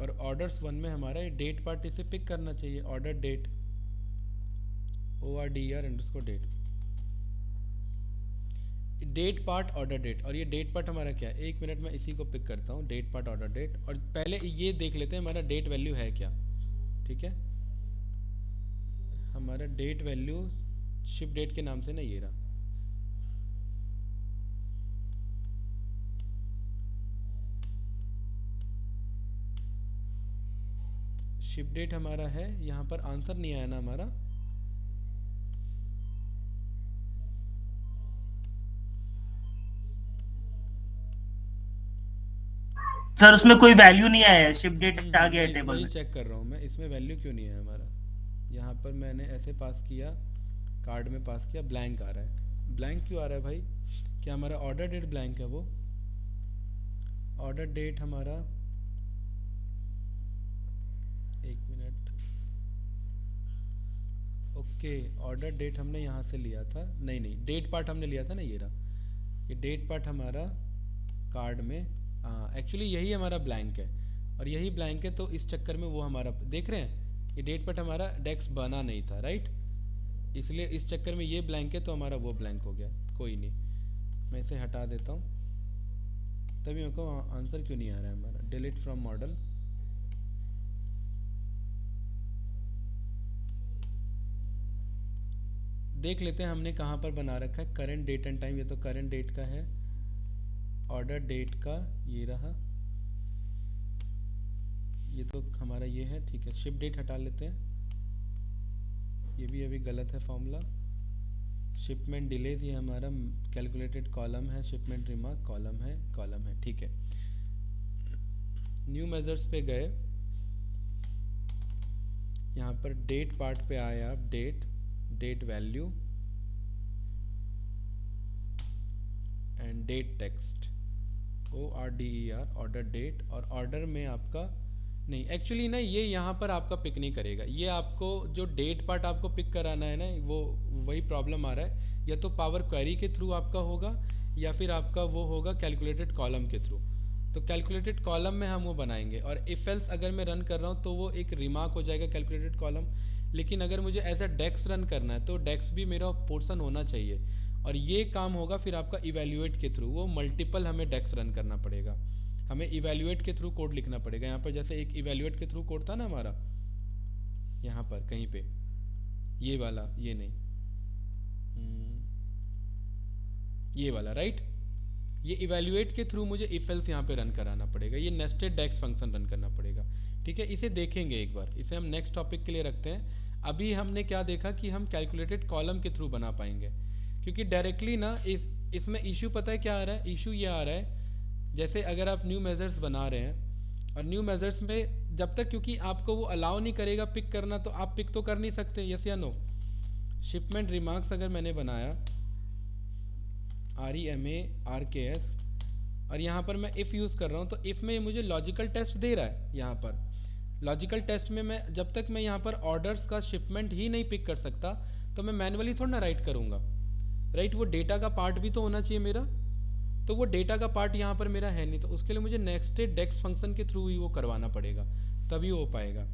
और ऑर्डर्स 1 में हमारा ये डेट पार्ट इसे पिक करना चाहिए, order date order date, date part order date. और ये डेट पार्ट हमारा क्या है, 1 मिनट में इसी को पिक करता हूँ, डेट पार्ट ऑर्डर डेट। और पहले ये देख लेते हैं हमारा डेट वैल्यू है क्या। ठीक है, हमारा डेट वैल्यू शिप डेट के नाम से ना ये रहा, शिप डेट हमारा है। यहाँ पर आंसर नहीं आया ना हमारा, सर उसमें कोई वैल्यू नहीं आया है, शिप डेट आ गया है टेबल में। चेक कर रहा हूँ मैं, इसमें वैल्यू क्यों नहीं है हमारा। यहाँ पर मैंने ऐसे पास किया, कार्ड में पास किया, ब्लैंक आ रहा है। ब्लैंक क्यों आ रहा है भाई, क्या हमारा ऑर्डर डेट ब्लैंक है। वो ऑर्डर डेट हमारा, 1 मिनट, ओके ऑर्डर डेट हमने यहाँ से लिया था, नहीं डेट पार्ट हमने लिया था ना, ये रहा ये डेट पार्ट हमारा कार्ड में। हाँ एक्चुअली यही हमारा ब्लैंक है, और यही ब्लैंक है, तो इस चक्कर में वो हमारा देख रहे हैं, ये डेट पार्ट हमारा डेक्स बना नहीं था राइट, इसलिए इस चक्कर में ये ब्लैंक है, तो हमारा वो ब्लैंक हो गया। कोई नहीं, मैं इसे हटा देता हूँ, तभी मेरे को आंसर क्यों नहीं आ रहा है हमारा। डिलीट फ्रॉम मॉडल, देख लेते हैं हमने कहाँ पर बना रखा है, करेंट डेट एंड टाइम। ये तो करेंट डेट का है, ऑर्डर डेट का ये रहा, ये तो हमारा ये है। ठीक है, शिप डेट हटा लेते हैं, ये भी अभी गलत है फॉर्मूला। शिपमेंट डिलेज ये हमारा कैलकुलेटेड कॉलम है, शिपमेंट रिमार्क कॉलम है। ठीक है, न्यू मेजर्स पे गए, यहाँ पर डेट पार्ट पे आए आप, date value and date text, ORDER order date. और ऑर्डर में आपका नहीं, एक्चुअली ना ये यहाँ पर आपका पिक नहीं करेगा, ये आपको जो डेट पार्ट आपको पिक कराना है ना, वो वही प्रॉब्लम आ रहा है। या तो पावर क्वेरी के थ्रू आपका होगा, या फिर आपका वो होगा कैलकुलेटेड कॉलम के थ्रू। तो कैलकुलेटेड कॉलम में हम वो बनाएंगे, और इफ एल्स अगर मैं रन कर रहा हूँ तो वो एक रिमार्क हो जाएगा कैलकुलेटेड कॉलम। लेकिन अगर मुझे एज अ डेक्स रन करना है तो डेक्स भी मेरा पोर्शन होना चाहिए, और ये काम होगा फिर आपका इवैल्यूएट के थ्रू। वो मल्टीपल हमें डेक्स रन करना पड़ेगा, हमें इवैल्यूएट के थ्रू कोड लिखना पड़ेगा। यहाँ पर जैसे एक इवैल्यूएट के थ्रू कोड था ना हमारा, यहाँ पर कहीं पे ये वाला, ये नहीं ये वाला राइट, ये इवैल्यूएट के थ्रू मुझे इफ एल्स यहाँ पे रन कराना पड़ेगा, ये नेस्टेड डेक्स फंक्शन रन करना पड़ेगा। ठीक है, इसे देखेंगे एक बार, इसे हम नेक्स्ट टॉपिक के लिए रखते हैं। अभी हमने क्या देखा कि हम कैलकुलेटेड कॉलम के थ्रू बना पाएंगे, क्योंकि डायरेक्टली ना इसमें इशू पता है क्या आ रहा है, इशू ये आ रहा है जैसे अगर आप न्यू मेजर्स बना रहे हैं, और न्यू मेजर्स में जब तक क्योंकि आपको वो अलाउ नहीं करेगा पिक करना, तो आप पिक तो कर नहीं सकते, यस या नो। शिपमेंट रिमार्क्स अगर मैंने बनाया REMARKS, और यहाँ पर मैं इफ़ यूज़ कर रहा हूँ, तो इफ़ में मुझे लॉजिकल टेस्ट दे रहा है। यहाँ पर लॉजिकल टेस्ट में मैं जब तक मैं यहाँ पर ऑर्डर्स का शिपमेंट ही नहीं पिक कर सकता तो मैं मैनुअली थोड़ा ना राइट करूँगा, राइट। वो डेटा का पार्ट भी तो होना चाहिए मेरा, तो वो डेटा का पार्ट यहाँ पर मेरा है नहीं, तो उसके लिए मुझे नेक्स्टेड डेक्स फंक्शन के थ्रू ही वो करवाना पड़ेगा, तभी हो पाएगा।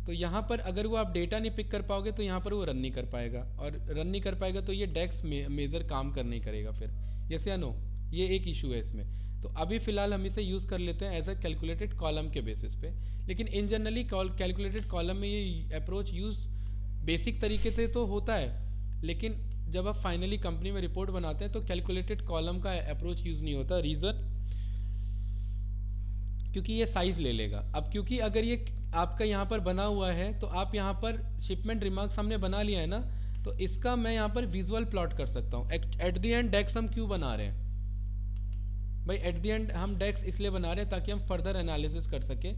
तो यहाँ पर अगर वो आप डेटा नहीं पिक कर पाओगे तो यहाँ पर वो रन नहीं कर पाएगा, और रन नहीं कर पाएगा तो ये डेक्स मेजर काम कर नहीं करेगा फिर, यस या नो, ये एक इशू है इसमें। तो अभी फ़िलहाल हम इसे यूज़ कर लेते हैं एज अ कैलकुलेटेड कॉलम के बेसिस पे, लेकिन इन जनरली कैलकुलेटेड कॉलम में ये अप्रोच यूज़ बेसिक तरीके से तो होता है, लेकिन जब आप फाइनली कंपनी में रिपोर्ट बनाते हैं तो कैलकुलेटेड कॉलम का अप्रोच यूज़ नहीं होता। रीज़न क्योंकि ये साइज़ ले लेगा। अब क्योंकि अगर ये आपका यहाँ पर बना हुआ है तो आप यहाँ पर शिपमेंट रिमार्क्स हमने बना लिया है ना, तो इसका मैं यहाँ पर विजुअल प्लॉट कर सकता हूँ। एट द एंड डेक्स हम क्यों बना रहे हैं भाई? एट द एंड हम डेक्स इसलिए बना रहे हैं ताकि हम फर्दर एनालिसिस कर सके।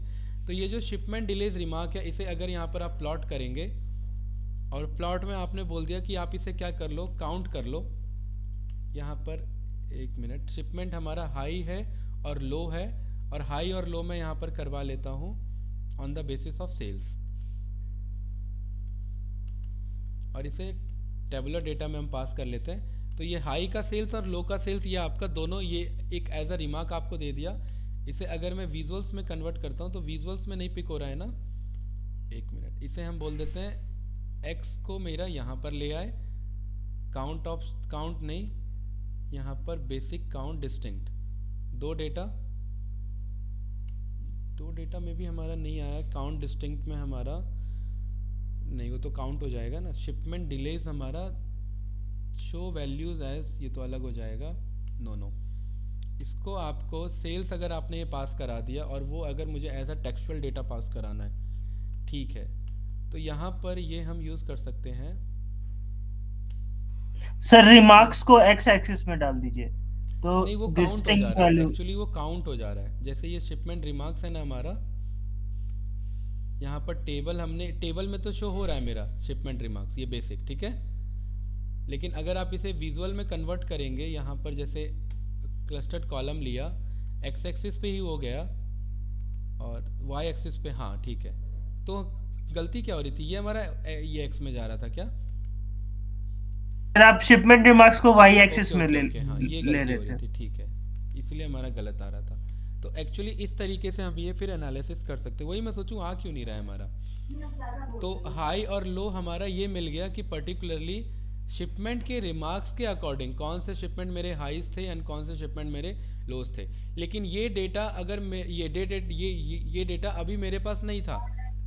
तो ये जो शिपमेंट डिलेज रिमार्क है, इसे अगर यहाँ पर आप प्लॉट करेंगे, और प्लॉट में आपने बोल दिया कि आप इसे क्या कर लो, काउंट कर लो। यहाँ पर एक मिनट, शिपमेंट हमारा हाई है और लो है, और हाई और लो मैं यहाँ पर करवा लेता हूँ on the basis of sales, और इसे टेबुलर डेटा में हम पास कर लेते हैं। तो ये हाई का सेल्स और लो का सेल्स, ये आपका दोनों ये एक एज अ रिमार्क आपको दे दिया। इसे अगर मैं विजुअल्स में कन्वर्ट करता हूँ तो विजुअल्स में नहीं पिक हो रहा है ना, एक मिनट, इसे हम बोल देते हैं एक्स को मेरा यहाँ पर ले आए, काउंट नहीं, यहाँ पर बेसिक काउंट डिस्टिंक्ट, दो डेटा में भी हमारा नहीं आया, काउंट डिस्टिंक्ट में हमारा नहीं, वो तो काउंट हो जाएगा ना। शिपमेंट डिलेज हमारा शो वैल्यूज एज, ये तो अलग हो जाएगा, नो, इसको आपको सेल्स अगर आपने ये पास करा दिया और वो अगर मुझे as a textual data pass कराना है, ठीक है, तो यहाँ पर ये हम यूज़ कर सकते हैं। सर रिमार्क्स को एक्स एक्सिस में डाल दीजिए तो नहीं, वो काउंट हो जा डिस्टिंक्ट रहा है, वैल्यू। एक्चुअली वो काउंट हो जा रहा है। जैसे ये शिपमेंट रिमार्क्स है ना हमारा, यहाँ पर टेबल में तो शो हो रहा है मेरा शिपमेंट रिमार्क्स, ये बेसिक, ठीक है। लेकिन अगर आप इसे विजुअल में कन्वर्ट करेंगे, यहाँ पर जैसे क्लस्टर्ड कॉलम लिया, एक्स एक्सिस पे ही हो गया और वाई एक्सिस पे, हाँ ठीक है। तो गलती क्या हो रही थी, ये हमारा ये एक्स में जा रहा था क्या? आप शिपमेंट रिमार्क्स को वाई एक्सिस ओके में ओके ले ओके, हाँ ये ले गलती रहे हो रही थे। थी, ठीक है, इसलिए हमारा गलत आ रहा था। तो एक्चुअली इस तरीके से हम ये फिर एनालिसिस कर सकते हैं। वही मैं सोचूं आ क्यों नहीं रहा है हमारा। तो हाई और लो हमारा ये मिल गया कि पर्टिकुलरली शिपमेंट के रिमार्क्स के अकॉर्डिंग कौन से शिपमेंट मेरे हाईज थे एंड कौन से शिपमेंट मेरे लोज थे। लेकिन ये डेटा अगर मैं ये डेटा अभी मेरे पास नहीं था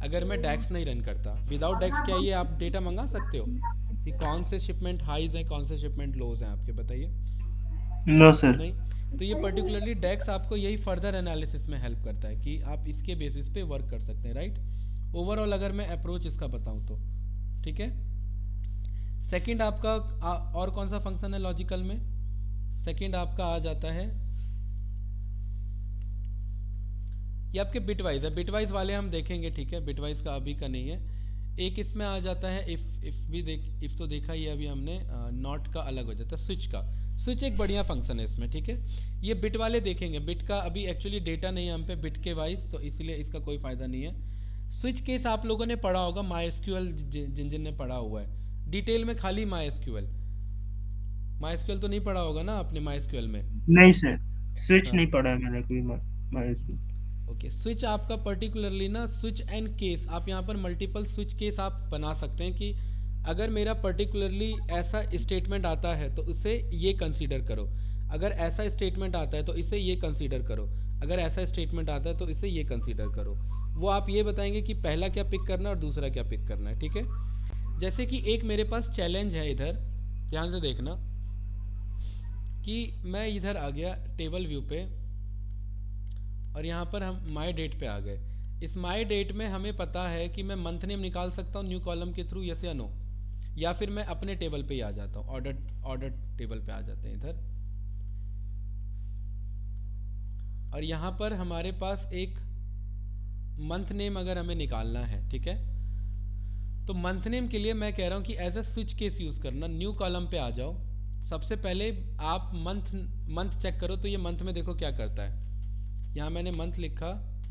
अगर मैं डेक्स नहीं रन करता। विदाउट डेक्स क्या ये आप डेटा मंगा सकते हो कि कौन से शिपमेंट हाईज हैं कौन से शिपमेंट लोज हैं आपके, बताइए। No sir. नहीं, तो ये पर्टिकुलरली डेक्स आपको यही फर्दर एनालिसिस में हेल्प करता है कि आप इसके बेसिस पे वर्क कर सकते हैं, राइट। ओवरऑल अगर मैं अप्रोच इसका बताऊं तो ठीक है। सेकंड आपका और कौन सा फंक्शन है लॉजिकल में? सेकंड आपका आ जाता है, ये आपके बिटवाइज है, बिटवाइज वाले हम देखेंगे, ठीक है, बिटवाइज का अभी का नहीं है। एक इसमें आ जाता है इफ तो देखा ही है अभी हमने, नॉट का अलग हो जाता है, स्विच का। स्विच एक बढ़िया फंक्शन है इसमें, ठीक है। ये बिट वाले देखेंगे, बिट का अभी एक्चुअली डेटा नहीं है हम पे बिट के वाइज, तो इसलिए इसका कोई फ़ायदा नहीं है। स्विच केस आप लोगों ने पढ़ा होगा, MySQL जिन ने पढ़ा हुआ है डिटेल में, खाली MySQL तो नहीं पढ़ा होगा ना आपने MySQL में? नहीं सर, स्विच हाँ। नहीं पढ़ा है मैंने कोई। ओके, स्विच आपका पर्टिकुलरली ना स्विच एंड केस, आप यहाँ पर मल्टीपल स्विच केस आप बना सकते हैं कि अगर मेरा पर्टिकुलरली ऐसा स्टेटमेंट आता है तो उसे ये कंसीडर करो, अगर ऐसा स्टेटमेंट आता है तो इसे ये कंसीडर करो, अगर ऐसा स्टेटमेंट आता है तो इसे ये कंसीडर करो। वो आप ये बताएंगे कि पहला क्या पिक करना है और दूसरा क्या पिक करना है, ठीक है। जैसे कि एक मेरे पास चैलेंज है इधर, ध्यान से देखना कि मैं इधर आ गया टेबल व्यू पे और यहाँ पर हम माई डेट पे आ गए। इस माई डेट में हमें पता है कि मैं मंथ नेम निकाल सकता हूँ न्यू कॉलम के थ्रू, यस या नो, या फिर मैं अपने टेबल पे ही आ जाता हूँ, ऑर्डर टेबल पे आ जाते हैं इधर। और यहाँ पर हमारे पास एक मंथ नेम अगर हमें निकालना है, ठीक है, तो मंथ नेम के लिए मैं कह रहा हूँ कि as a switch case use करना। न्यू कॉलम पे आ जाओ, सबसे पहले आप मंथ चेक करो, तो ये मंथ में देखो क्या करता है। यहाँ मैंने मंथ लिखा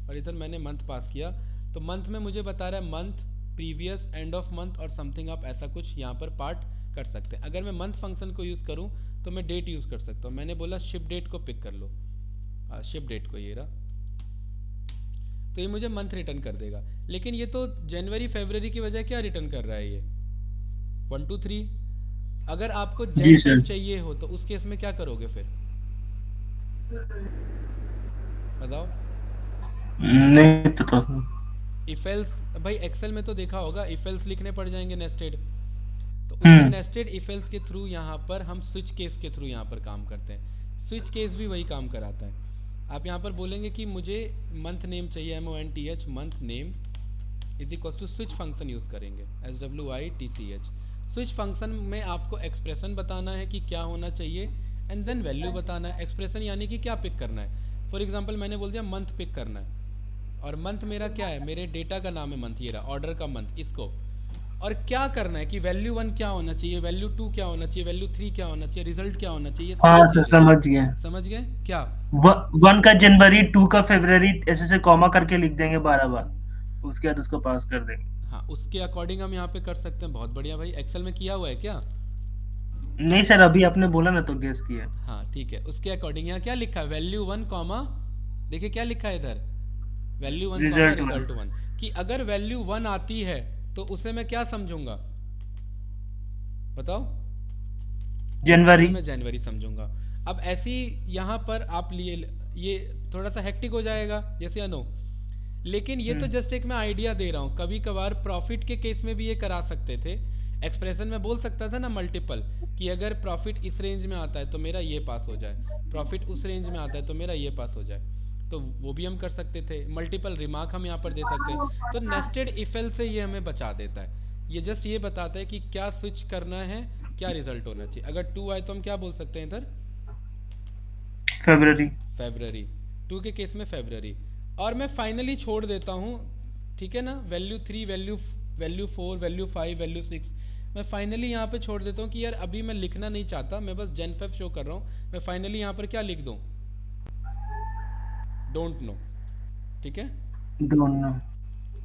और इधर मैंने मंथ पास किया, तो तो मंथ में मुझे बता रहा है month, previous, end of month और समथिंग, आप ऐसा कुछ यहाँ पर पार्ट कर सकते हैं। अगर मैं मंथ फंक्शन को यूज़ करूँ तो मैं डेट यूज़ कर सकता हूँ। मैंने बोला शिप डेट को पिक कर लो, शिप डेट को, ये रहा, तो ये मुझे मंथ रिटर्न कर देगा। लेकिन ये तो जनवरी फरवरी की वजह क्या रिटर्न कर रहा है ये 1 2 3। अगर आपको जी जैन सर। चाहिए हो तो उस केस में क्या करोगे फिर, बताओ। नहीं पता। इफ एल्स, भाई एक्सेल में तो देखा होगा, इफ एल्स लिखने पड़ जाएंगे नेस्टेड, तो उसमें नेस्टेड इफ एल्स के थ्रू यहाँ पर हम स्विच केस के थ्रू यहाँ पर काम करते हैं। स्विच केस भी वही काम कराता है। आप यहाँ पर बोलेंगे कि मुझे मंथ नेम चाहिए, MONTH, month name is equal to switch function use करेंगे, SWITCH। स्विच फंक्शन में आपको एक्सप्रेशन बताना है कि क्या होना चाहिए, एंड देन वैल्यू बताना है। एक्सप्रेशन यानी कि क्या पिक करना है। फॉर एग्जांपल मैंने बोल दिया मंथ पिक करना है, और मंथ मेरा क्या है, मेरे डेटा का नाम है मंथ, ये रहा ऑर्डर का मंथ, इसको। और क्या करना है कि वैल्यू 1 क्या होना चाहिए, वैल्यू 2 क्या होना चाहिए, वैल्यू 3 क्या होना चाहिए, रिजल्ट क्या होना चाहिए। हाँ सर समझ गए। समझ गए क्या? 1 का जनवरी, 2 का फरवरी, ऐसे ऐसे कॉमा करके लिख देंगे 12 बार, उसके बाद उसको पास कर देंगे। हाँ, उसके अकॉर्डिंग हम यहाँ पे कर सकते हैं। बहुत बढ़िया भाई, एक्सेल में किया हुआ है क्या? नहीं सर, अभी आपने बोला ना तो गेस किया। हाँ ठीक है, उसके अकॉर्डिंग यहाँ क्या लिखा है, वैल्यू 1 कॉमा, देखिए क्या लिखा है इधर, वैल्यू 1 कॉमा Result रिजल्ट 1, कि अगर वैल्यू 1 आती है तो उसे मैं क्या समझूंगा, बताओ। जनवरी। उसे मैं जनवरी समझूंगा। अब ऐसी यहाँ पर आप लिए, ये थोड़ा सा हेक्टिक हो जाएगा, यस या नो, लेकिन ये तो जस्ट एक मैं आइडिया दे रहा हूँ। कभी कभार प्रॉफिट के केस में भी ये करा सकते थे। एक्सप्रेशन में बोल सकता था ना मल्टीपल, कि अगर प्रॉफिट इस रेंज में आता है तो मेरा ये पास हो जाए, प्रॉफिट उस रेंज में आता है तो मेरा ये पास हो जाए, तो वो भी हम कर सकते थे। मल्टीपल रिमार्क हम यहाँ पर दे सकते हैं। तो नेस्टेड इफ एल से ये हमें बचा देता है। ये जस्ट ये बताता है कि क्या स्विच करना है, क्या रिजल्ट होना चाहिए। अगर 2 आए तो हम क्या बोल सकते हैं इधर, फरवरी। फेब्रवरी, 2 के केस में फेब्रवरी। और मैं फाइनली छोड़ देता हूँ, ठीक है ना, वैल्यू 3, वैल्यू 4, वैल्यू 5, वैल्यू 6, मैं फाइनली यहाँ पे छोड़ देता हूँ कि यार अभी मैं लिखना नहीं चाहता, मैं बस जनफेब शो कर रहा हूँ। मैं फाइनली यहाँ पर क्या लिख दूँ, डोंट नो, ठीक है। दोनों।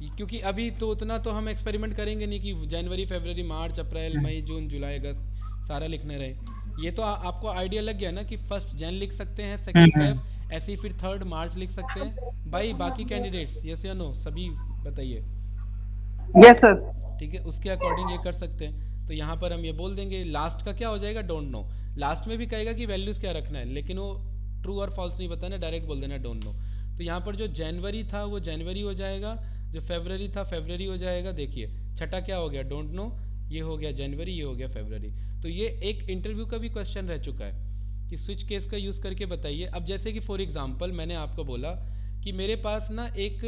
क्योंकि अभी तो उतना तो हम एक्सपेरिमेंट करेंगे नहीं कि जनवरी फरवरी मार्च अप्रैल मई जून जुलाई अगस्त सारा लिखने रहे। ये तो आपको आइडिया लग गया ना कि फर्स्ट जन लिख सकते हैं, सेकंड फेब, ऐसे ही फिर 3rd मार्च लिख सकते हैं। भाई बाकी कैंडिडेट्स यस या नो सभी बताइए। Yes sir. ठीक है, उसके अकॉर्डिंग ये कर सकते हैं। तो यहाँ पर हम ये बोल देंगे, लास्ट का क्या हो जाएगा, डोंट नो। लास्ट में भी कहेगा कि वैल्यूज क्या रखना है, लेकिन वो ट्रू और फॉल्स नहीं बताना, डायरेक्ट बोल देना डोंट नो। तो यहाँ पर जो जनवरी था वो जनवरी हो जाएगा, जो फेब्रवरी था फेब्रवरी हो जाएगा। देखिए छठा क्या हो गया, डोंट नो, ये हो गया जनवरी, ये हो गया फेब्रवरी। तो ये एक इंटरव्यू का भी क्वेश्चन रह चुका है कि स्विच केस का यूज़ करके बताइए। अब जैसे कि फॉर एग्जांपल मैंने आपको बोला कि मेरे पास ना एक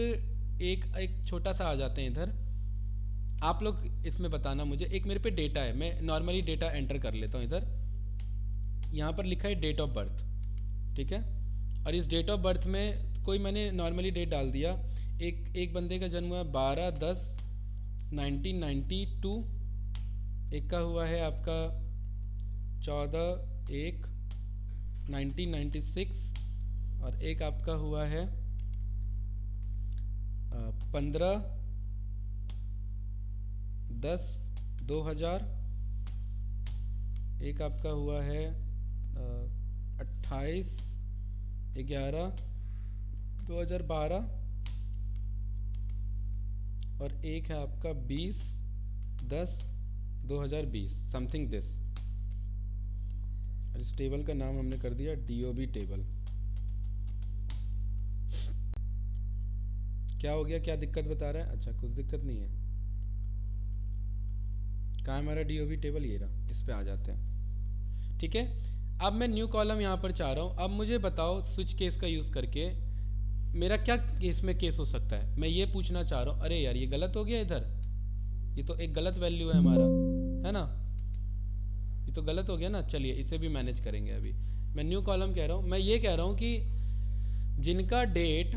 छोटा सा आ जाते हैं इधर, आप लोग इसमें बताना मुझे। एक मेरे पे डेटा है, मैं नॉर्मली डेटा एंटर कर लेता हूँ इधर। यहाँ पर लिखा है डेट ऑफ बर्थ, ठीक है। और इस डेट ऑफ बर्थ में कोई मैंने नॉर्मली डेट डाल दिया। एक बंदे का जन्म हुआ 12/10/1992, एक का हुआ है आपका 14/1/1996, और एक आपका हुआ है 15/10/2000, एक आपका हुआ है 28/11/2012, और एक है आपका 20/10/2020, समथिंग दिस। इस टेबल का नाम हमने कर दिया DOB टेबल। क्या हो गया, क्या दिक्कत बता रहा है? अच्छा कुछ दिक्कत नहीं है। कहाँ है हमारा DOB टेबल, ये रहा, इस पे आ जाते हैं, ठीक है। अब मैं न्यू कॉलम यहाँ पर चाह रहा हूँ। अब मुझे बताओ स्विच केस का यूज़ करके मेरा क्या केस में केस हो सकता है। मैं ये पूछना चाह रहा हूँ, अरे यार ये गलत हो गया इधर, ये तो एक गलत वैल्यू है हमारा, है ना, ये तो गलत हो गया ना। चलिए इसे भी मैनेज करेंगे। अभी मैं न्यू कॉलम कह रहा हूँ, मैं ये कह रहा हूँ कि जिनका डेट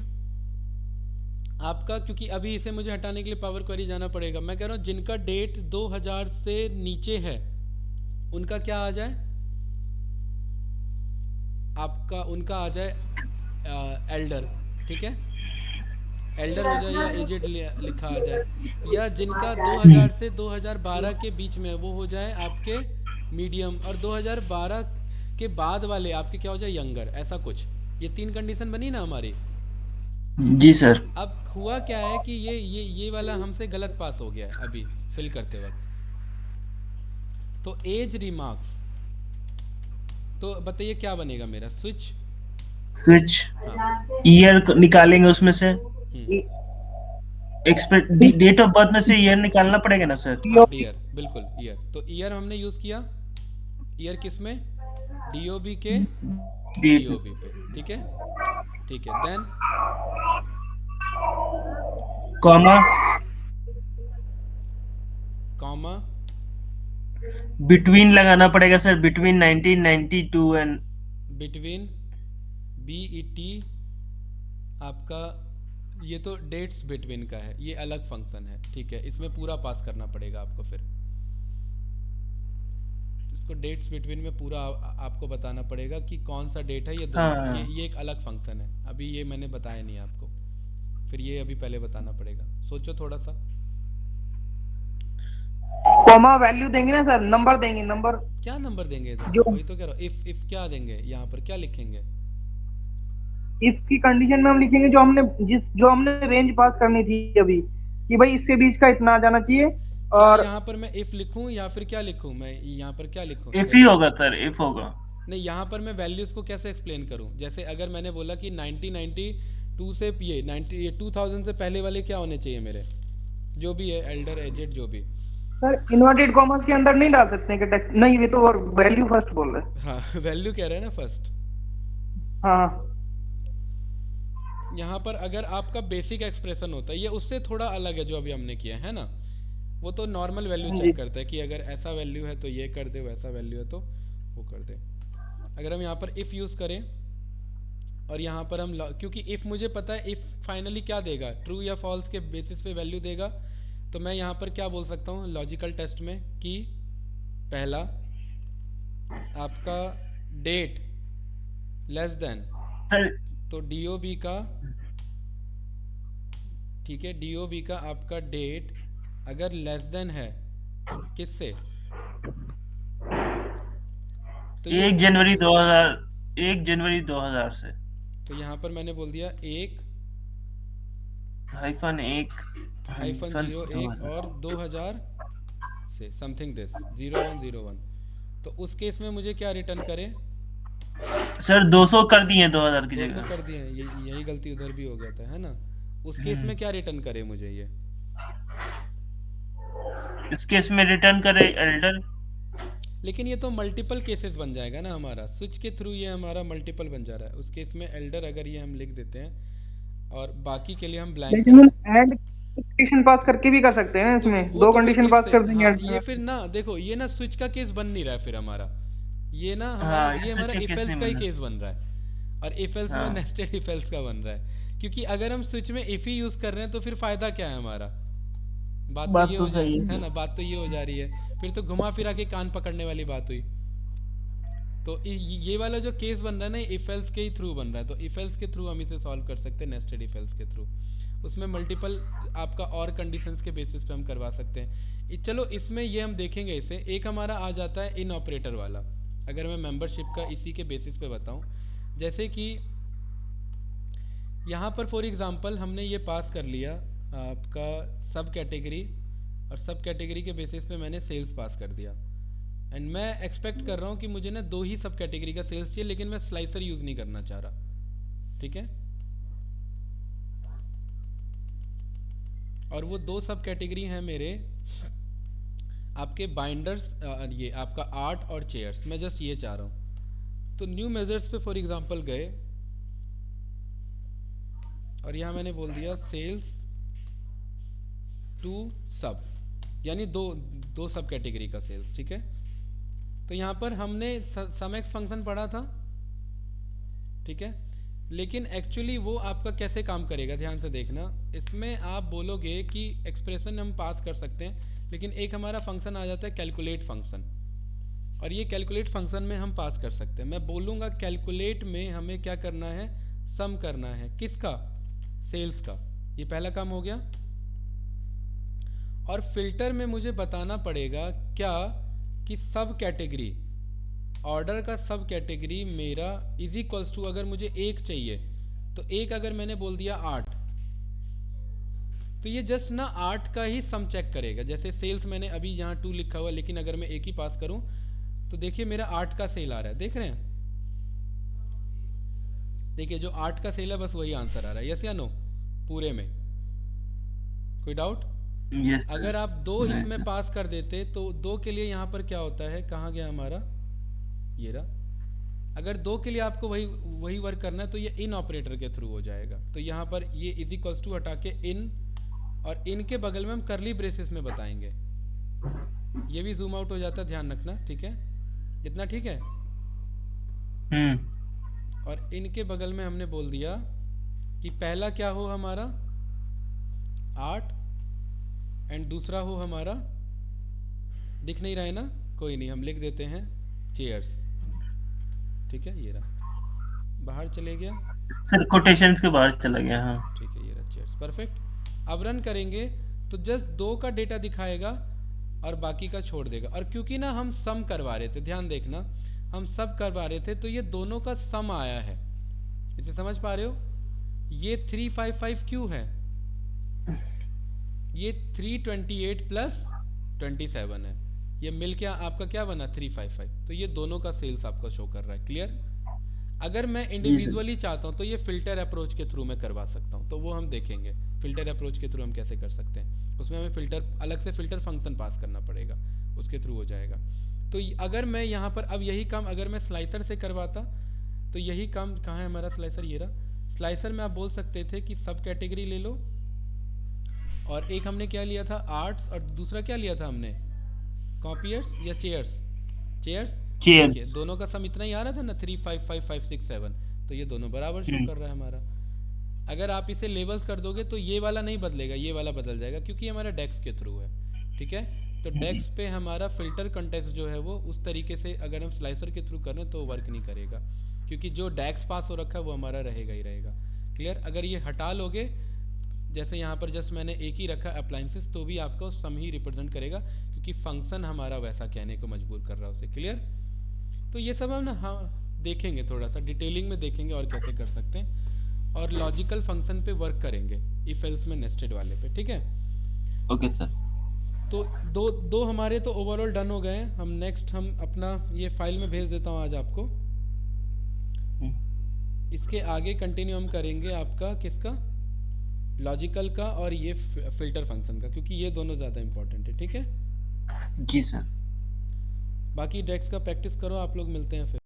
आपका, क्योंकि अभी इसे मुझे हटाने के लिए पावर क्वेरी जाना पड़ेगा, मैं कह रहा हूँ जिनका डेट 2000 से नीचे है उनका क्या आ जाए, आपका उनका आ जाए एल्डर, ठीक है। एल्डर हो जाए या एजेड लिखा आ जाए, या जिनका 2000 से 2012 के बीच में वो हो जाए आपके मीडियम, और 2012 के बाद वाले आपके क्या हो जाए यंगर, ऐसा कुछ। ये 3 कंडीशन बनी ना हमारी। जी सर। अब हुआ क्या है कि ये वाला हमसे गलत पास हो गया है अभी फिल करते वक्त। तो एज रिमार्क्स, तो बताइए क्या बनेगा मेरा स्विच। स्विच हाँ। ईयर निकालेंगे उसमें से, हम्म। एक्सपेक्ट डेट ऑफ बर्थ में से ईयर निकालना पड़ेगा ना सर। हाँ ईयर, बिल्कुल ईयर। तो ईयर हमने यूज किया, ईयर किस में, डीओबी के डेट, डीओबी पे, ठीक है। ठीक है, देन कॉमा, कॉमा, बिटवीन लगाना पड़ेगा sir, between 1992 and between, BET आपका, ये तो डेट्स बिटवीन का है, ये अलग फंक्शन है, ठीक है। इसमें पूरा पास करना पड़ेगा आपको, फिर इसको डेट्स बिटवीन में पूरा आपको बताना पड़ेगा कि कौन सा डेट है। ये दोनों हाँ। ये एक अलग फंक्शन है, अभी ये मैंने बताया नहीं आपको, फिर ये अभी पहले बताना पड़ेगा, सोचो थोड़ा सा। कॉमा वैल्यू देंगे ना सर, नंबर देंगे, नंबर। क्या नंबर देंगे इधर, जो वही तो कह रहा हूँ। इफ क्या देंगे यहाँ पर, क्या लिखेंगे। इफ की कंडीशन में हम लिखेंगे जो हमने रेंज पास करनी थी अभी, कि भाई इससे बीच का इतना आ जाना चाहिए। क्या और यहाँ पर मैं इफ लिखूं या फिर क्या लिखूं, मैं यहाँ पर क्या लिखूं इफ ही जैसे। होगा सर, इफ होगा। नहीं, यहाँ पर मैं वैल्यूज को कैसे एक्सप्लेन करूं, जैसे अगर मैंने बोला कि 1992 से ये 2000 से पहले वाले क्या होने चाहिए मेरे, जो भी है एल्डर एजेड जो भी। सर इन्वर्टेड कॉमर्स के अंदर नहीं डाल सकते हैं कि टेक्स्ट, नहीं ये तो वैल्यू फर्स्ट बोल रहे हैं। हाँ वैल्यू कह रहे हैं ना फर्स्ट। हाँ यहाँ पर अगर आपका बेसिक एक्सप्रेशन होता है, ये उससे थोड़ा अलग है जो अभी हमने किया है ना। वो तो नॉर्मल वैल्यू जी। चेक करता है कि अगर ऐसा वैल्यू है तो ये कर दे, वैसा वैल्यू है तो वो कर दे। अगर हम यहाँ पर इफ़ यूज़ करें और यहाँ पर हम क्योंकि इफ़ मुझे पता है इफ़ फाइनली क्या देगा, ट्रू या फॉल्स के बेसिस पे वैल्यू देगा, तो मैं यहाँ पर क्या बोल सकता हूँ लॉजिकल टेस्ट में कि पहला आपका डेट लेस देन, सर तो डीओबी का, ठीक है, डीओबी का आपका डेट अगर लेस देन है किससे, तो ये 1 जनवरी 2000, 1 जनवरी 2000 से, तो यहाँ पर मैंने बोल दिया एक हाइफन 1 हाइफन हाइफन 01 और 2000 से समथिंग दिस 0101। तो उस केस में मुझे क्या रिटर्न करें, सर 200 कर दिए 2000 की 200 जगह। कर दिए हैं, यही गलती उधर भी हो गया था, है ना। उस केस में क्या रिटर्न करे मुझे ये, इस केस में रिटर्न करे एल्डर। लेकिन ये तो मल्टीपल केसेस बन जाएगा ना हमारा, स्विच के थ्रू ये हमारा मल्टीपल बन जा रहा है। उस केस में एल्डर अगर ये हम लिख देते हैं और बाकी के लिए हम ब्लैंक लेकिन एंड कंडीशन पास करके भी कर सकते हैं तो इसमें, वो दो तो फिर कंडीशन if पास से, कर देंगे हाँ end ये में। फिर ना देखो, ये ना स्विच का केस बन नहीं रहा है फिर हमारा, ये ना हमारा हाँ, ये ये हमारा switch का इफ case एल्स नहीं का ही बन रहा। केस बन रहा है, और इफ एल्स में हाँ। नेस्टेड इफ एल्स का बन रहा है। क्योंकि अगर हम स्विच में इफ ही यूज कर रहे हैं तो फिर फायदा क्या है हमारा, बात बात ये तो हो जा सही रही है है सर। ना, बात तो ये हो जा रही है, फिर तो घुमा फिरा के कान पकड़ने वाली बात हुई। तो ये वाला जो केस बन रहा है ना इफ एल्स के ही थ्रू बन रहा है, तो इफ एल्स के थ्रू हम इसे सॉल्व कर सकते हैं, नेस्टेड इफ एल्स के थ्रू। उसमें मल्टीपल आपका और कंडीशंस के बेसिस पे हम करवा सकते हैं। चलो इसमें ये हम देखेंगे इसे। एक हमारा आ जाता है इन ऑपरेटर वाला, अगर मैं मेंबरशिप का इसी के बेसिस पे बताऊं, जैसे कि यहाँ पर फॉर एग्जांपल हमने ये पास कर लिया आपका सब कैटेगरी, और सब कैटेगरी के बेसिस पे मैंने सेल्स पास कर दिया, एंड मैं एक्सपेक्ट कर रहा हूँ कि मुझे ना 2 ही सब कैटेगरी का सेल्स चाहिए, लेकिन मैं स्लाइसर यूज नहीं करना चाह रहा, ठीक है। और वो 2 सब कैटेगरी हैं मेरे आपके बाइंडर्स, ये आपका आर्ट और चेयर्स, मैं जस्ट ये चाह रहा हूँ। तो न्यू मेजर्स पे फॉर एग्जांपल गए और यहाँ मैंने बोल दिया सेल्स टू सब, यानी दो सब कैटेगरी का सेल्स, ठीक है। तो यहाँ पर हमने सम एक्स फंक्शन पढ़ा था, ठीक है, लेकिन एक्चुअली वो आपका कैसे काम करेगा ध्यान से देखना। इसमें आप बोलोगे कि एक्सप्रेशन हम पास कर सकते हैं, लेकिन एक हमारा फंक्शन आ जाता है कैलकुलेट फंक्शन, और ये कैलकुलेट फंक्शन में हम पास कर सकते हैं। मैं बोलूँगा कैलकुलेट में हमें क्या करना है, सम करना है, किसका, सेल्स का, ये पहला काम हो गया। और फिल्टर में मुझे बताना पड़ेगा क्या कि सब कैटेगरी, ऑर्डर का सब कैटेगरी मेरा इज इक्वल्स टू, अगर मुझे एक चाहिए तो एक, अगर मैंने बोल दिया 8, तो ये जस्ट ना 8 का ही सम चेक करेगा। जैसे सेल्स मैंने अभी यहाँ 2 लिखा हुआ, लेकिन अगर मैं एक ही पास करूं तो देखिए मेरा 8 का सेल आ रहा है, देख रहे हैं? देखिए जो 8 का सेल है बस वही आंसर आ रहा है, यस या नो पूरे में? कोई डाउट? यस अगर आप 2 नहीं इसमें सर। पास कर देते तो 2 के लिए यहाँ पर क्या होता है, कहाँ गया हमारा, ये रहा। अगर 2 के लिए आपको वही वर्क करना है तो ये इन ऑपरेटर के थ्रू हो जाएगा। तो यहाँ पर ये इज इक्वल्स टू हटा के इन, और इन के बगल में हम करली ब्रेसेस में बताएंगे। ये भी जूम आउट हो जाता है, ध्यान रखना, ठीक है? इतना ठीक है? और इनके बगल में हमने बोल दिया कि पहला क्या हो हमारा 8, एंड दूसरा हो हमारा, दिख नहीं रहा है ना, कोई नहीं, हम लिख देते हैं चेयर्स, ठीक है? ये रहा, बाहर चले गया सर, कोटेशंस के बाहर चला गया। हाँ ठीक है, ये रहा चेयर्स, परफेक्ट। अब रन करेंगे तो जस्ट 2 का डेटा दिखाएगा और बाकी का छोड़ देगा। और क्योंकि ना हम सम करवा रहे थे, ध्यान देखना, हम सब करवा रहे थे, तो ये दोनों का सम आया है। इसे समझ पा रहे हो? ये 355 क्यों है? ये 328 प्लस 27 है, ये मिल के आपका क्या बना 355। तो ये दोनों का सेल्स आपका शो कर रहा है, क्लियर? अगर मैं इंडिविजुअली चाहता हूँ तो ये फिल्टर अप्रोच के थ्रू मैं करवा सकता हूँ, तो वो हम देखेंगे फिल्टर अप्रोच के थ्रू हम कैसे कर सकते हैं। उसमें हमें फिल्टर अलग से फिल्टर फंक्शन पास करना पड़ेगा, उसके थ्रू हो जाएगा। तो अगर मैं यहाँ पर अब यही काम अगर मैं स्लाइसर से करवाता तो यही काम, कहाँ है हमारा स्लाइसर, ये रहा। स्लाइसर में आप बोल सकते थे कि सब कैटेगरी ले लो, और एक हमने क्या लिया था आर्ट्स, और दूसरा क्या लिया था हमने, कॉपियर्स या चेयर्स? चेयर्स। दोनों का सम इतना ही आ रहा था ना, 355,567, तो ये दोनों बराबर शो कर रहा है हमारा। अगर आप इसे लेवल्स कर दोगे तो ये वाला नहीं बदलेगा, ये वाला बदल जाएगा, क्योंकि ये हमारा डेक्स के थ्रू है, ठीक है? तो डेक्स पे हमारा फिल्टर कंटेक्स्ट जो है वो उस तरीके से, अगर हम स्लाइसर के थ्रू कर रहे हैं तो वर्क नहीं करेगा, क्योंकि जो डेक्स पास हो रखा है वो हमारा रहेगा ही रहेगा, क्लियर? अगर ये हटा लोगे, जैसे यहाँ पर जस्ट मैंने एक ही रखा अप्लाइंसेस, तो भी आपको सम ही रिप्रेजेंट करेगा, क्योंकि फंक्शन हमारा वैसा कहने को मजबूर कर रहा है उसे, क्लियर? तो ये सब हम ना हाँ देखेंगे, थोड़ा सा डिटेलिंग में देखेंगे और कैसे कर सकते हैं, और लॉजिकल फंक्शन पे वर्क करेंगे इफ एल्स में नेस्टेड वाले पे, ठीक है? Okay sir. तो दो हमारे तो ओवरऑल डन हो गए हैं। हम नेक्स्ट हम अपना ये फाइल में भेज देता हूँ आज आपको। इसके आगे कंटिन्यू हम करेंगे आपका किसका, लॉजिकल का और ये फिल्टर फंक्शन का, क्योंकि ये दोनों ज़्यादा इंपॉर्टेंट है, ठीक है? जी सर। बाकी डेक्स का प्रैक्टिस करो, आप लोग मिलते हैं फिर।